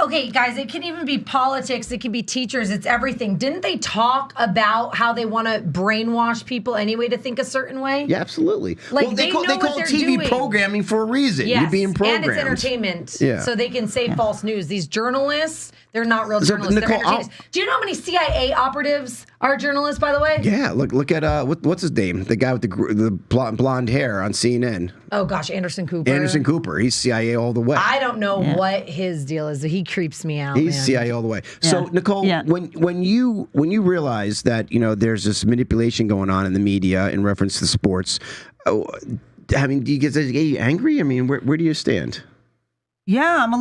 Okay, guys, it can even be politics. It can be teachers. It's everything. Didn't they talk about how they want to brainwash people anyway to think a certain way? Yeah, absolutely. Like, they call what TV doing. Programming for a reason. Yes, You're being programmed. and it's entertainment. Yeah. So they can say false news. These journalists, they're not real So, journalists. Nicole, they're entertainers. Do you know how many CIA operatives are journalists, by the way? Yeah, look at what's his name? The guy with the blonde hair on CNN. Oh gosh, Anderson Cooper. Anderson Cooper. He's CIA all the way. I don't know what his deal is. He creeps me out. He's man. CIA all the way. So Nicole, when you realize that there's this manipulation going on in the media in reference to sports, I mean, do you get angry? I mean, where do you stand? Yeah, I'm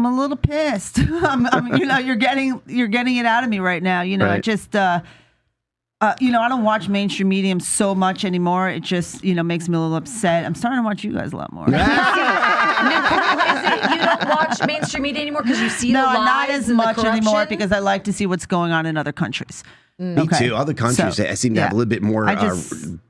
a little pissed. You're getting it out of me right now. Right. I just I don't watch mainstream media so much anymore. It just makes me a little upset. I'm starting to watch you guys a lot more. Nicole, is it you don't watch mainstream media anymore because you see the lies not as and much the corruption? anymore because I like to see what's going on in other countries. Me too. Other countries seem to have a little bit more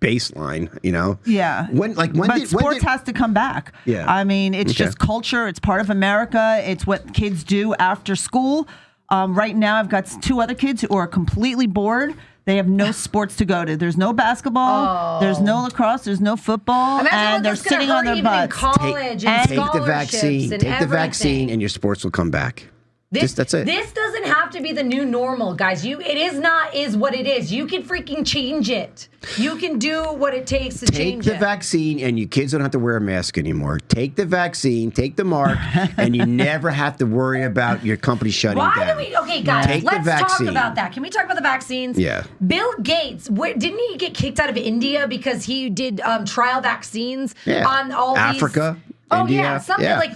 baseline, Yeah. But sports has to come back. Yeah. I mean, it's just culture. It's part of America. It's what kids do after school. Right now, I've got 2 other kids who are completely bored. They have no sports to go to. There's no basketball. There's no lacrosse. There's no football. Imagine and they're sitting on their butts. College and take the vaccine. Take the vaccine, and your sports will come back. That's it. This doesn't have to be the new normal, guys. It is what it is. You can freaking change it. You can do what it takes to change it. Take the vaccine, and you kids don't have to wear a mask anymore. Take the vaccine, take the mark, and you never have to worry about your company shutting down. Okay, guys, Take let's the talk vaccine. about that. Can we talk about the vaccines? Yeah. Bill Gates, didn't he get kicked out of India because he did trial vaccines on all Africa. Oh, India. yeah, something like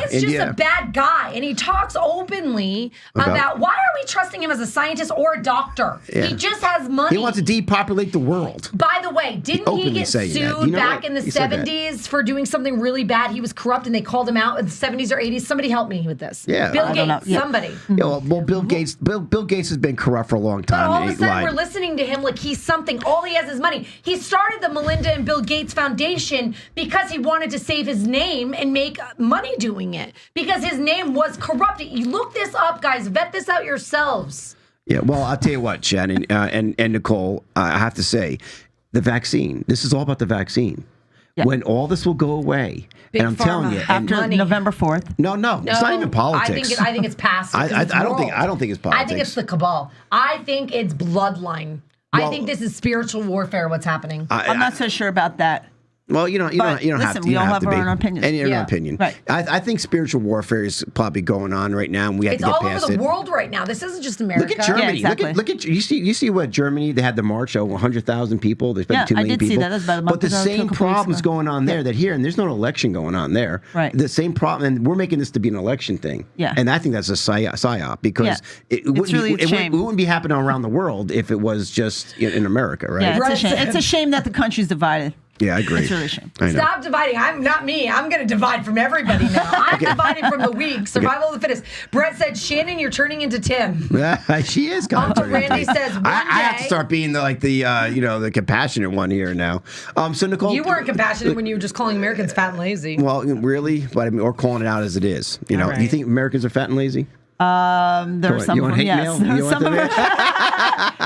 he's just a bad guy. And he talks openly about why are we trusting him as a scientist or a doctor? Yeah. He just has money. He wants to depopulate the world. By the way, didn't he get sued back in the 70s for doing something really bad? He was corrupt and they called him out in the 70s or 80s. Somebody help me with this. Yeah. Bill Gates, somebody. Yeah, well, Bill Gates has been corrupt for a long time. But all of a sudden, we're listening to him like he's something. All he has is money. He started the Melinda and Bill Gates Foundation because he wanted to save his name and make money doing it. Because his name was corrupted. You look this up, guys. Vet this out yourselves. Yeah, well, I'll tell you what, Shannon and Nicole, I have to say, the vaccine, this is all about the vaccine. Yeah. When all this will go away, Big and I'm telling you, after November 4th. No, it's not even politics. I think it's past. I don't think it's politics. I think it's the cabal. I think it's bloodline. Well, I think this is spiritual warfare. What's happening? I'm not so sure about that. Well, you don't have to. We all have our own opinions. And your own opinion. Right. I think spiritual warfare is probably going on right now, and we have to get past it. It's all over the world right now. This isn't just America. Look at Germany. Yeah, exactly. Look at you see what Germany, they had the march over 100,000 people. There's been 2 million people. I did see that. That's about a month But the ago, same problems going on there that here, and there's no election going on there. Right. The same problem, and we're making this to be an election thing. Yeah. And I think that's a psyop because it wouldn't be happening around the world if it was just in America, right? Yeah, it's a shame. It's a shame that the country's divided. Yeah, I agree. It's really a shame. Stop dividing. I'm not me. I'm going to divide from everybody now. I'm divided from the weak. Survival of the fittest. Brett said, Shannon, you're turning into Tim. She is kind Uncle Randy says, I have to start being the compassionate one here now. So Nicole, you weren't compassionate when you were just calling Americans fat and lazy. Well, really, but I mean, or calling it out as it is. You know, do you think Americans are fat and lazy? There are some of them, yes. Some of them.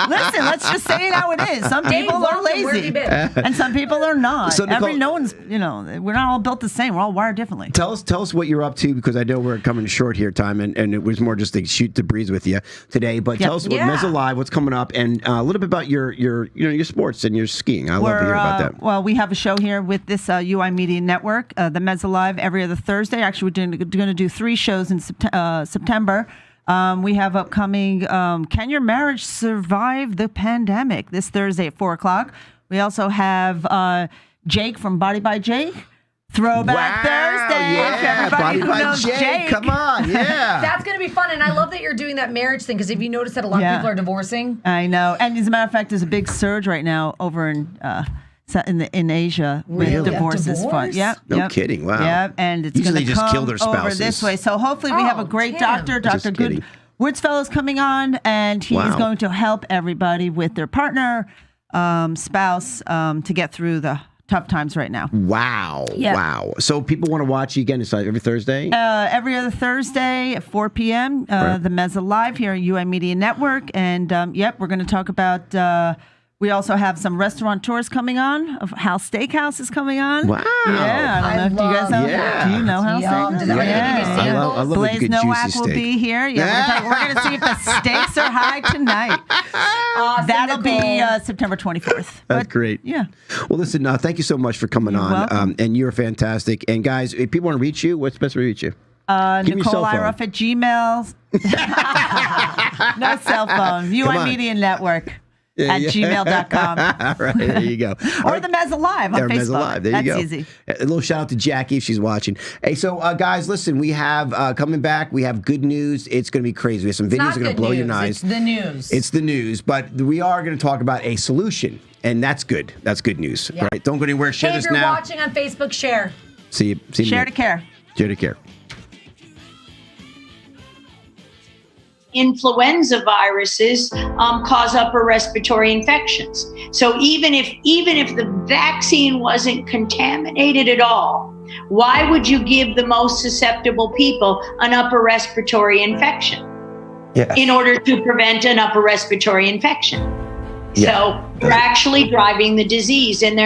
Listen, let's just say it how it is. Some people are lazy, and some people are not. So Nicole, no one's, we're not all built the same. We're all wired differently. Tell us what you're up to, because I know we're coming short here, time, and it was more just to shoot the breeze with you today. But tell us what Mezza Live, what's coming up, and a little bit about your sports and your skiing. I love to hear about that. Well, we have a show here with this UI Media Network, the Mezza Live, every other Thursday. Actually, we're going to do 3 shows in September. We have upcoming Can Your Marriage Survive the Pandemic this Thursday at 4:00. We also have Jake from Body by Jake. Throwback Thursday. Yeah, Body by Jake. Come on, yeah. That's going to be fun. And I love that you're doing that marriage thing, because if you notice that a lot of people are divorcing. I know. And as a matter of fact, there's a big surge right now over in Asia with divorces. No kidding. Wow. Yeah, and it's usually going to just kill come their spouses over this way. So hopefully we have a great doctor, Dr. Good Woodsfellow's coming on, and he is going to help everybody with their partner, spouse, to get through the tough times right now. Wow. Yeah. Wow. So people want to watch you again. It's every Thursday? Every other Thursday at 4 p.m. The Mezza Live here at UI Media Network. And we're going to talk about. We also have some restaurateurs coming on. Hal's Steakhouse is coming on. Wow. Yeah. I don't know if you guys know. Yeah. Do you know Hal's Steakhouse? I love Blaze a good Nowak juicy will steak. be here. Yeah, we're going to see if the stakes are high tonight. Awesome, That'll be September 24th. That's great. Yeah. Well, listen, thank you so much for coming on. And you're fantastic. And guys, if people want to reach you, what's the best way to reach you? Nicole Iroff at Gmail. No cell phone. UI Media Network. At gmail.com. All right, there you go. Or the Mezza Live on Facebook. Mezza Live. There you go. That's easy. A little shout out to Jackie if she's watching. Hey, so guys, listen, we have coming back. We have good news. It's going to be crazy. We have some videos that are going to blow your eyes. It's the news. It's the news, but we are going to talk about a solution, and that's good. That's good news. Yeah. Right? Don't go anywhere. Share this now. If you're watching on Facebook, share. See you. Share to care. Share to care. Influenza viruses cause upper respiratory infections. So even if the vaccine wasn't contaminated at all, why would you give the most susceptible people an upper respiratory infection? Yeah. In order to prevent an upper respiratory infection. Yeah. So They're actually driving the disease. And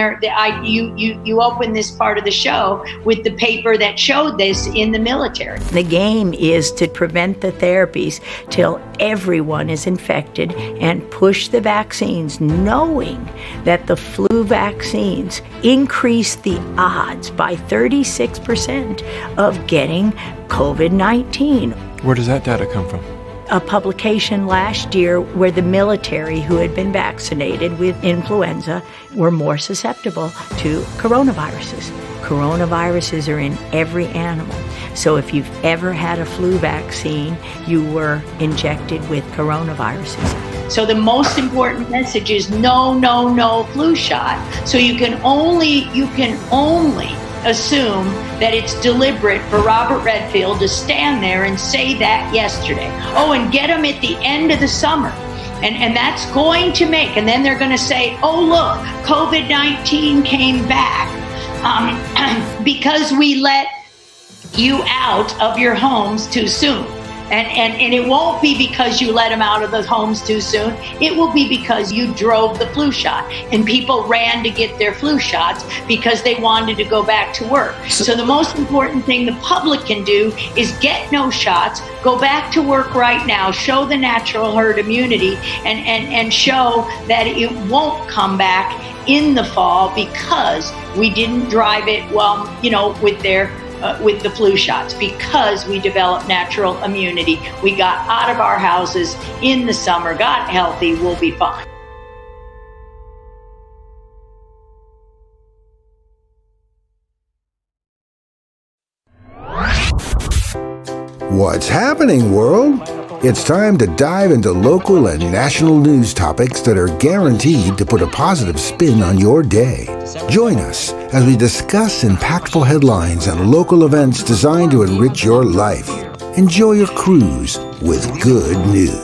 you open this part of the show with the paper that showed this in the military. The game is to prevent the therapies till everyone is infected and push the vaccines, knowing that the flu vaccines increase the odds by 36% of getting COVID-19. Where does that data come from? A publication last year where the military who had been vaccinated with influenza were more susceptible to coronaviruses. Coronaviruses are in every animal. So if you've ever had a flu vaccine, you were injected with coronaviruses. So the most important message is no flu shot. So you can only assume that it's deliberate for Robert Redfield to stand there and say that yesterday. Oh, and get them at the end of the summer. And that's going to make, and then they're going to say, oh, look, COVID-19 came back because we let you out of your homes too soon. And it won't be because you let them out of the homes too soon. It will be because you drove the flu shot and people ran to get their flu shots because they wanted to go back to work. So the most important thing the public can do is get no shots, go back to work right now, show the natural herd immunity and show that it won't come back in the fall because we didn't drive it with the flu shots, because we developed natural immunity. We got out of our houses in the summer, got healthy, we'll be fine. What's happening, world? It's time to dive into local and national news topics that are guaranteed to put a positive spin on your day. Join us as we discuss impactful headlines and local events designed to enrich your life. Enjoy your cruise with good news.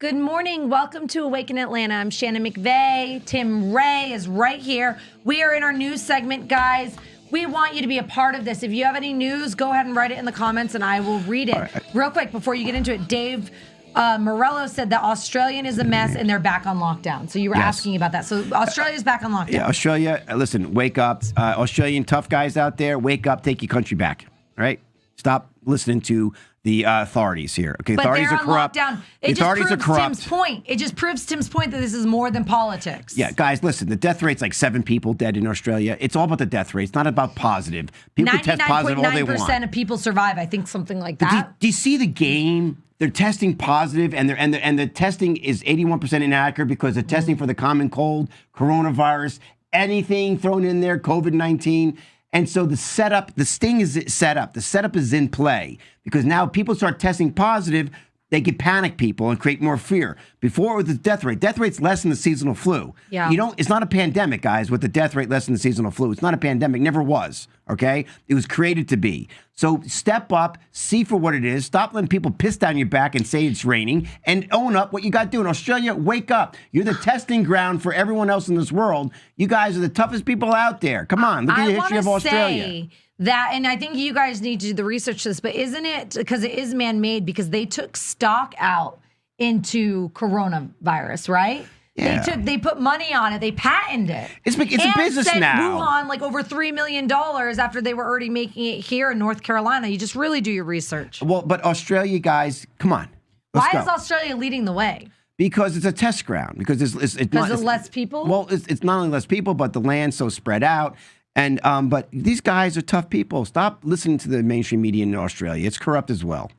Good morning. Welcome to Awaken Atlanta. I'm Shannon McVeigh. Tim Ray is right here. We are in our news segment, guys. We want you to be a part of this. If you have any news, go ahead and write it in the comments and I will read it. Right. Real quick, before you get into it, Dave Morello said that Australia is a mess and they're back on lockdown. So you were asking about that. So Australia's back on lockdown. Yeah, Australia, listen, wake up. Australian tough guys out there, wake up, take your country back. All right? Stop listening to the authorities here. Okay, but authorities are corrupt. Lockdown. The authorities are corrupt. Tim's point. It just proves Tim's point that this is more than politics. Yeah, guys, listen. The death rate's like 7 people dead in Australia. It's all about the death rate. It's not about positive. People can test positive all they want. 99.9% of people survive. I think something like that. Do you see the game? They're testing positive, and the testing is 81% inaccurate because they're testing for the common cold, coronavirus, anything thrown in there, COVID-19. And so the setup, the sting is set up. The setup is in play because now people start testing positive, they can panic people and create more fear. Before with the death rate's less than the seasonal flu. Yeah. It's not a pandemic, guys, with the death rate less than the seasonal flu. It's not a pandemic, never was, okay? It was created to be. So step up, see for what it is, stop letting people piss down your back and say it's raining, and own up what you got to do. In Australia, wake up. You're the testing ground for everyone else in this world. You guys are the toughest people out there. Come on, look at the history of Australia. That, and I think you guys need to do the research to this, but isn't it, because it is man-made, because they took stock out into coronavirus, right? Yeah. They put money on it. They patented it. It's a business sent now. Wuhan like over $3 million after they were already making it here in North Carolina. You just really do your research. Well, but Australia, guys, come on. Why is Australia leading the way? Because it's a test ground. Because it's less people? Well, it's not only less people, but the land's so spread out. And but these guys are tough people. Stop listening to the mainstream media in Australia. It's corrupt as well.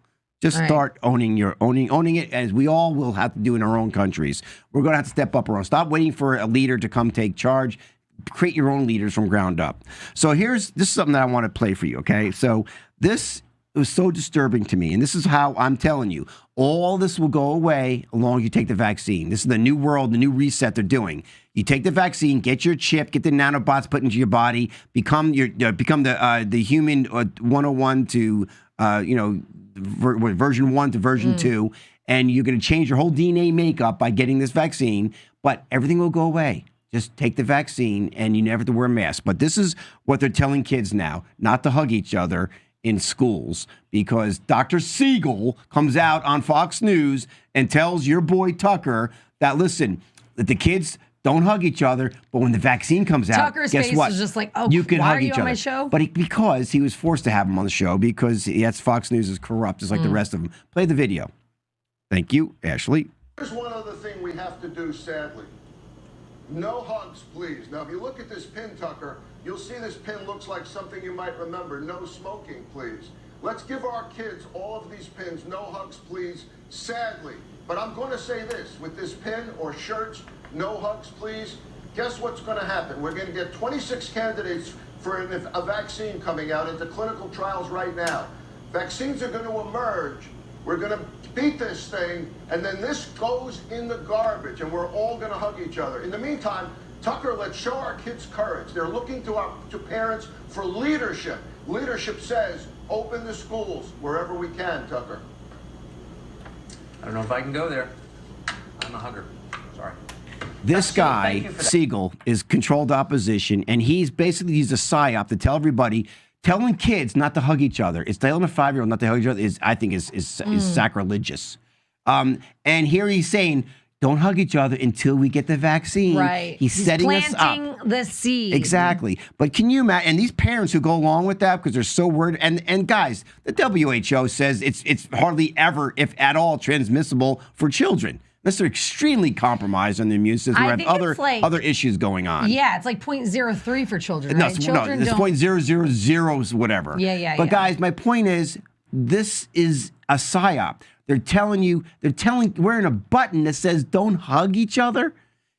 Just start owning it, as we all will have to do in our own countries. We're going to have to step up our own. Stop waiting for a leader to come take charge. Create your own leaders from ground up. So this is something that I want to play for you, okay? So this was so disturbing to me, and this is how I'm telling you. All this will go away as long as you take the vaccine. This is the new world, the new reset they're doing. You take the vaccine, get your chip, get the nanobots put into your body, become the human 101 to version 1 to version 2, and you're going to change your whole DNA makeup by getting this vaccine. But everything will go away. Just take the vaccine, and you never have to wear a mask. But this is what they're telling kids now: not to hug each other in schools because Dr. Siegel comes out on Fox News and tells your boy Tucker that, listen, that the kids don't hug each other, but when the vaccine comes out, Tucker's guess face what? was just like, oh, you can why hug are you each on other. my show? But because he was forced to have him on the show because that's Fox News is corrupt, just like the rest of them. Play the video. Thank you, Ashley. There's one other thing we have to do, sadly. No hugs, please. Now, if you look at this pin, Tucker, you'll see this pin looks like something you might remember. No smoking, please. Let's give our kids all of these pins. No hugs, please. Sadly. But I'm going to say this. With this pin or shirts, no hugs, please. Guess what's going to happen? We're going to get 26 candidates for a vaccine coming out into clinical trials right now. Vaccines are going to emerge. We're going to beat this thing, and then this goes in the garbage, and we're all going to hug each other. In the meantime, Tucker, let's show our kids courage. They're looking to parents for leadership. Leadership says, open the schools wherever we can, Tucker. I don't know if I can go there. I'm a hugger. Sorry. This guy, Siegel, is controlled opposition, and he's a psyop to tell everybody, telling kids not to hug each other. It's telling a 5-year-old not to hug each other I think is sacrilegious. And here he's saying, don't hug each other until we get the vaccine. Right. He's setting us up. Planting the seed. Exactly. But can you imagine? And these parents who go along with that because they're so worried. And guys, the WHO says it's hardly ever, if at all, transmissible for children. Unless they're extremely compromised on the immune system or have other issues going on. Yeah, it's like 0.03 for children, No, right? Children it's 0.000 whatever. Yeah. But guys, my point is, this is a psyop. They're telling, wearing a button that says don't hug each other.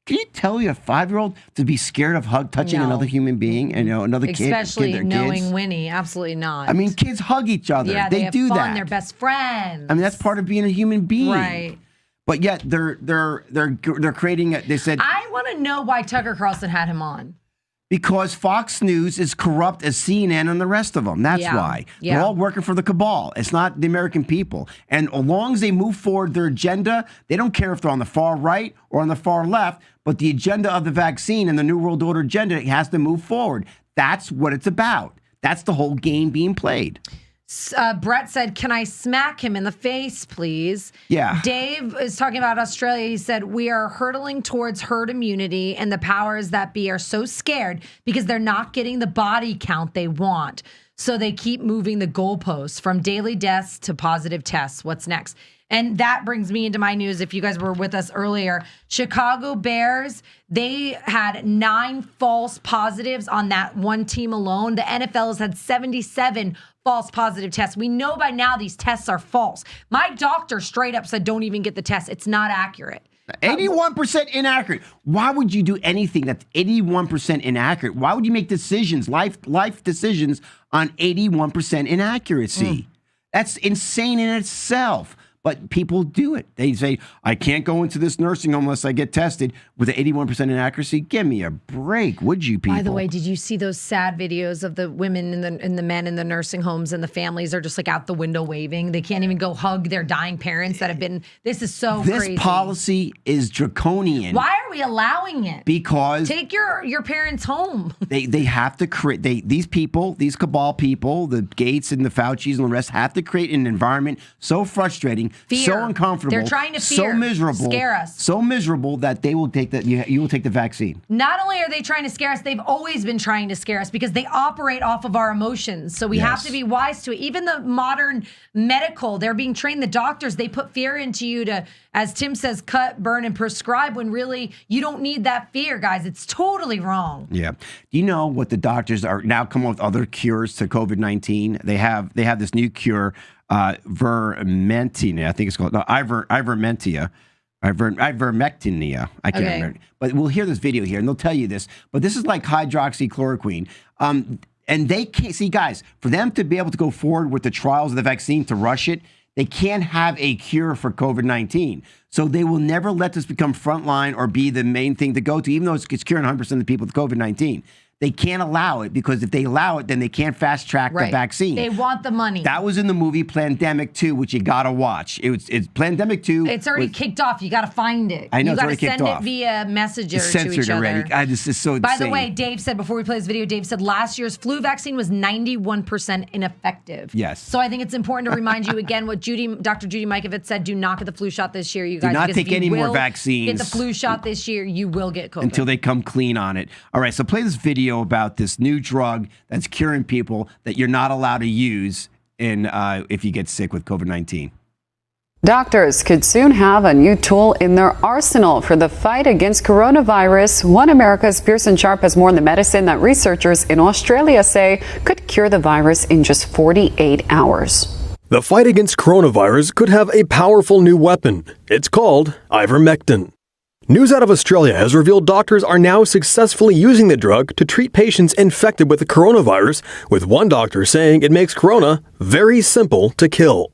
Can you tell your 5-year-old to be scared of touching another human being and another kid? Especially knowing kids? Winnie, absolutely not. I mean, kids hug each other. Yeah, they have do fun. that. They're best friends. I mean, that's part of being a human being. Right. But yet they're creating they said I want to know why Tucker Carlson had him on. Because Fox News is corrupt as CNN and the rest of them. That's why. Yeah. They're all working for the cabal. It's not the American people. And as long as they move forward their agenda, they don't care if they're on the far right or on the far left, but the agenda of the vaccine and the New World Order agenda has to move forward. That's what it's about. That's the whole game being played. Brett said, can I smack him in the face, please? Yeah. Dave is talking about Australia. He said, we are hurtling towards herd immunity, and the powers that be are so scared because they're not getting the body count they want. So they keep moving the goalposts from daily deaths to positive tests. What's next? And that brings me into my news. If you guys were with us earlier, Chicago Bears, they had 9 false positives on that one team alone. The NFL has had 77 false positive tests. We know by now these tests are false. My doctor straight up said, don't even get the test. It's not accurate. 81% inaccurate. Why would you do anything that's 81% inaccurate? Why would you make decisions, life decisions on 81% inaccuracy? That's insane in itself. But people do it. They say, I can't go into this nursing home unless I get tested with an 81% inaccuracy. Give me a break, would you, people? By the way, did you see those sad videos of the women and the men in the nursing homes, and the families are just like out the window waving? They can't even go hug their dying parents that have been, this is so crazy. This policy is draconian. Why are we allowing it? Because take your parents home. They have to create, these people, these cabal people, the Gates and the Faucis and the rest have to create an environment so frustrating, fear. So uncomfortable. They're trying to fear, so miserable, scare us. So miserable that they will take that. You will take the vaccine. Not only are they trying to scare us, they've always been trying to scare us because they operate off of our emotions. So we have to be wise to it. Even the modern medical, they're being trained. The doctors, they put fear into you to, as Tim says, cut, burn, and prescribe when really you don't need that fear, guys. It's totally wrong. Yeah. Do you know what the doctors are now coming up with other cures to COVID-19? They have this new cure. Vermentina, I think it's called. No, ivermectina. I can't remember. But we'll hear this video here, and they'll tell you this. But this is like hydroxychloroquine. And they can't see, guys, for them to be able to go forward with the trials of the vaccine to rush it, they can't have a cure for COVID-19. So they will never let this become frontline or be the main thing to go to, even though it's curing 100% of the people with COVID-19. They can't allow it because if they allow it, then they can't fast track the vaccine. They want the money. That was in the movie Plandemic 2, which you gotta watch. It's Plandemic 2. It's already kicked off. You got to find it. I know, you it's already gotta kicked send off. it via messenger It's to censored each other. already. This is so By insane. the way, Dave said before we play this video, Dave said last year's flu vaccine was 91% ineffective. Yes. So I think it's important to remind you again what Dr. Judy Mikovits said: do not get the flu shot this year, you guys. Do not because take if you any more will vaccines. Get the flu shot this year, you will get COVID until they come clean on it. All right, so play this video about this new drug that's curing people that you're not allowed to use if you get sick with COVID-19. Doctors could soon have a new tool in their arsenal for the fight against coronavirus. One America's Pearson Sharp has more on the medicine that researchers in Australia say could cure the virus in just 48 hours. The fight against coronavirus could have a powerful new weapon. It's called ivermectin. News out of Australia has revealed doctors are now successfully using the drug to treat patients infected with the coronavirus, with one doctor saying it makes corona very simple to kill.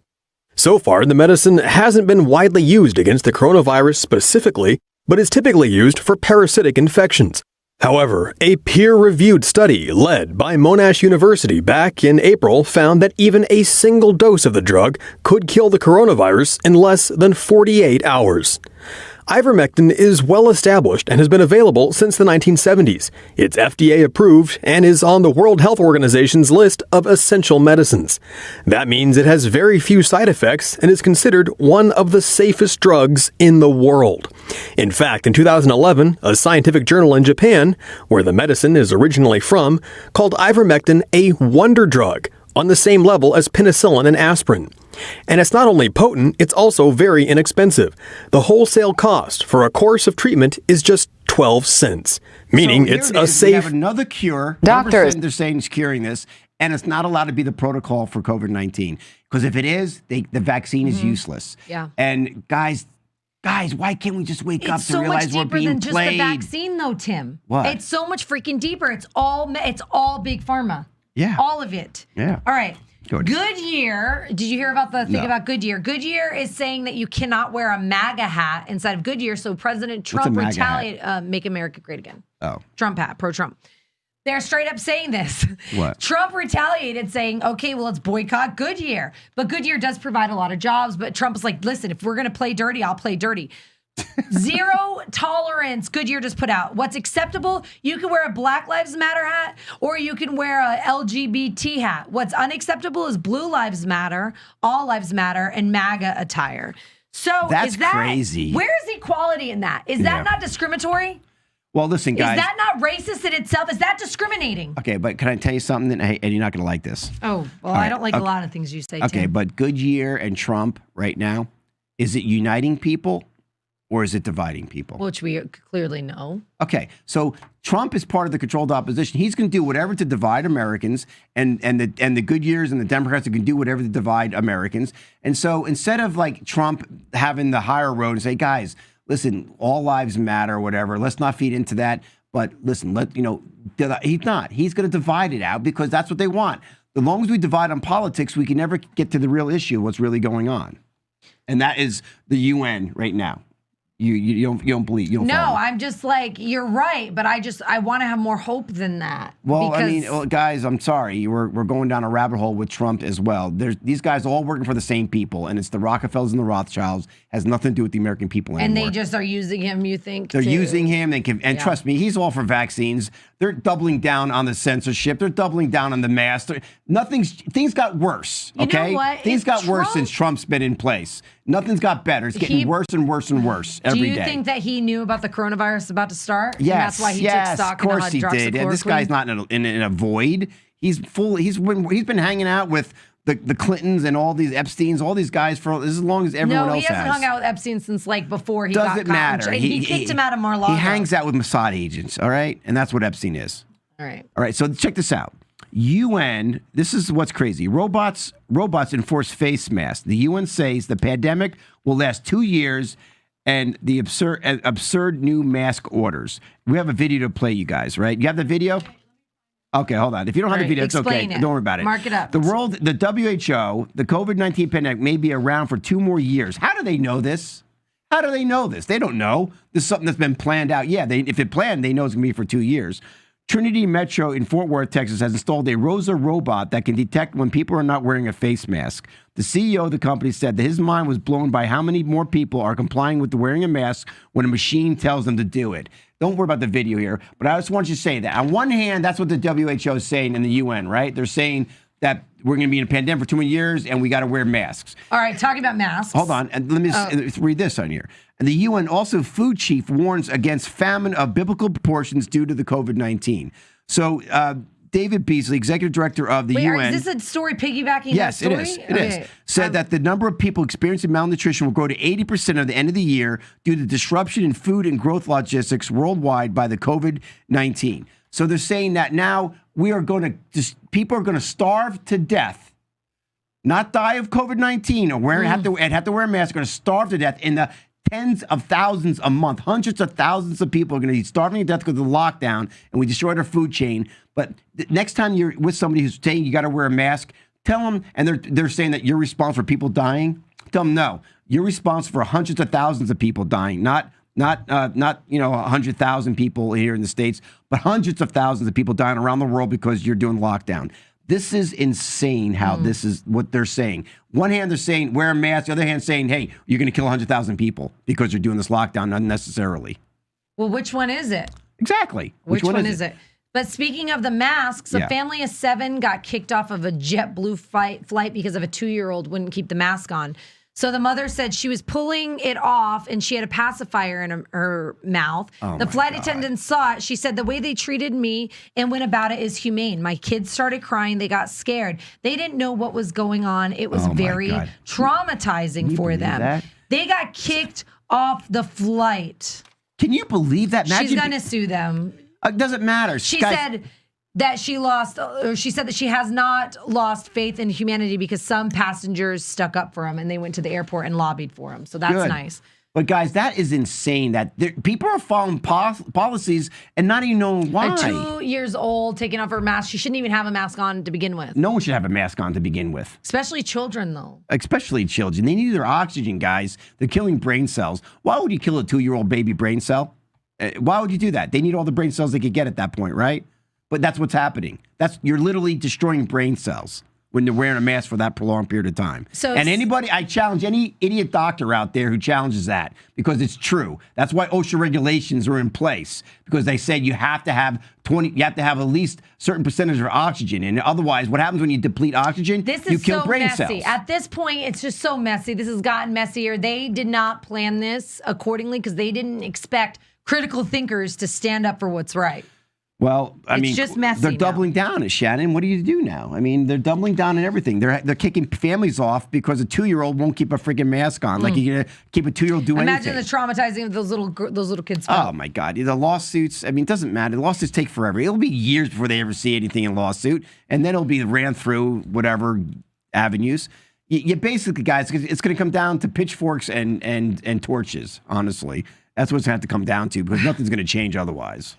So far, the medicine hasn't been widely used against the coronavirus specifically, but is typically used for parasitic infections. However, a peer-reviewed study led by Monash University back in April found that even a single dose of the drug could kill the coronavirus in less than 48 hours. Ivermectin is well established and has been available since the 1970s. It's FDA approved and is on the World Health Organization's list of essential medicines. That means it has very few side effects and is considered one of the safest drugs in the world. In fact, in 2011, a scientific journal in Japan, where the medicine is originally from, called ivermectin a wonder drug, on the same level as penicillin and aspirin. And it's not only potent, it's also very inexpensive. The wholesale cost for a course of treatment is just 12 cents, meaning So it's here it a is. We safe... have another cure. Doctors. They're saying it's curing this, and it's not allowed to be the protocol for COVID-19. Because if it is, the vaccine is useless. Yeah. And guys, why can't we just wake up It's to so much realize we're deeper being than just played? the vaccine, though, Tim. What? It's so much freaking deeper. It's all big pharma. Yeah. All of it. Yeah. All right. Good. Goodyear. Did you hear about the thing No. about Goodyear? Goodyear is saying that you cannot wear a MAGA hat inside of Goodyear. So President What's a Trump MAGA retaliated. Make America Great Again. Oh. Trump hat. Pro Trump. They're straight up saying this. What? Trump retaliated saying, okay, well, let's boycott Goodyear. But Goodyear does provide a lot of jobs. But Trump is like, listen, if we're going to play dirty, I'll play dirty. Zero tolerance. Goodyear just put out. What's acceptable? You can wear a Black Lives Matter hat or you can wear a LGBT hat. What's unacceptable is Blue Lives Matter, All Lives Matter, and MAGA attire. So That's is that crazy. Where is equality in that? Is that not discriminatory? Well, listen, guys. Is that not racist in itself? Is that discriminating? Okay, but can I tell you something? And you're not going to like this. Oh, well, All I right, don't like okay. a lot of things you say, Okay, Tim. but Goodyear and Trump right now, is it uniting people or is it dividing people? Which we clearly know. Okay, so Trump is part of the controlled opposition. He's going to do whatever to divide Americans, and the Goodyears and the Democrats are going to do whatever to divide Americans. And so instead of like Trump having the higher road and say, guys, listen, all lives matter, or whatever. Let's not feed into that. But listen, he's not. He's going to divide it out because that's what they want. As long as we divide on politics, we can never get to the real issue, what's really going on, and that is the UN right now. You don't believe. You don't No, follow me. I'm just like, you're right, but I want to have more hope than that. Well, I because- mean, guys, I'm sorry. We're going down a rabbit hole with Trump as well. These guys are all working for the same people, and it's the Rockefellers and the Rothschilds. Has nothing to do with the American people anymore. and they just are using him, you think? They're to- using him. And Yeah. trust me, he's all for vaccines. They're doubling down on the censorship. They're doubling down on the mask. Things got worse. You know Okay, what? things If got worse Trump- since Trump's been in place. Nothing's got better. It's getting worse and worse and worse every day. Do you think that he knew about the coronavirus about to start? Yes, And that's why he took stock of course in he did. And this guy's not in a void. He's been hanging out with the Clintons and all these Epsteins, all these guys for as long as everyone No, else he hasn't has. hung out with Epstein since like before he Doesn't got caught. matter. He kicked him out of Mar-a-Lago. He hangs out with Mossad agents, all right? And that's what Epstein is. All right. All right, so check this out. UN, this is what's crazy. Robots enforce face masks. The UN says the pandemic will last 2 years and the absurd new mask orders. We have a video to play, you guys, right? You have the video? Okay, hold on. If you don't have the All right, video, it's okay. explain it. Don't worry about it. Mark it up. The WHO, the COVID-19 pandemic may be around for 2 more years. How do they know this? How do they know this? They don't know. This is something that's been planned out. Yeah, if it planned, they know it's going to be for 2 years. Trinity Metro in Fort Worth, Texas, has installed a Rosa robot that can detect when people are not wearing a face mask. The CEO of the company said that his mind was blown by how many more people are complying with the wearing a mask when a machine tells them to do it. Don't worry about the video here, but I just want you to say that. On one hand, that's what the WHO is saying in the UN, right? They're saying that we're going to be in a pandemic for 2 more years and we got to wear masks. All right, talking about masks. Hold on, and let me read this on here. And the UN also food chief warns against famine of biblical proportions due to the COVID-19. So David Beasley, executive director of the UN. Is this a story piggybacking Yes, that story? it is. It is. Said that the number of people experiencing malnutrition will grow to 80% at the end of the year due to disruption in food and growth logistics worldwide by the COVID-19. So they're saying that now people are going to starve to death, not die of COVID-19 or have to wear a mask. Going to starve to death in the tens of thousands a month. Hundreds of thousands of people are going to be starving to death because of the lockdown, and we destroyed our food chain. But next time you're with somebody who's saying you got to wear a mask, tell them, and they're saying that you're responsible for people dying. Tell them no, you're responsible for hundreds of thousands of people dying, not 100,000 people here in the States, but hundreds of thousands of people dying around the world because you're doing lockdown. This is insane how this is what they're saying. One hand, they're saying wear a mask. The other hand, saying, hey, you're going to kill 100,000 people because you're doing this lockdown unnecessarily. Well, which one is it? Exactly. Which one is it? But speaking of the masks, a family of 7 got kicked off of a JetBlue flight because of a 2-year-old wouldn't keep the mask on. So the mother said she was pulling it off and she had a pacifier in her mouth. The flight attendant saw it. She said, the way they treated me and went about it is humane. My kids started crying. They got scared. They didn't know what was going on. It was very traumatizing for them. They got kicked off the flight. Can you believe that? She's going to sue them. It doesn't matter. She said that she said that she has not lost faith in humanity because some passengers stuck up for him and they went to the airport and lobbied for him. So that's nice. But guys, that is insane that people are following policies and not even knowing why. At 2 years old, taking off her mask. She shouldn't even have a mask on to begin with. No one should have a mask on to begin with. Especially children, though. Especially children. They need their oxygen, guys. They're killing brain cells. Why would you kill a 2-year-old baby brain cell? Why would you do that? They need all the brain cells they could get at that point, right? But that's what's happening. You're literally destroying brain cells when they're wearing a mask for that prolonged period of time. I challenge any idiot doctor out there who challenges that because it's true. That's why OSHA regulations are in place because they say you have to have at least a certain percentage of oxygen. And otherwise, what happens when you deplete oxygen? You kill brain cells. At this point, it's just so messy. This has gotten messier. They did not plan this accordingly because they didn't expect critical thinkers to stand up for what's right. Well, it's just messy. They're doubling down, Shannon. What do you do now? I mean, they're doubling down on everything. They're kicking families off because a 2-year-old won't keep a freaking mask on. Like you're gonna keep a 2-year-old do anything. Imagine the traumatizing of those little kids. Oh my God, the lawsuits. I mean, it doesn't matter. The lawsuits take forever. It'll be years before they ever see anything in a lawsuit, and then it'll be ran through whatever avenues. You basically, guys, it's going to come down to pitchforks and torches. Honestly, that's what it's going to have to come down to because nothing's going to change otherwise.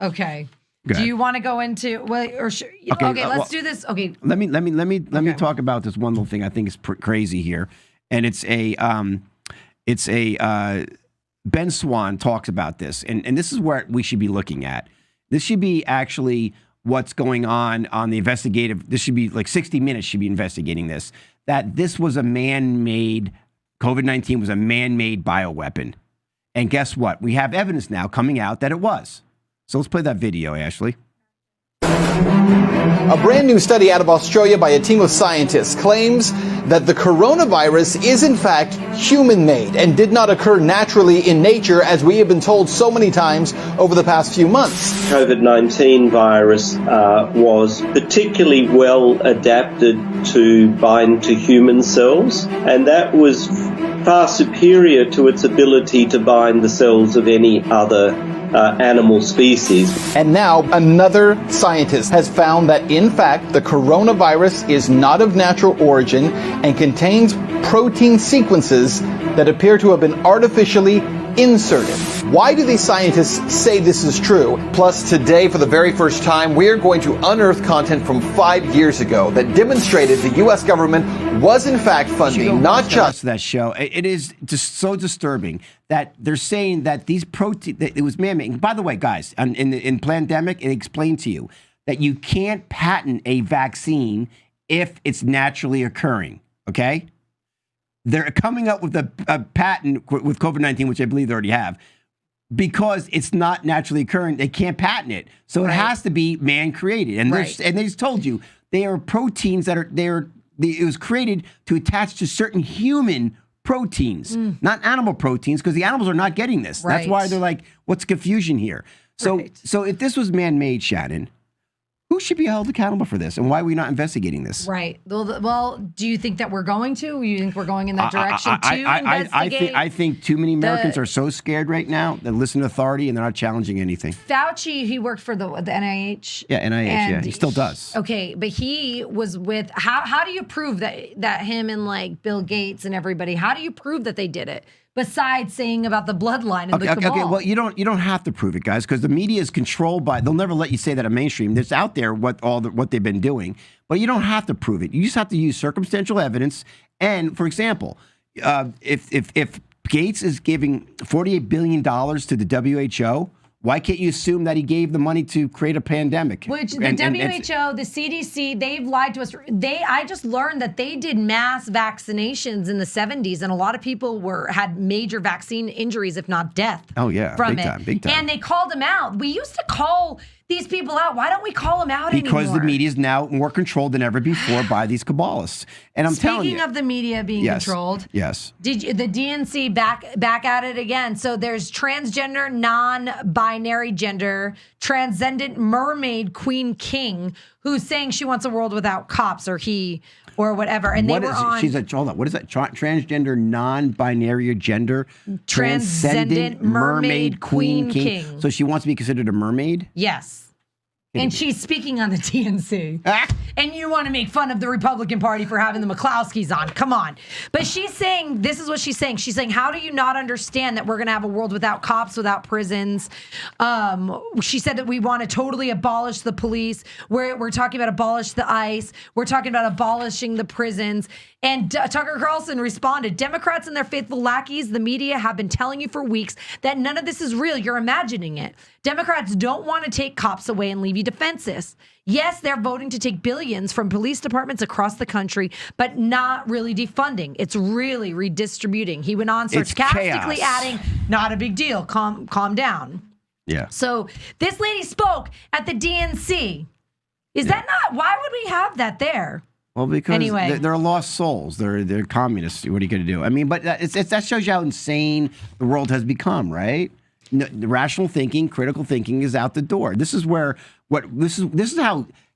Okay. Do you want to go into okay, let's do this. Okay. Let me talk about this one little thing I think is crazy here. And it's Ben Swan talks about this. And this is where we should be looking at. This should be actually what's going on the investigative. This should be like 60 Minutes should be investigating this. That this was a man-made, COVID-19 was a man-made bioweapon. And guess what? We have evidence now coming out that it was. So let's play that video, Ashley. A brand new study out of Australia by a team of scientists claims that the coronavirus is in fact human-made and did not occur naturally in nature as we have been told so many times over the past few months. COVID-19 virus was particularly well adapted to bind to human cells, and that was far superior to its ability to bind the cells of any other animal species. And now another scientist has found that in fact the coronavirus is not of natural origin and contains protein sequences that appear to have been artificially inserted. Why do these scientists say this is true? Plus, today, for the very first time, we are going to unearth content from 5 years ago that demonstrated the U.S. government was in fact funding not just that show. It is just so disturbing that they're saying that these protein that it was man-made. By the way, guys, in pandemic, it explained to you that you can't patent a vaccine if it's naturally occurring. Okay. They're coming up with a patent with COVID-19, which I believe they already have, because it's not naturally occurring. They can't patent it. So it has to be man-created. And they just told you they are proteins that it was created to attach to certain human proteins, not animal proteins, because the animals are not getting this. That's why they're like, what's confusion here? So if this was man-made, Shannon, who should be held accountable for this, and why are we not investigating this? Right. Well, do you think that we're going to? You think we're going in that direction investigate? I think too many Americans are so scared right now that listen to authority and they're not challenging anything. Fauci, he worked for the NIH. Yeah, NIH. Yeah, he still does. Okay, but he was with. How do you prove that him and like Bill Gates and everybody? How do you prove that they did it? Besides saying about the bloodline and the cabal. Okay, well, you don't have to prove it, guys, because the media is controlled by. They'll never let you say that on mainstream. It's out there what they've been doing, but you don't have to prove it. You just have to use circumstantial evidence. And for example, if Gates is giving $48 billion to the WHO, why can't you assume that he gave the money to create a pandemic? Which the WHO, the CDC, they've lied to us. I just learned that they did mass vaccinations in the 70s, and a lot of people had major vaccine injuries, if not death. Oh yeah, from big time. And they called them out. We used to call these people out. Why don't we call them out anymore? Because the media is now more controlled than ever before by these cabalists. And I'm telling you. Speaking of the media being controlled, yes. The DNC back at it again. So there's transgender, non-binary gender, transcendent mermaid queen king, who's saying she wants a world without cops, or he, or whatever. And hold on. What is that? Transgender, non-binary gender, transcendent mermaid queen king. So she wants to be considered a mermaid? Yes. And she's speaking on the DNC. And you want to make fun of the Republican Party for having the McCloskeys on. Come on. But she's saying, this is what she's saying. She's saying, how do you not understand that we're going to have a world without cops, without prisons? She said that we want to totally abolish the police. We're talking about abolish the ICE. We're talking about abolishing the prisons. And Tucker Carlson responded, Democrats and their faithful lackeys, the media, have been telling you for weeks that none of this is real. You're imagining it. Democrats don't want to take cops away and leave you defenseless. Yes, they're voting to take billions from police departments across the country, but not really defunding. It's really redistributing. He went on sarcastically adding, not a big deal. Calm down. Yeah. So this lady spoke at the DNC. Is that not, why would we have that there? Well, because they're lost souls. They're communists. What are you going to do? I mean, but that shows you how insane the world has become, right? The rational thinking, critical thinking is out the door. This is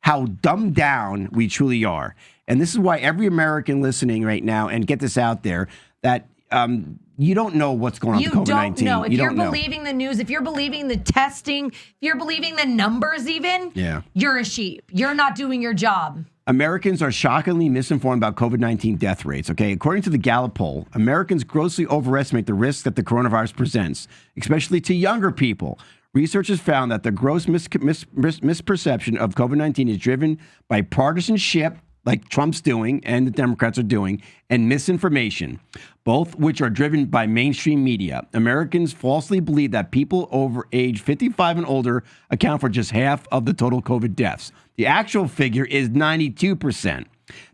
how dumbed down we truly are, and this is why every American listening right now, and get this out there, that you don't know what's going on with COVID-19. You don't know. If you're believing the news, if you're believing the testing, if you're believing the numbers even, you're a sheep. You're not doing your job. Americans are shockingly misinformed about COVID-19 death rates, okay? According to the Gallup poll, Americans grossly overestimate the risks that the coronavirus presents, especially to younger people. Researchers found that the gross misperception of COVID-19 is driven by partisanship, like Trump's doing and the Democrats are doing, and misinformation, both which are driven by mainstream media. Americans falsely believe that people over age 55 and older account for just half of the total COVID deaths. The actual figure is 92%.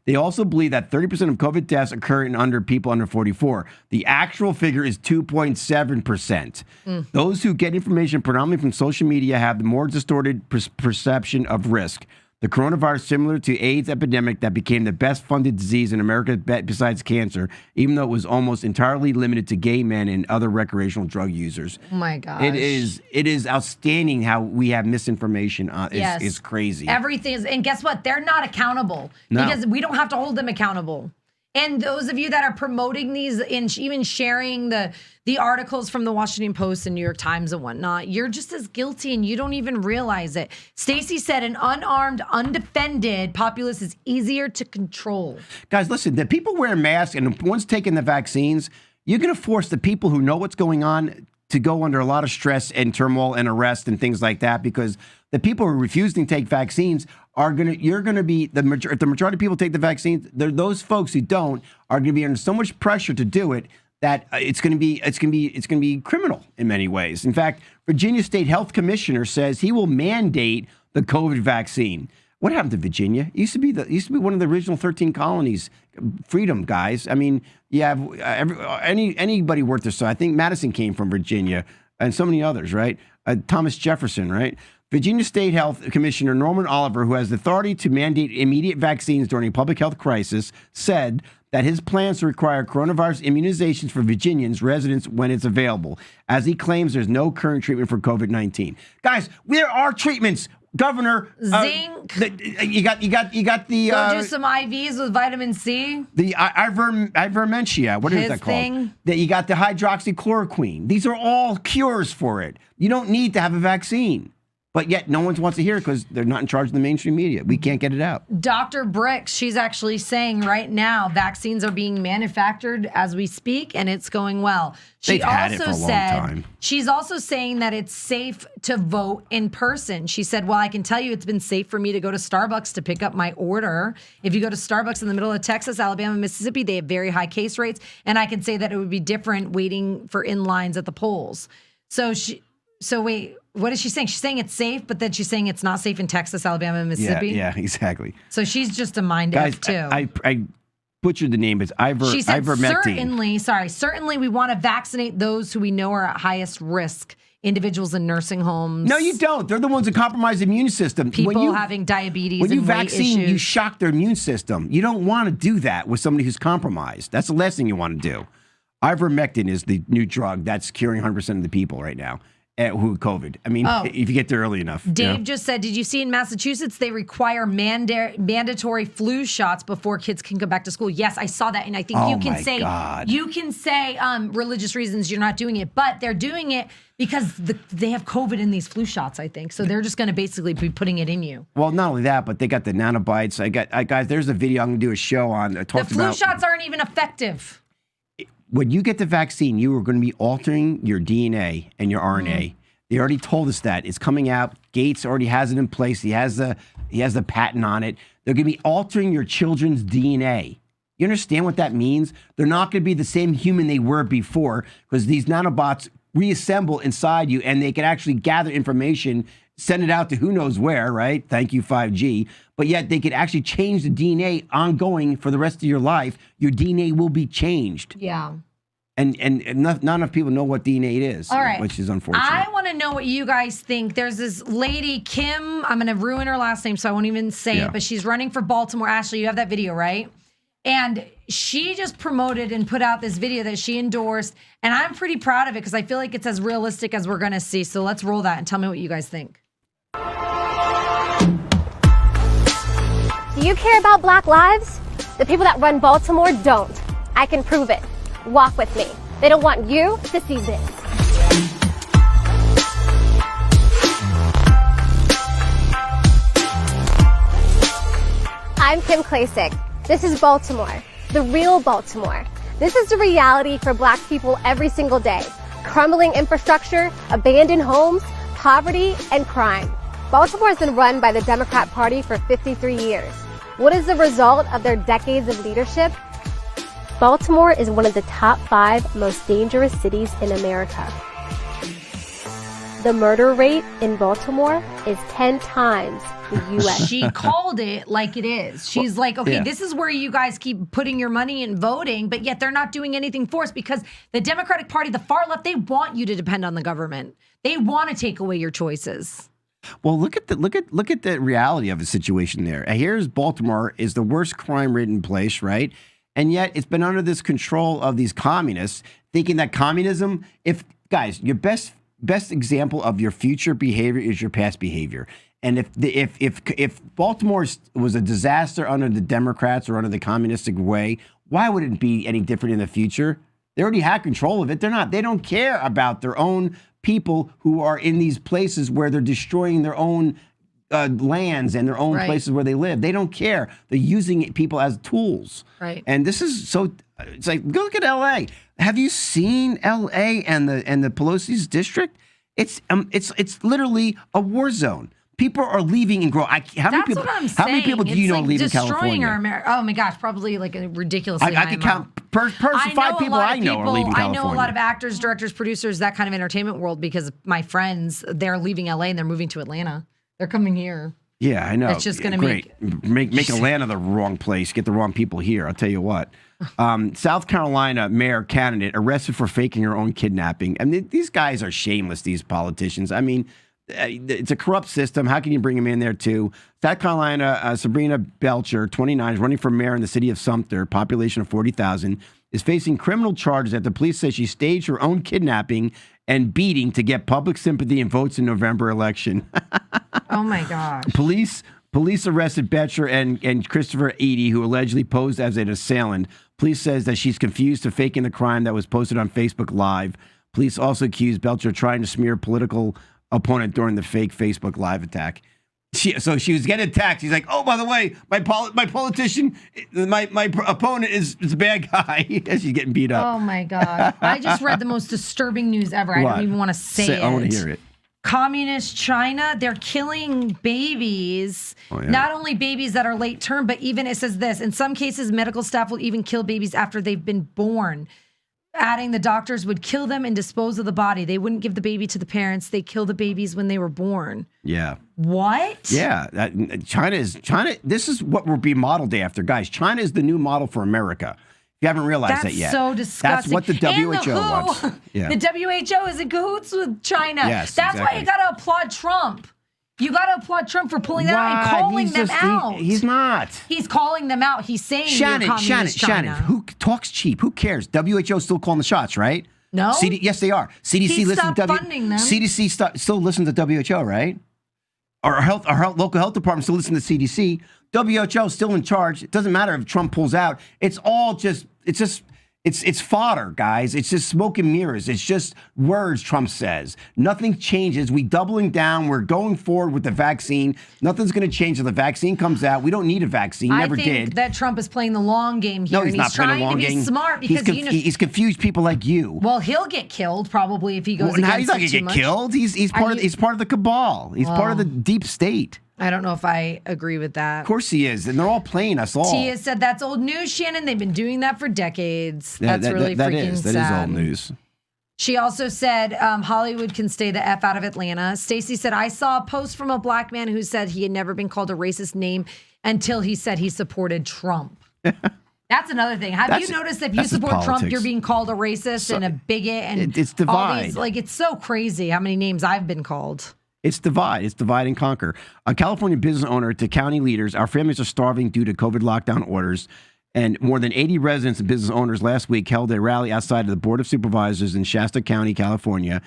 They also believe that 30% of COVID deaths occur in people under 44. The actual figure is 2.7%. Those who get information predominantly from social media have the more distorted perception of risk. The coronavirus, similar to AIDS epidemic that became the best funded disease in America besides cancer, even though it was almost entirely limited to gay men and other recreational drug users. Oh my gosh. It is outstanding how we have misinformation. It's crazy. Everything is, and guess what? They're not accountable because we don't have to hold them accountable. And those of you that are promoting these and even sharing the articles from the Washington Post and New York Times and whatnot, you're just as guilty and you don't even realize it. Stacey said an unarmed, undefended populace is easier to control. Guys, listen, the people wearing masks and the ones taking the vaccines, you're going to force the people who know what's going on to go under a lot of stress and turmoil and arrest and things like that, because the people who are refusing to take vaccines you're going to be, if the majority of people take the vaccines, those folks who don't are going to be under so much pressure to do it that it's going to be criminal in many ways. In fact, Virginia State Health Commissioner says he will mandate the COVID vaccine. What happened to Virginia? It used to be one of the original 13 colonies. Freedom, guys. I mean, you have anybody worth their salt. I think Madison came from Virginia, and so many others, right? Thomas Jefferson, right? Virginia State Health Commissioner Norman Oliver, who has the authority to mandate immediate vaccines during a public health crisis, said that his plans to require coronavirus immunizations for Virginians residents when it's available, as he claims there's no current treatment for COVID-19. Guys, there are treatments. Governor, zinc. You got the. Go do some IVs with vitamin C. The ivermectin. What is that called? That you got the hydroxychloroquine. These are all cures for it. You don't need to have a vaccine. But yet no one wants to hear it because they're not in charge of the mainstream media. We can't get it out. Dr. Bricks, she's actually saying right now vaccines are being manufactured as we speak, and it's going well. They've had it for a long time. She's also saying that it's safe to vote in person. She said, well, I can tell you it's been safe for me to go to Starbucks to pick up my order. If you go to Starbucks in the middle of Texas, Alabama, Mississippi, they have very high case rates. And I can say that it would be different waiting for in lines at the polls. So wait. What is she saying? She's saying it's safe, but then she's saying it's not safe in Texas, Alabama, and Mississippi? Yeah, exactly. So she's just a mind F, too. I butchered the name. It's She said, ivermectin. certainly we want to vaccinate those who we know are at highest risk, individuals in nursing homes. No, you don't. They're the ones that compromise the immune system. People having diabetes when and you weight vaccine, issues. you shock their immune system. You don't want to do that with somebody who's compromised. That's the last thing you want to do. Ivermectin is the new drug that's curing 100% of the people right now. Who COVID? I mean, if you get there early enough. Dave just said, did you see in Massachusetts they require mandatory flu shots before kids can come back to school? Yes, I saw that, and I think you can say religious reasons you're not doing it, but they're doing it because they have COVID in these flu shots. I think so. They're just going to basically be putting it in you. Well, not only that, but they got the nanobites. Guys. There's a video I'm going to do a show on. The flu shots aren't even effective. When you get the vaccine, you are going to be altering your DNA and your RNA. They already told us that. It's coming out. Gates already has it in place. He has the patent on it. They're going to be altering your children's DNA. You understand what that means? They're not going to be the same human they were before because these nanobots reassemble inside you and they can actually gather information, send it out to who knows where, right? Thank you, 5G. But yet they could actually change the DNA ongoing for the rest of your life. Your DNA will be changed. Yeah. And not enough people know what DNA is, All right. which is unfortunate. I want to know what you guys think. There's this lady, Kim. I'm going to ruin her last name, so I won't even say it. But she's running for Baltimore. Ashley, you have that video, right? And she just promoted and put out this video that she endorsed. And I'm pretty proud of it because I feel like it's as realistic as we're going to see. So let's roll that and tell me what you guys think. Do you care about Black lives? The people that run Baltimore don't. I can prove it. Walk with me. They don't want you to see this. I'm Kim Klasick. This is Baltimore, the real Baltimore. This is the reality for Black people every single day. Crumbling infrastructure, abandoned homes, poverty, and crime. Baltimore has been run by the Democrat Party for 53 years. What is the result of their decades of leadership? Baltimore is one of the top 5 most dangerous cities in America. The murder rate in Baltimore is 10 times the U.S. She called it like it is. She's like, okay, this is where you guys keep putting your money and voting, but yet they're not doing anything for us because the Democratic Party, the far left, they want you to depend on the government. They want to take away your choices. Well, look at the reality of the situation there. Here's Baltimore is the worst crime-ridden place, right? And yet it's been under this control of these communists, thinking that communism, your best example of your future behavior is your past behavior. And if Baltimore was a disaster under the Democrats or under the communistic way, why would it be any different in the future? They already had control of it. They don't care about their own people who are in these places where they're destroying their own lands and their own places where they live. They don't care. They're using people as tools. Right. And this is so. It's like, go look at L.A. Have you seen L.A. and the Pelosi's district? It's literally a war zone. People are leaving and growing. How many people do you know leave in California? Our America. Oh my gosh, probably like a ridiculously I could count 5 people I know are leaving California. I know a lot of actors, directors, producers, that kind of entertainment world, because my friends, they're leaving LA and they're moving to Atlanta. They're coming here. Yeah, I know. It's just going to make Atlanta the wrong place. Get the wrong people here. I'll tell you what. South Carolina mayor candidate arrested for faking her own kidnapping. I mean, these guys are shameless, these politicians. I mean, it's a corrupt system. How can you bring them in there too? South Carolina, Sabrina Belcher, 29, is running for mayor in the city of Sumter, population of 40,000, is facing criminal charges that the police say she staged her own kidnapping and beating to get public sympathy and votes in November election. Oh my gosh. Police arrested Betcher and Christopher Eady, who allegedly posed as an assailant. Police says that she's confused to faking the crime that was posted on Facebook Live. Police also accused Belcher of trying to smear a political opponent during the fake Facebook Live attack. So she was getting attacked. She's like, oh, by the way, my politician, my opponent is a bad guy. As she's getting beat up. Oh my God. I just read the most disturbing news ever. What? I don't even want to say it. I want to hear it. Communist China, they're killing babies. Oh, yeah. Not only babies that are late term, but even it says this, in some cases, medical staff will even kill babies after they've been born. Adding the doctors would kill them and dispose of the body. They wouldn't give the baby to the parents. They kill the babies when they were born. Yeah. What? Yeah. China. This is what we're being modeled after, guys. China is the new model for America. You haven't realized that yet. That's so disgusting. That's what the WHO wants. Yeah. The WHO is in cahoots with China. Yes, That's why you got to applaud Trump. You got to applaud Trump for pulling that out and calling them out. He's not. He's calling them out. He's saying Shannon, who talks cheap? Who cares? WHO still calling the shots, right? No. Yes, they are. CDC listens to funding them. CDC still listens to WHO, right? Our local health department still listens to CDC. WHO is still in charge. It doesn't matter if Trump pulls out. It's fodder, guys. It's just smoke and mirrors. It's just words Trump says. Nothing changes. We doubling down. We're going forward with the vaccine. Nothing's going to change if the vaccine comes out. We don't need a vaccine. Never did. I think that Trump is playing the long game here. No, he's not playing the long game. He's trying to be smart because he's confused people like you. Well, he'll get killed probably if he goes against it too much. He's not going to get killed. He's part of the cabal. He's part of the deep state. I don't know if I agree with that. Of course he is, and they're all playing us all. Tia said that's old news, Shannon. They've been doing that for decades. That's really freaking sad. That is old news. She also said Hollywood can stay the F out of Atlanta. Stacey said, I saw a post from a black man who said he had never been called a racist name until he said he supported Trump. That's another thing. Have you noticed if you support Trump, you're being called a racist and a bigot? And it's divide. It's so crazy how many names I've been called. It's divide. It's divide and conquer. A California business owner to county leaders, our families are starving due to COVID lockdown orders. And more than 80 residents and business owners last week held a rally outside of the Board of Supervisors in Shasta County, California.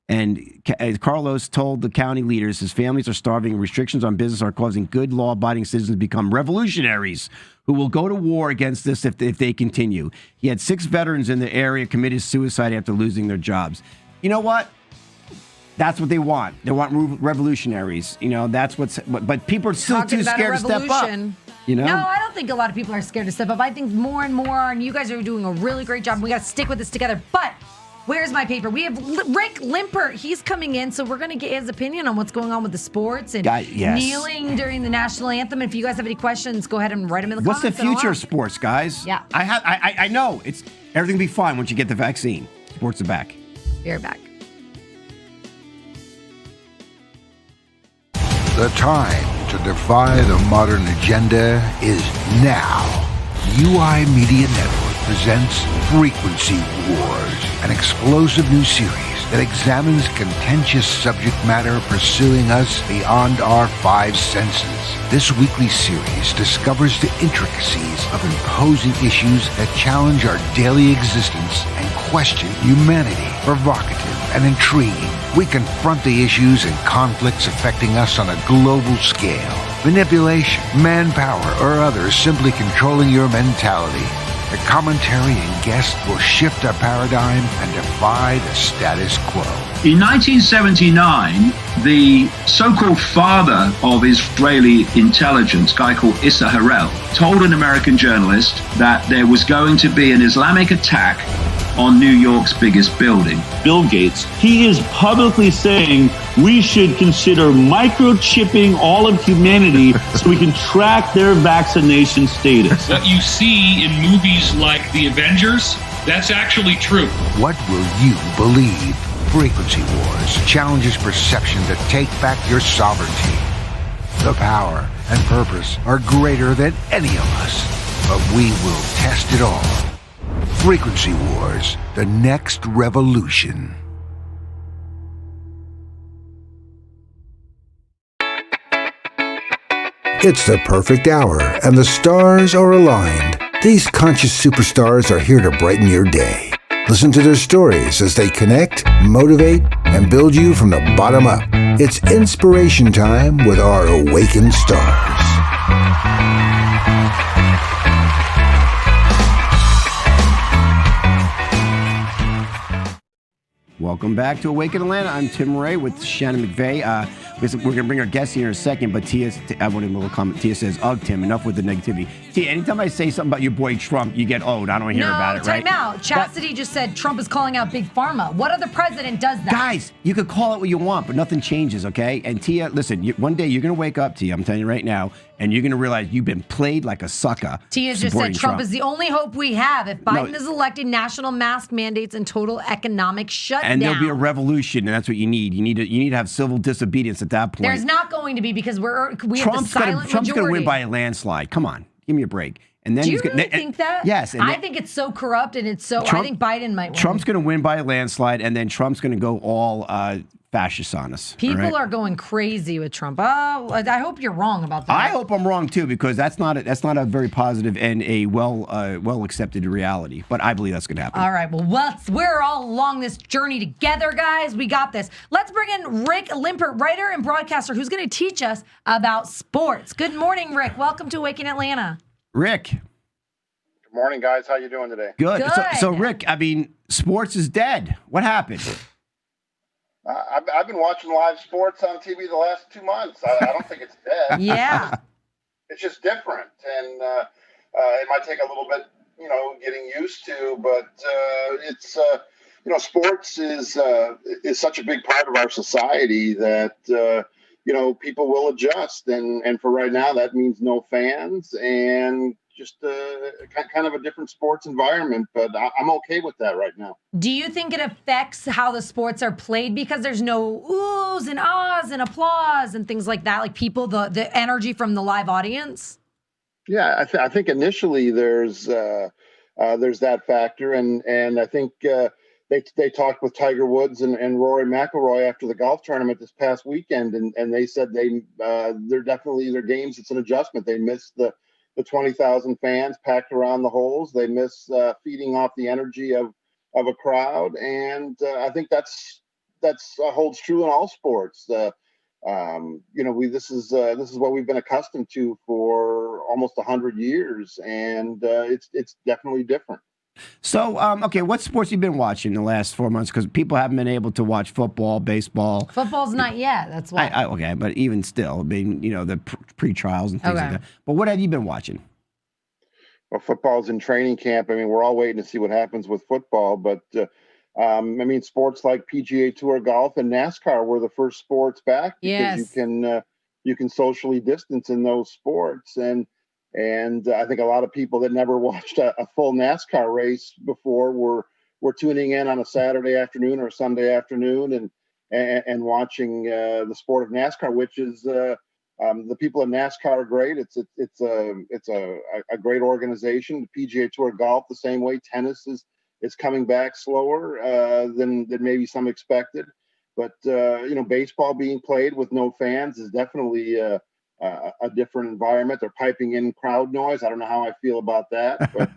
And Carlos told the county leaders his families are starving and restrictions on business are causing good law-abiding citizens to become revolutionaries who will go to war against this if they continue. He had 6 veterans in the area committed suicide after losing their jobs. You know what? That's what they want. They want revolutionaries. You know, that's but people are still too scared to step up. You know? No, I don't think a lot of people are scared to step up. I think more and more are, and you guys are doing a really great job. We got to stick with this together. But where's my paper? We have Rick Limpert. He's coming in, so we're going to get his opinion on what's going on with the sports and kneeling during the National Anthem. If you guys have any questions, go ahead and write them in the comments. What's the future of sports, guys? Yeah. I know. Everything will be fine once you get the vaccine. Sports are back. We're back. The time to defy the modern agenda is now. UI Media Network presents Frequency Wars, an explosive new series that examines contentious subject matter pursuing us beyond our 5 senses. This weekly series discovers the intricacies of imposing issues that challenge our daily existence and question humanity. Provocative and intriguing, we confront the issues and conflicts affecting us on a global scale. Manipulation, manpower, or others simply controlling your mentality. The commentary and guests will shift our paradigm and defy the status quo. In 1979, the so-called father of Israeli intelligence, a guy called Issa Harel, told an American journalist that there was going to be an Islamic attack on New York's biggest building. Bill Gates, he is publicly saying we should consider microchipping all of humanity so we can track their vaccination status. What you see in movies like The Avengers, that's actually true. What will you believe? Frequency Wars challenges perception to take back your sovereignty. The power and purpose are greater than any of us, but we will test it all. Frequency Wars, the next revolution. It's the perfect hour, and the stars are aligned. These conscious superstars are here to brighten your day. Listen to their stories as they connect, motivate, and build you from the bottom up. It's inspiration time with our awakened stars. Welcome back to Awaken Atlanta. I'm Tim Ray with Shannon McVeigh. We're going to bring our guest here in a second, but I wanted a little comment. Tia says, ugh, Tim, enough with the negativity. Tia, anytime I say something about your boy Trump, you get, I don't want to hear about it, right? No, time out. Chastity just said Trump is calling out Big Pharma. What other president does that? Guys, you could call it what you want, but nothing changes, okay? And Tia, listen, one day you're going to wake up, Tia, I'm telling you right now, and you're going to realize you've been played like a sucker. Tia just said Trump is the only hope we have. If Biden is elected, national mask mandates and total economic shutdown. And there'll be a revolution, and that's what you need. You need to have civil disobedience at that point. There's not going to be because we have the silent majority. Trump's going to win by a landslide. Come on, give me a break. And then do you really think that? Yes. I think it's so corrupt, and it's so. I think Biden might win. Trump's going to win by a landslide, and then Trump's going to go all fascist on us. People are going crazy with Trump. Oh, I hope you're wrong about that. I hope I'm wrong too, because that's not a very positive and a well accepted reality. But I believe that's going to happen. All right. Well, we're all along this journey together, guys. We got this. Let's bring in Rick Limpert, writer and broadcaster, who's going to teach us about sports. Good morning, Rick. Welcome to Awaken Atlanta. Rick. Good morning, guys. How you doing today? Good. So Rick, I mean, sports is dead. What happened? I've been watching live sports on TV the last 2 months. I don't think it's dead. Yeah. It's just different, and it might take a little bit, getting used to. But it's sports is such a big part of our society that people will adjust, and for right now that means no fans and just kind of a different sports environment, but I'm okay with that right now. Do you think it affects how the sports are played because there's no oohs and ahs and applause and things like that, like people, the energy from the live audience? Yeah, I think initially there's that factor, and I think they talked with Tiger Woods and Rory McIlroy after the golf tournament this past weekend, and they said they're definitely their games. It's an adjustment. They missed the 20,000 fans packed around the holes. They miss feeding off the energy of a crowd, and I think that's holds true in all sports. This is what we've been accustomed to for almost 100 years, and it's definitely different. So, okay, what sports have you been watching the last 4 months? Because people haven't been able to watch football, baseball. Football's not yet. That's why. Okay, but even still, I mean, the pre-trials and things like that. But what have you been watching? Well, football's in training camp. I mean, we're all waiting to see what happens with football. But, sports like PGA Tour golf and NASCAR were the first sports back because you can socially distance in those sports. And I think a lot of people that never watched a full NASCAR race before were tuning in on a Saturday afternoon or a Sunday afternoon and watching the sport of NASCAR, which is the people in NASCAR are great. It's a great organization. The PGA Tour golf the same way. Tennis is coming back slower than maybe some expected. But baseball being played with no fans is definitely a different environment. They're piping in crowd noise. I don't know how I feel about that, but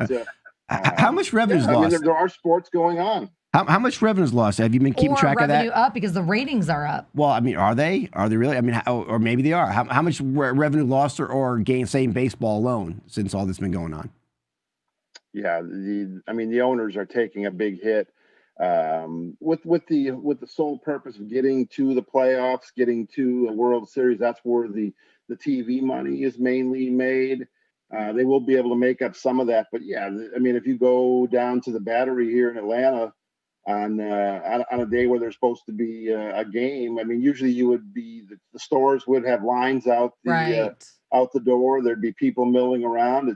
how much revenue is lost? There are sports going on. How much revenue is lost? Have you been keeping track of that? Revenue up because the ratings are up. Well, I mean, are they? Are they really? I mean, or maybe they are. How much revenue lost or gained, say, in baseball alone since all this has been going on? yeah, the owners are taking a big hit with the sole purpose of getting to the playoffs, getting to a World Series. That's where the TV money is mainly made. They will be able to make up some of that, but yeah, I mean, if you go down to the Battery here in Atlanta on a day where there's supposed to be a game, I mean, usually you would be the stores would have lines out the door. There'd be people milling around.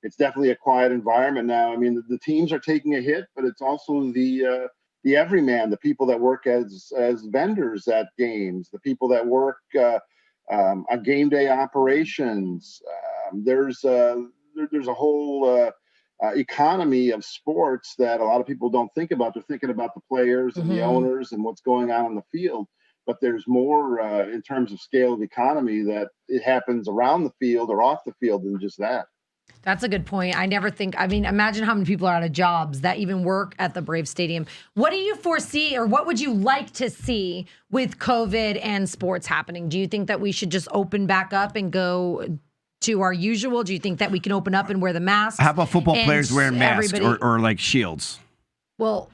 It's definitely a quiet environment now. I mean, the teams are taking a hit, but it's also the everyman, the people that work as vendors at games, the people that work on game day operations. There's a whole economy of sports that a lot of people don't think about. They're thinking about the players and the owners and what's going on the field. But there's more in terms of scale of economy that it happens around the field or off the field than just that. That's a good point. I mean, imagine how many people are out of jobs that even work at the Brave Stadium. What do you foresee, or what would you like to see with COVID and sports happening? Do you think that we should just open back up and go to our usual? Do you think that we can open up and wear the masks? How about football players wearing masks or like shields? Well,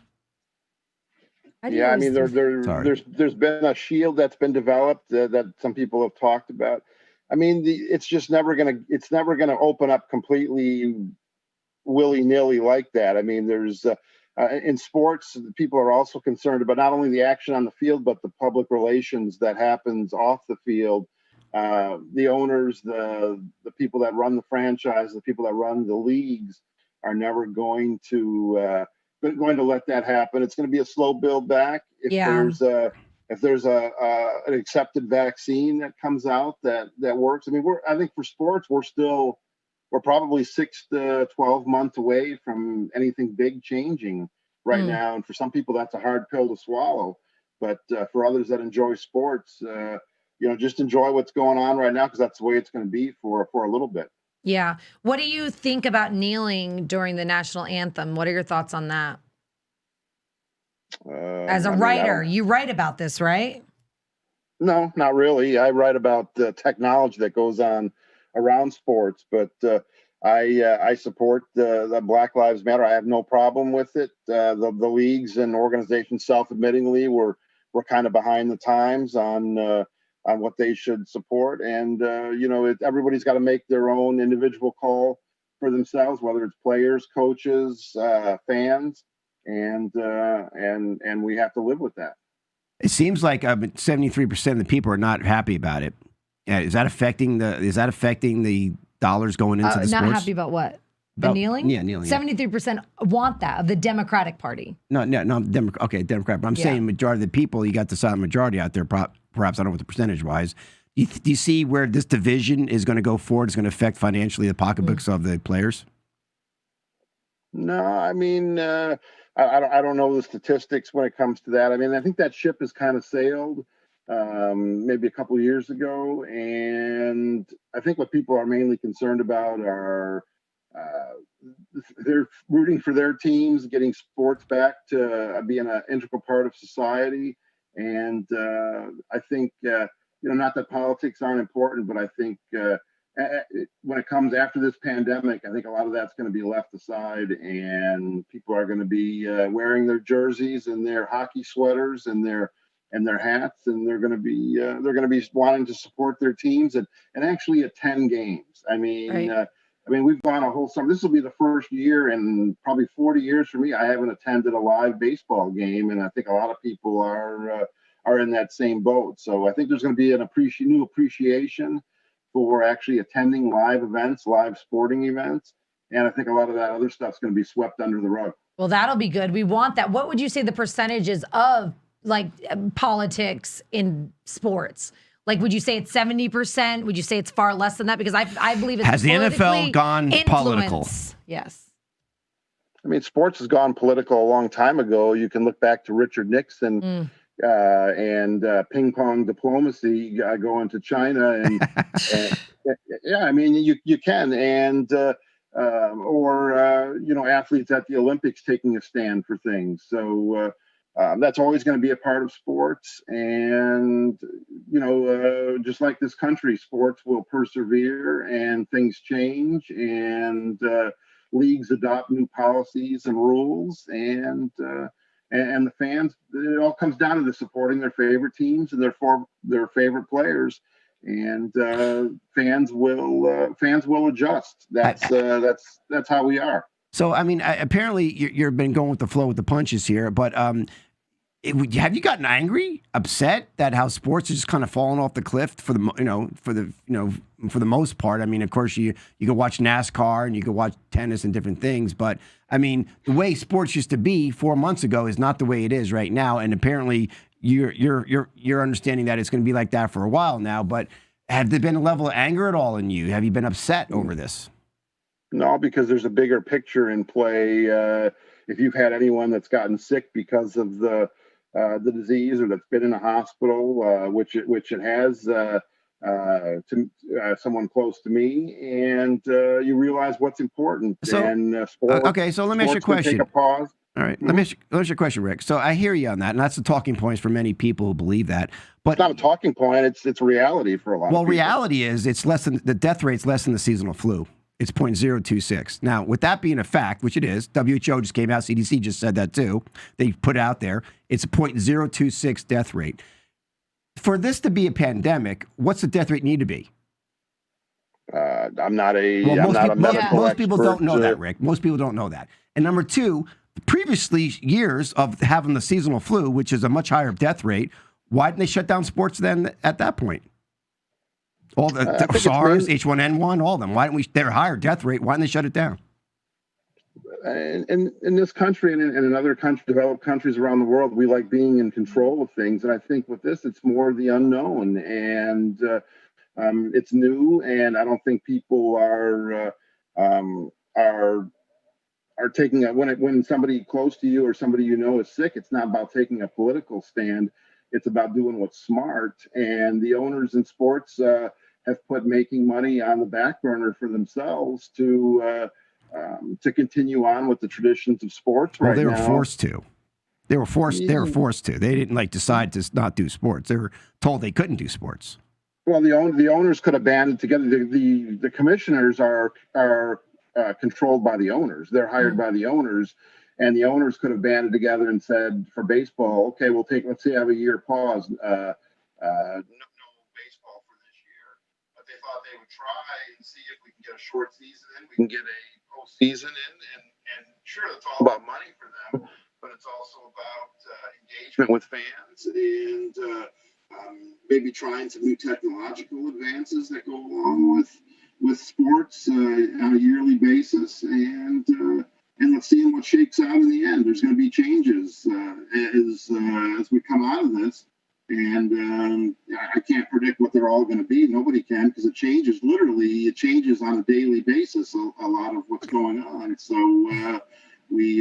yeah, I mean, there's been a shield that's been developed that some people have talked about. I mean, it's never gonna open up completely willy-nilly like that. I mean, there's in sports, people are also concerned about not only the action on the field, but the public relations that happens off the field. The owners, the people that run the franchise, the people that run the leagues are never going to let that happen. It's going to be a slow build back. If there's an accepted vaccine that comes out that works, I mean, I think for sports, we're probably 6 to 12 months away from anything big changing right now. And for some people, that's a hard pill to swallow. But for others that enjoy sports, just enjoy what's going on right now, because that's the way it's going to be for a little bit. Yeah. What do you think about kneeling during the national anthem? What are your thoughts on that? As a writer, you write about this, right? No, not really. I write about the technology that goes on around sports, but I support the Black Lives Matter. I have no problem with it. The leagues and organizations, self-admittingly, we're kind of behind the times on what they should support, and everybody's got to make their own individual call for themselves, whether it's players, coaches, fans. And we have to live with that. It seems like 73% of the people are not happy about it. Is that affecting the dollars going into the sports? Not happy about what? The kneeling? Yeah, kneeling. 73% want that, of the Democratic Party. No, Democrat. But I'm saying majority of the people, you got the silent majority out there. Perhaps I don't know what the percentage wise. Do you see where this division is going to go forward? It's going to affect financially the pocketbooks of the players. No, I mean, I don't know the statistics when it comes to that. I mean, I think that ship has kind of sailed maybe a couple of years ago, and I think what people are mainly concerned about are they're rooting for their teams, getting sports back to being an integral part of society. And I think, not that politics aren't important, but I think when it comes after this pandemic, I think a lot of that's going to be left aside, and people are going to be wearing their jerseys and their hockey sweaters and their hats, and they're going to be wanting to support their teams and actually attend games. I mean, we've gone a whole summer. This will be the first year in probably 40 years for me I haven't attended a live baseball game, and I think a lot of people are in that same boat. So I think there's going to be an new appreciation for actually attending live events, live sporting events. And I think a lot of that other stuff's going to be swept under the rug. Well, that'll be good. We want that. What would you say the percentages of politics in sports? Like, would you say it's 70%? Would you say it's far less than that? Because I believe it's has the NFL gone political? Yes. I mean, sports has gone political a long time ago. You can look back to Richard Nixon and ping pong diplomacy going to China, and yeah, I mean, you can, and athletes at the Olympics taking a stand for things. So that's always going to be a part of sports, and just like this country, sports will persevere, and things change, and leagues adopt new policies and rules, and the fans. It all comes down to the supporting their favorite teams and their favorite players, and fans will adjust. That's how we are. So, I mean, apparently you've been going with the flow with the punches here, but have you gotten angry, upset that how sports is just kind of falling off the cliff for the most part? I mean, of course, you can watch NASCAR and you can watch tennis and different things, but I mean, the way sports used to be 4 months ago is not the way it is right now, and apparently you're understanding that it's going to be like that for a while now. But have there been a level of anger at all in you? Have you been upset over this? No, because there's a bigger picture in play. If you've had anyone that's gotten sick because of the disease, or that's been in a hospital, which it has, to someone close to me, and you realize what's important. So, and sports, okay, so let me ask you a question. Take a pause. All right, let me ask you a question, Rick. So I hear you on that, and that's the talking points for many people who believe that. But it's not a talking point; it's reality for a lot of people. Well, reality is the death rate's less than the seasonal flu. It's 0.026. Now, with that being a fact, which it is, WHO just came out, CDC just said that too. They put it out there. It's a 0.026 death rate. For this to be a pandemic, what's the death rate need to be? I'm not a medical most people expert, don't know that, Rick. Most people don't know that. And number two, previously years of having the seasonal flu, which is a much higher death rate, why didn't they shut down sports then at that point? All the SARS, H1N1, all of them. Why didn't we? Their higher death rate. Why didn't they shut it down? In this country and in other developed countries around the world, we like being in control of things. And I think with this, it's more the unknown, and it's new. And I don't think people are taking when somebody close to you or somebody you know is sick. It's not about taking a political stand. It's about doing what's smart. And the owners in sports have put making money on the back burner for themselves to continue on with the traditions of sports. Well, they were forced to. They were forced to. They didn't decide to not do sports. They were told they couldn't do sports. Well, the owners could have banded together. The commissioners are controlled by the owners. They're hired by the owners. And the owners could have banded together and said, for baseball, okay, let's say have a year pause. No baseball for this year. But they thought they would try and see if we can get a short season in, we can get a postseason in, and sure, it's all about money for them, but it's also about engagement with fans and maybe trying some new technological advances that go along with sports on a yearly basis, and let's see what shakes out in the end. There's going to be changes as we come out of this, and I can't predict what they're all going to be. Nobody can, because it changes. Literally, it changes on a daily basis. A lot of what's going on. So we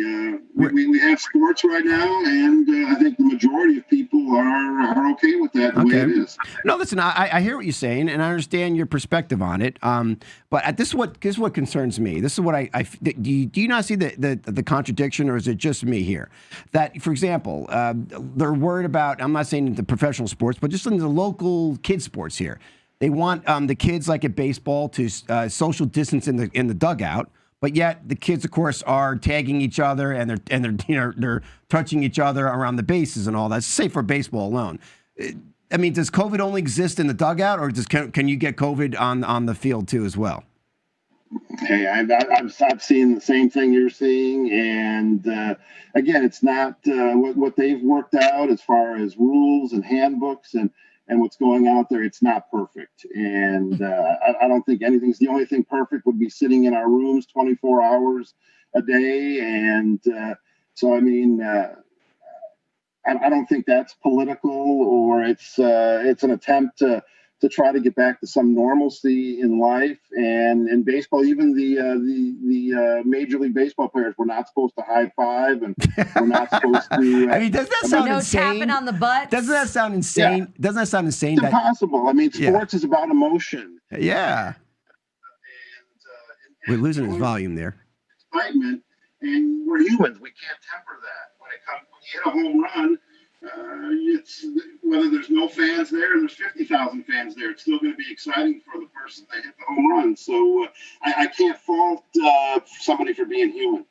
have sports right now, and I think the majority of people are okay with that the way it is. No, listen, I hear what you're saying, and I understand your perspective on it. But this is what concerns me. This is what do you not see the contradiction, or is it just me here? That, for example, they're worried about. I'm not saying the professional sports, but just in the local kids sports here. They want the kids, like at baseball, to social distance in the dugout. But yet the kids, of course, are tagging each other and they're touching each other around the bases and all that. Say for baseball alone. I mean, does COVID only exist in the dugout, or can you get COVID on the field too as well? Hey, I've seen the same thing you're seeing, and again, it's not what they've worked out as far as rules and handbooks and what's going out there. It's not perfect, and I don't think anything's. The only thing perfect would be sitting in our rooms 24 hours a day, and so I mean, I don't think that's political, or it's an attempt to try to get back to some normalcy in life. And in baseball, even the Major League Baseball players were not supposed to high five, and we're not supposed to. I mean, doesn't that sound insane? No tapping on the butt. Doesn't that sound insane? Yeah. Doesn't that sound insane? It's impossible. I mean, sports is about emotion. Yeah. We're losing his volume there. Excitement, and we're humans. We can't temper that. When you hit a home run, It's whether there's no fans there or there's 50,000 fans there, it's still going to be exciting for the person that hit the home run. So I can't fault somebody for being human.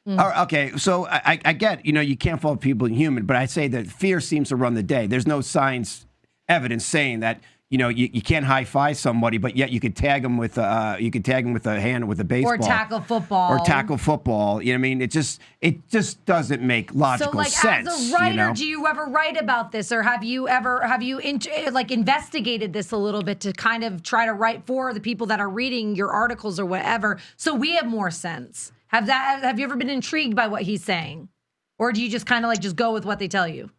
Okay, so I get, you can't fault people in human, but I say that fear seems to run the day. There's no science evidence saying that you can't high five somebody, but yet you could tag them with a hand with a baseball or tackle football. You know what I mean? It just doesn't make logical sense. As a writer, do you ever write about this, or have you investigated this a little bit to kind of try to write for the people that are reading your articles or whatever, so we have more sense? Have you ever been intrigued by what he's saying, or do you just kind of just go with what they tell you?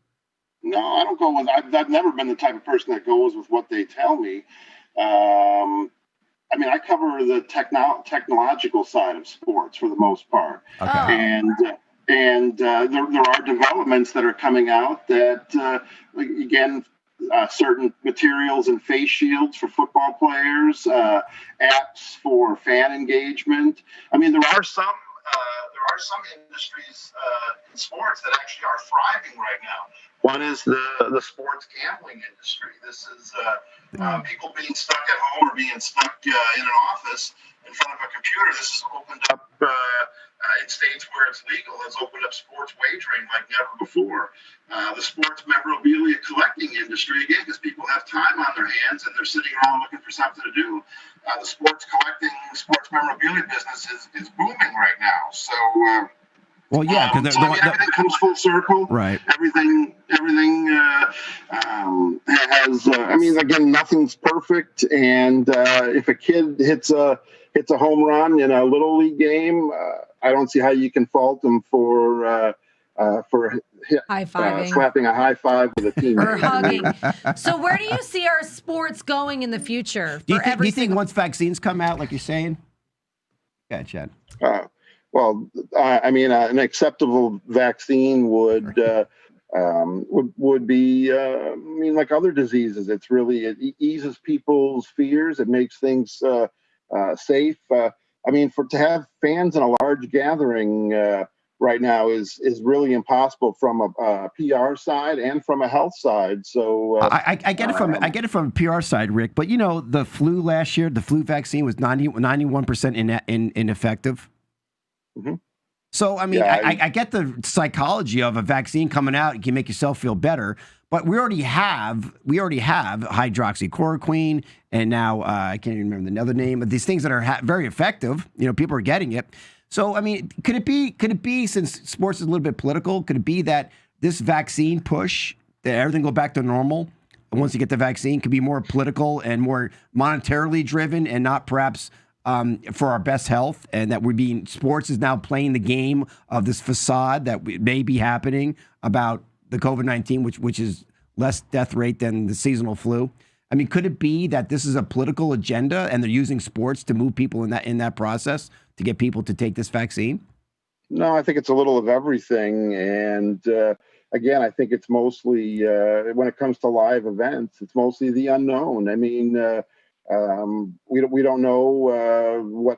No, I don't go with. I've never been the type of person that goes with what they tell me. I cover the technological side of sports for the most part, and there are developments that are coming out that certain materials and face shields for football players, apps for fan engagement. I mean, there are some industries in sports that actually are thriving right now. One is the sports gambling industry. This is people being stuck at home or being stuck in an office in front of a computer. This has opened up, in states where it's legal, has opened up sports wagering like never before. The sports memorabilia collecting industry, again, because people have time on their hands and they're sitting around looking for something to do. The sports memorabilia business is booming right now. So, well, yeah, because everything comes full circle. Right. Everything has. Again, nothing's perfect. And if a kid hits a home run in a little league game, I don't see how you can fault them for high-fiving, slapping a high five with a teammate. Or hugging. So where do you see our sports going in the future? Do you think once vaccines come out, like you're saying? Yeah, Chad. An acceptable vaccine would be, like other diseases. It eases people's fears. It makes things safe. To have fans in a large gathering right now is really impossible from a PR side and from a health side. So I get it from a PR side, Rick. But the flu last year, the flu vaccine was 91% ineffective. Mm-hmm. So I get the psychology of a vaccine coming out. You can make yourself feel better, but we already have hydroxychloroquine, and now I can't even remember the other name of these things that are very effective. People are getting it. So could it be since sports is a little bit political? Could it be that this vaccine push, that everything go back to normal once you get the vaccine, could be more political and more monetarily driven, and not perhaps for our best health, and that sports is now playing the game of this facade that may be happening about the COVID-19, which is less death rate than the seasonal flu. Could it be that this is a political agenda and they're using sports to move people in that process to get people to take this vaccine? No, I think it's a little of everything. And again, I think it's mostly, when it comes to live events, it's mostly the unknown. We don't know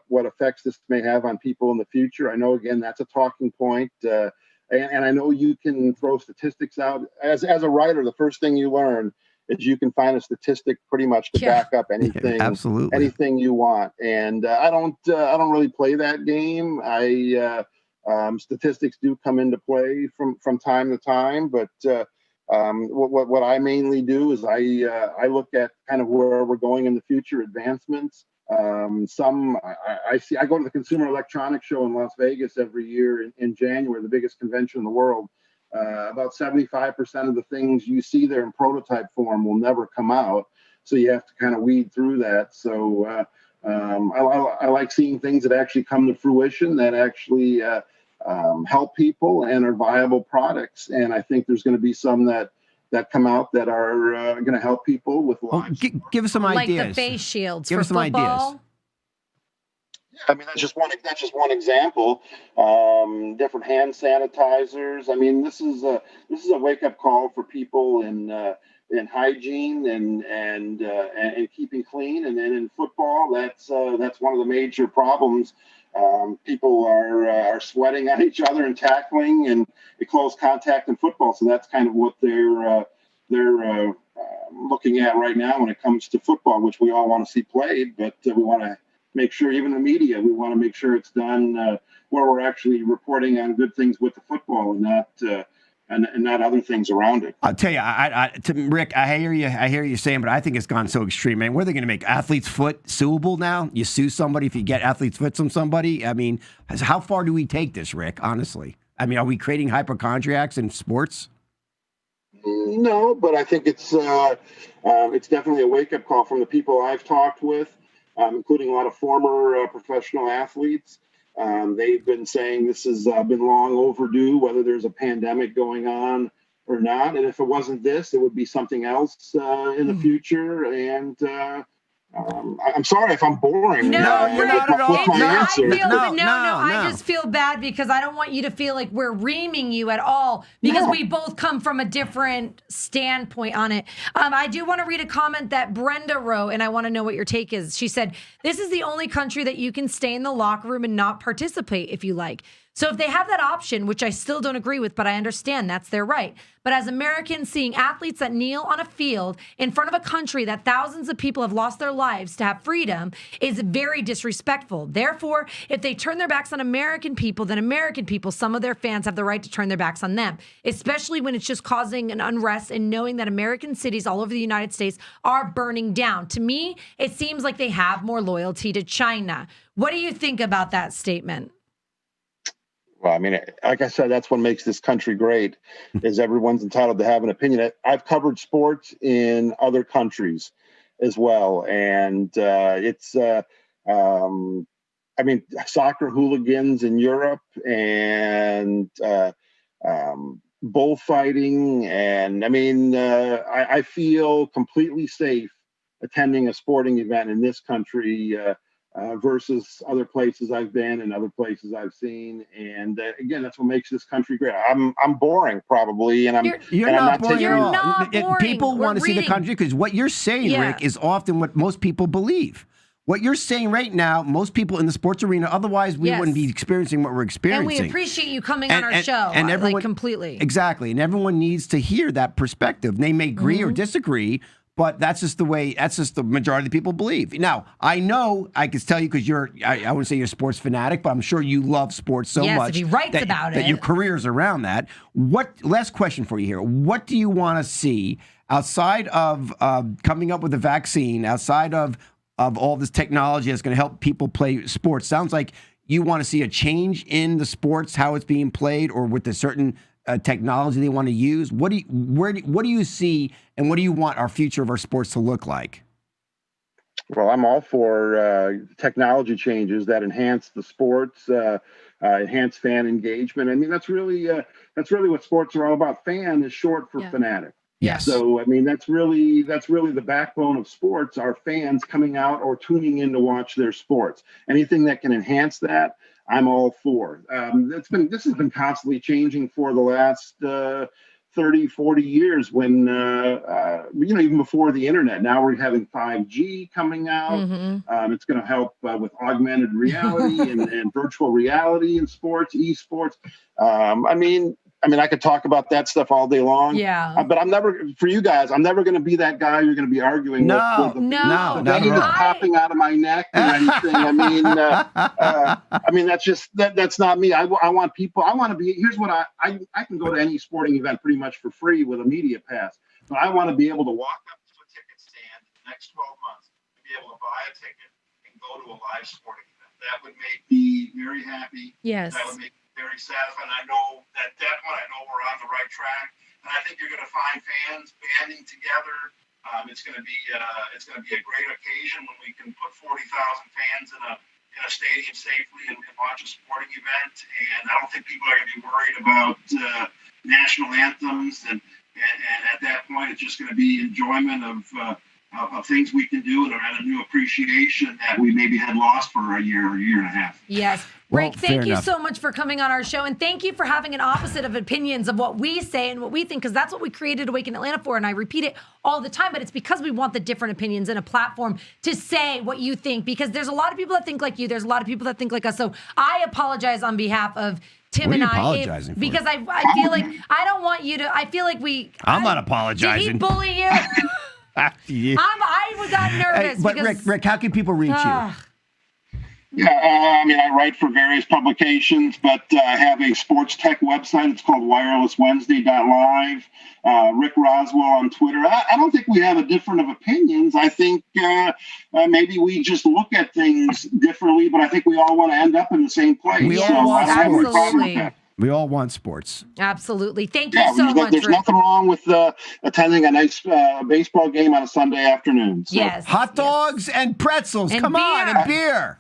what effects this may have on people in the future. I know, again, that's a talking point. And I know you can throw statistics out. As a writer, the first thing you learn is you can find a statistic pretty much to back up anything, anything you want. And I don't really play that game. Statistics do come into play from time to time, but what I mainly do is I look at kind of where we're going in the future, advancements. I go to the Consumer Electronics Show in Las Vegas every year in January, the biggest convention in the world. About 75% of the things you see there in prototype form will never come out, so you have to kind of weed through that. So I like seeing things that actually come to fruition, that actually help people and are viable products. And I think there's going to be some that come out that are going to help people with lives. Give us some ideas. Like the face shields Give for us some football. ideas. I mean, that's just one example. Different hand sanitizers. I mean, this is a wake up call for people in hygiene and keeping clean. And then in football, that's one of the major problems. People are sweating at each other and tackling and close contact in football. So that's kind of what they're looking at right now when it comes to football, which we all want to see played, but we want to make sure, even the media, we want to make sure it's done where we're actually reporting on good things with the football and not other things around it. I'll tell you, Rick, I hear you saying, but I think it's gone so extreme, man. What are they going to make athlete's foot suable now? You sue somebody if you get athlete's foot from somebody? I mean, how far do we take this, Rick, honestly? I mean, are we creating hypochondriacs in sports? No, but I think it's definitely a wake-up call from the people I've talked with, including a lot of former professional athletes. They've been saying this has been long overdue, whether there's a pandemic going on or not. And if it wasn't this, it would be something else in the future. And I'm sorry if I'm boring. No, you're not at all. I just feel bad because I don't want you to feel like we're reaming you at all because we both come from a different standpoint on it. I do want to read a comment that Brenda wrote, and I want to know what your take is. She said, "This is the only country that you can stay in the locker room and not participate if you like. So if they have that option, which I still don't agree with, but I understand that's their right. But as Americans, seeing athletes that kneel on a field in front of a country that thousands of people have lost their lives to have freedom is very disrespectful. Therefore, if they turn their backs on American people, then American people, some of their fans have the right to turn their backs on them, especially when it's just causing an unrest and knowing that American cities all over the United States are burning down. To me, it seems like they have more loyalty to China." What do you think about that statement? Well, I mean, like I said, that's what makes this country great, is everyone's entitled to have an opinion. I've covered sports in other countries as well. And I mean, soccer hooligans in Europe and bullfighting. And I mean, I feel completely safe attending a sporting event in this country versus other places I've been and other places I've seen. And again, that's what makes this country great. I'm boring probably, and you're and not I'm boring at all. not boring. People want to see the reading. country because what you're saying, Rick, is often what most people believe. What you're saying right now, most people in the sports arena, otherwise we wouldn't be experiencing what we're experiencing. And we appreciate you coming on our show, and everyone, like completely. Exactly. And everyone needs to hear that perspective. They may agree or disagree, but that's just the way, that's just the majority of the people believe. Now, I know, I can tell you because I wouldn't say you're a sports fanatic, but I'm sure you love sports so much. If he writes about it. That your career's around that. Last question for you here. What do you want to see outside of coming up with a vaccine, outside of all this technology that's going to help people play sports? Sounds like you want to see a change in the sports, how it's being played, or with a certain technology they want to use. What do you see, and what do you want our future of our sports to look like? Well, I'm all for technology changes that enhance the sports, enhance fan engagement. I mean, that's really what sports are all about. Fan is short for fanatic. Yes. So, I mean, that's really the backbone of sports, are fans coming out or tuning in to watch their sports. Anything that can enhance that, I'm all for. This has been constantly changing for the last 30, 40 years when, even before the internet. Now we're having 5G coming out. It's going to help with augmented reality and virtual reality in sports, esports. I mean, I could talk about that stuff all day long. Yeah. But I'm never going to be that guy you're going to be arguing with. The vein is popping out of my neck or anything. I mean, that's not me. I want people. I want to be. Here's what I can go to any sporting event pretty much for free with a media pass. But I want to be able to walk up to a ticket stand in the next 12 months and be able to buy a ticket and go to a live sporting event. That would make me very happy. Yes. That would make me very satisfied. I know that one, I know we're on the right track, and I think you're going to find fans banding together. It's going to be a great occasion when we can put 40,000 fans in a stadium safely and watch a sporting event. And I don't think people are going to be worried about national anthems. And at that point, it's just going to be enjoyment of of things we can do and a new appreciation that we maybe had lost for a year or a year and a half. Yes. Well, Rick, thank fair you enough. so much for coming on our show. And thank you for having an opposite of opinions of what we say and what we think, because that's what we created Awaken Atlanta for. And I repeat it all the time, but it's because we want the different opinions and a platform to say what you think, because there's a lot of people that think like you. There's a lot of people that think like us. So I apologize on behalf of Tim What are and you I, apologizing for? because I feel like I don't want you to, I feel like I'm not Did he apologizing. bully you? Yeah. I got nervous. But because, Rick, how can people reach you? Yeah, I mean, I write for various publications, but I have a sports tech website. It's called wirelesswednesday.live. Rick Roswell on Twitter. I don't think we have a different of opinions. I think maybe we just look at things differently, but I think we all want to end up in the same place. We all want I don't have a problem with absolutely. that. We all want sports. Absolutely. Thank you so much, there's Rick. nothing wrong with attending a nice baseball game on a Sunday afternoon. So. Yes. Hot dogs and pretzels. And Come on, beer. and beer.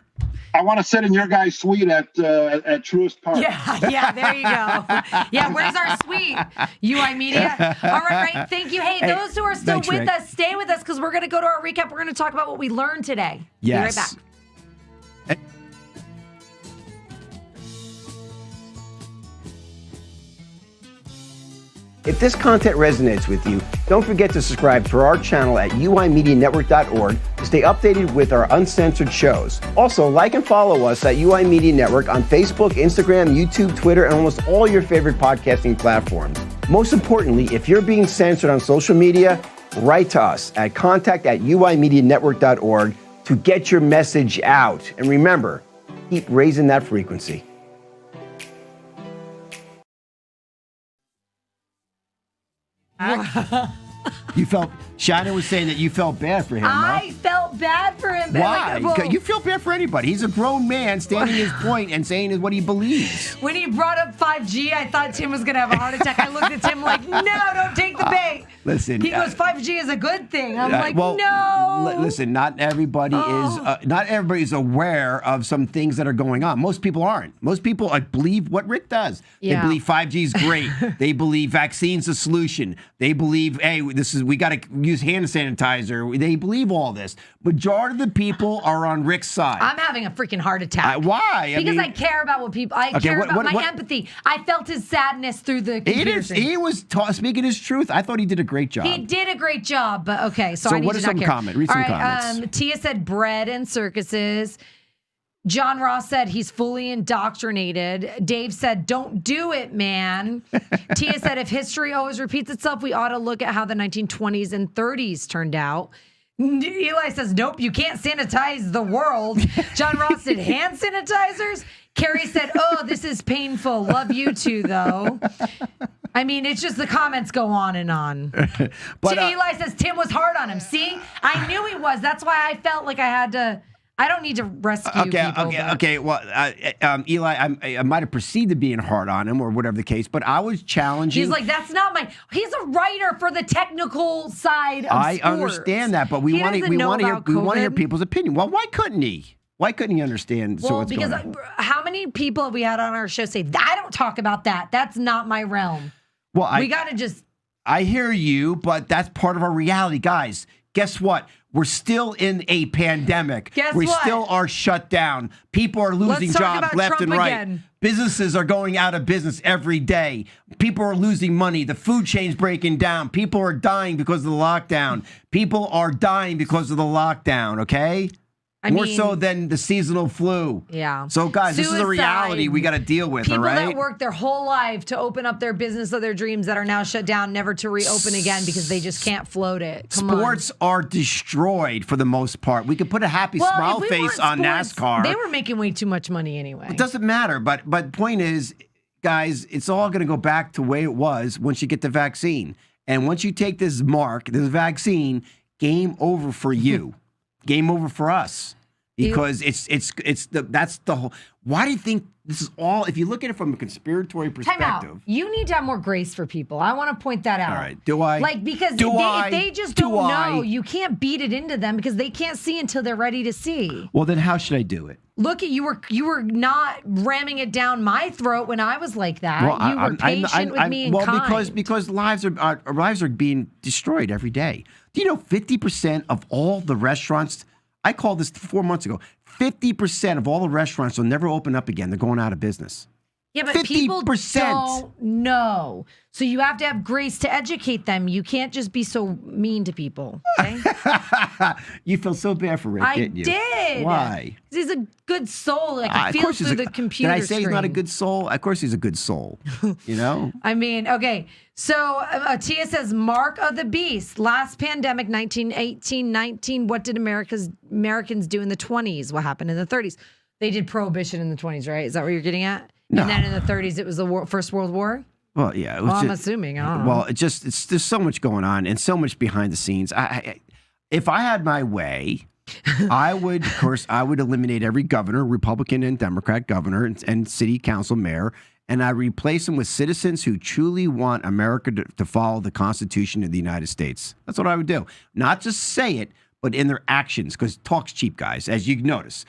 I want to sit in your guys' suite at Truist Park. Yeah, there you go. Yeah, where's our suite? UI Media. All right. Thank you. Hey, those who are still thanks, with Rick. us, stay with us, because we're going to go to our recap. We're going to talk about what we learned today. Yes. Be right back. If this content resonates with you, don't forget to subscribe to our channel at uimedianetwork.org to stay updated with our uncensored shows. Also, like and follow us at UI Media Network on Facebook, Instagram, YouTube, Twitter, and almost all your favorite podcasting platforms. Most importantly, if you're being censored on social media, write to us at contact@uimedianetwork.org to get your message out. And remember, keep raising that frequency. You felt, Shannon was saying that you felt bad for him, I felt bad for him. Why? Like, well, You feel bad for anybody. He's a grown man standing his point and saying what he believes. when he brought up 5G, I thought Tim was going to have a heart attack. I looked at Tim like, no, don't take the bait. Listen. He goes, 5G is a good thing. I'm like, well, no. Listen, not everybody is aware of some things that are going on. Most people aren't. Most people believe what Rick does. Yeah. They believe 5G is great. They believe vaccine's the solution. They believe, hey, we got to use hand sanitizer. They believe all this. Majority of the people are on Rick's side. I'm having a freaking heart attack. Why? Because I care about what people. I care about my empathy. I felt his sadness through the computer screen. He was speaking his truth. I thought he did a great job. He did a great job, but okay. So So I need what to are not some care. comments? Read All some right, comments. Tia said bread and circuses. John Ross said he's fully indoctrinated. Dave said, don't do it, man. Tia said, if history always repeats itself, we ought to look at how the 1920s and 30s turned out. Eli says, nope, you can't sanitize the world. John Ross said, hand sanitizers? Carrie said, oh, this is painful. Love you too, though. I mean, it's just the comments go on and on. But, Eli says, Tim was hard on him. See? I knew he was. That's why I felt like I had to... I don't need to rescue people. Okay. Well, Eli, I might have proceeded being hard on him or whatever the case, but I was challenging. He's like, that's not my. He's a writer for the technical side of I sports. understand that, but we want to hear people's opinion. Well, why couldn't he? Why couldn't he understand? Well, what's because going on? how many people have we had on our show say, I don't talk about that. That's not my realm. Well, we got to just. I hear you, but that's part of our reality, guys. Guess what? We're still in a pandemic. Guess we what? still are shut down. People are losing Let's talk jobs about left Trump and right. again. Businesses are going out of business every day. People are losing money. The food chain's breaking down. People are dying because of the lockdown. People are dying because of the lockdown, okay? More so than the seasonal flu. Yeah. So, guys, this is a Suicide. reality we got to deal with, People all right? that work their whole life to open up their business of their dreams that are now shut down, never to reopen again because they just can't float it. Come on. Sports are destroyed for the most part. We could put a happy smile if we face weren't on sports, NASCAR. They were making way too much money anyway. It doesn't matter. But point is, guys, it's all going to go back to the way it was once you get the vaccine. And once you take this vaccine, game over for you. Game over for us. Because that's the whole. Why do you think this is all? If you look at it from a conspiratory Time out. perspective, You need to have more grace for people. I want to point that out. All right. Do I? Like, because if they just don't know, you can't beat it into them because they can't see until they're ready to see. Well, then how should I do it? Look at you were not ramming it down my throat when I was like that. You were patient with me and kind. Because lives are being destroyed every day. Do you know 50% of all the restaurants? I called this 4 months ago. 50% of all the restaurants will never open up again. They're going out of business. Yeah, but 50%. People don't know. So you have to have grace to educate them. You can't just be so mean to people. Okay? You feel so bad for Rick, didn't you? I did. Why? He's a good soul. I can feel through the computer Did I say screen. he's not a good soul? Of course he's a good soul. You know? I mean, okay. So Tia says, Mark of the Beast. Last pandemic, 1918-19. What did Americans do in the 20s? What happened in the 30s? They did prohibition in the 20s, right? Is that what you're getting at? No. And then in the 30s, it was the First World War? Well, yeah. I'm assuming. I don't know. Well, there's so much going on and so much behind the scenes. If I had my way, I would eliminate every governor, Republican and Democrat governor and city council mayor, and I replace them with citizens who truly want America to follow the Constitution of the United States. That's what I would do. Not just say it, but in their actions, because talk's cheap, guys, as you notice.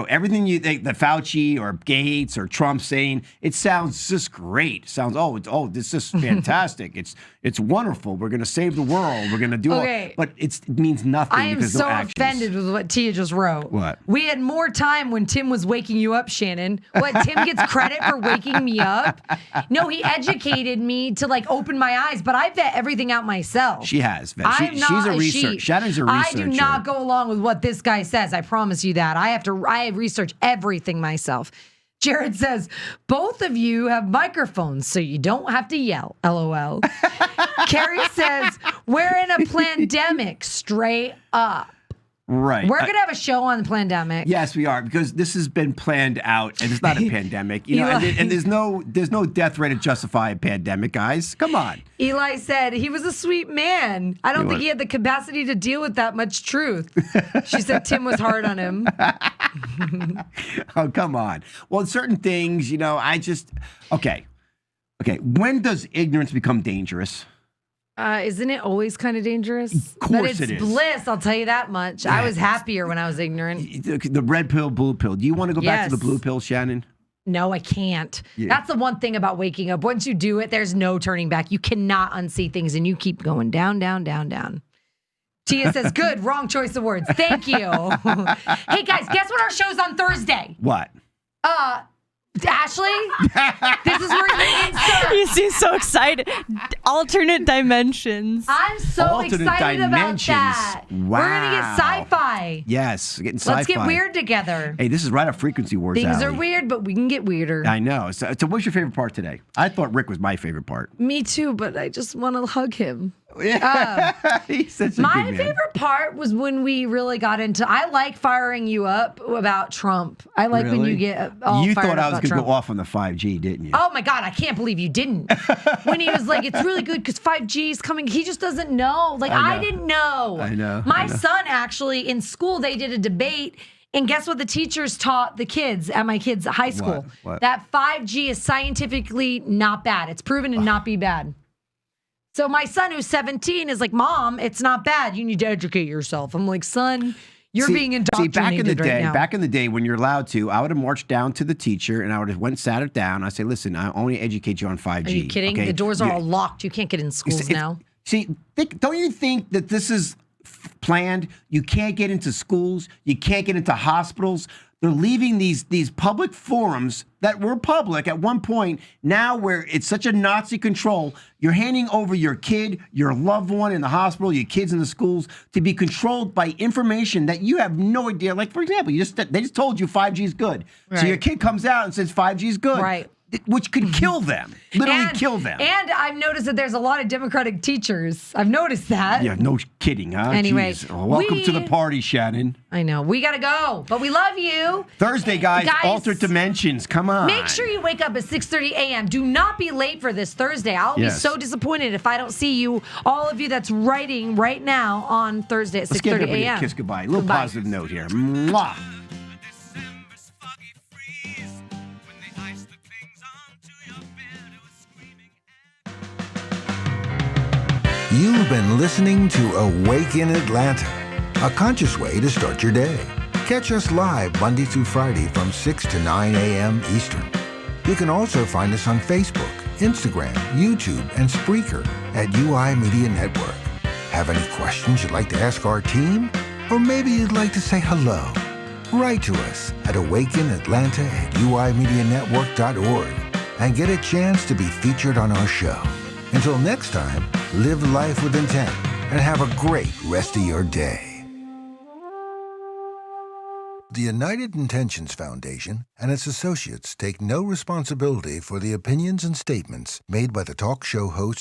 Everything that Fauci or Gates or Trump saying, it sounds just great. It sounds, this is fantastic. It's wonderful. We're going to save the world. We're going to do it. But it means nothing. I am because so no actions. offended with what Tia just wrote. What? We had more time when Tim was waking you up, Shannon. What, Tim gets credit for waking me up? No, he educated me to open my eyes, but I vet everything out myself. She has. She's a researcher. Shannon's a researcher. I do not go along with what this guy says. I promise you that. I research everything myself. Jared says, both of you have microphones, so you don't have to yell. LOL. Carrie says, we're in a pandemic, straight up. Right. We're going to have a show on the pandemic. Yes, we are, because this has been planned out, and it's not a pandemic. And there's no death rate to justify a pandemic, guys. Come on. Eli said he was a sweet man. I don't think he had the capacity to deal with that much truth. She said Tim was hard on him. Oh, come on. Well, certain things, okay. When does ignorance become dangerous? Isn't it always kind of dangerous? Of course it is. It's bliss, I'll tell you that much. Yeah. I was happier when I was ignorant. The red pill, blue pill. Do you want to go back to the blue pill, Shannon? No, I can't. Yeah. That's the one thing about waking up. Once you do it, there's no turning back. You cannot unsee things, and you keep going down, down, down, down. Tia says, good, wrong choice of words. Thank you. Hey, guys, guess what our show's on Thursday? What? Ashley, this is where you insert. You seem so excited. Alternate dimensions. I'm so excited about that. Wow. We're going to get sci-fi. Yes, getting sci-fi. Let's get weird together. Hey, this is right up Frequency Wars Things alley. are weird, but we can get weirder. I know. So what's your favorite part today? I thought Rick was my favorite part. Me too, but I just want to hug him. He's such a my good man. favorite part was when we really got into. I like firing you up about Trump. I like when you get all You fired thought up I was about going to Trump. go off on the 5G, didn't you? Oh my God, I can't believe you didn't. When he was like, it's really good because 5G is coming. He just doesn't know. I didn't know. I know. My son actually, in school, they did a debate. And guess what the teachers taught the kids at my kids' high school? What? That 5G is scientifically not bad. It's proven to not be bad. So my son, who's 17, is like, Mom, it's not bad. You need to educate yourself. I'm like, son, you're being indoctrinated right now. Back in the day, when you're allowed to, I would have marched down to the teacher and I would have sat her down. I say, listen, I only educate you on 5G. Are you kidding? Okay? The doors are all locked. You can't get in schools now. Don't you think that this is planned? You can't get into schools. You can't get into hospitals. They're leaving these public forums that were public at one point, now where it's such a Nazi control, you're handing over your kid, your loved one in the hospital, your kids in the schools, to be controlled by information that you have no idea. Like, for example, they just told you 5G is good. Right. So your kid comes out and says 5G is good. Right. Which could kill them, literally kill them. And I've noticed that there's a lot of Democratic teachers. I've noticed that. Yeah, no kidding, huh? Anyway, welcome to the party, Shannon. I know. We got to go, but we love you. Thursday, guys, Altered Dimensions. Come on. Make sure you wake up at 6:30 a.m. Do not be late for this Thursday. I'll be so disappointed if I don't see you, all of you that's writing right now on Thursday at 6:30 a.m. Let's give everybody a kiss goodbye. A little positive note here. Mwah. You've been listening to Awake in Atlanta, a conscious way to start your day. Catch us live Monday through Friday from 6 to 9 a.m. Eastern. You can also find us on Facebook, Instagram, YouTube, and Spreaker at UI Media Network. Have any questions you'd like to ask our team? Or maybe you'd like to say hello? Write to us at awakenatlanta@uimedianetwork.org and get a chance to be featured on our show. Until next time, live life with intent and have a great rest of your day. The United Intentions Foundation and its associates take no responsibility for the opinions and statements made by the talk show hosts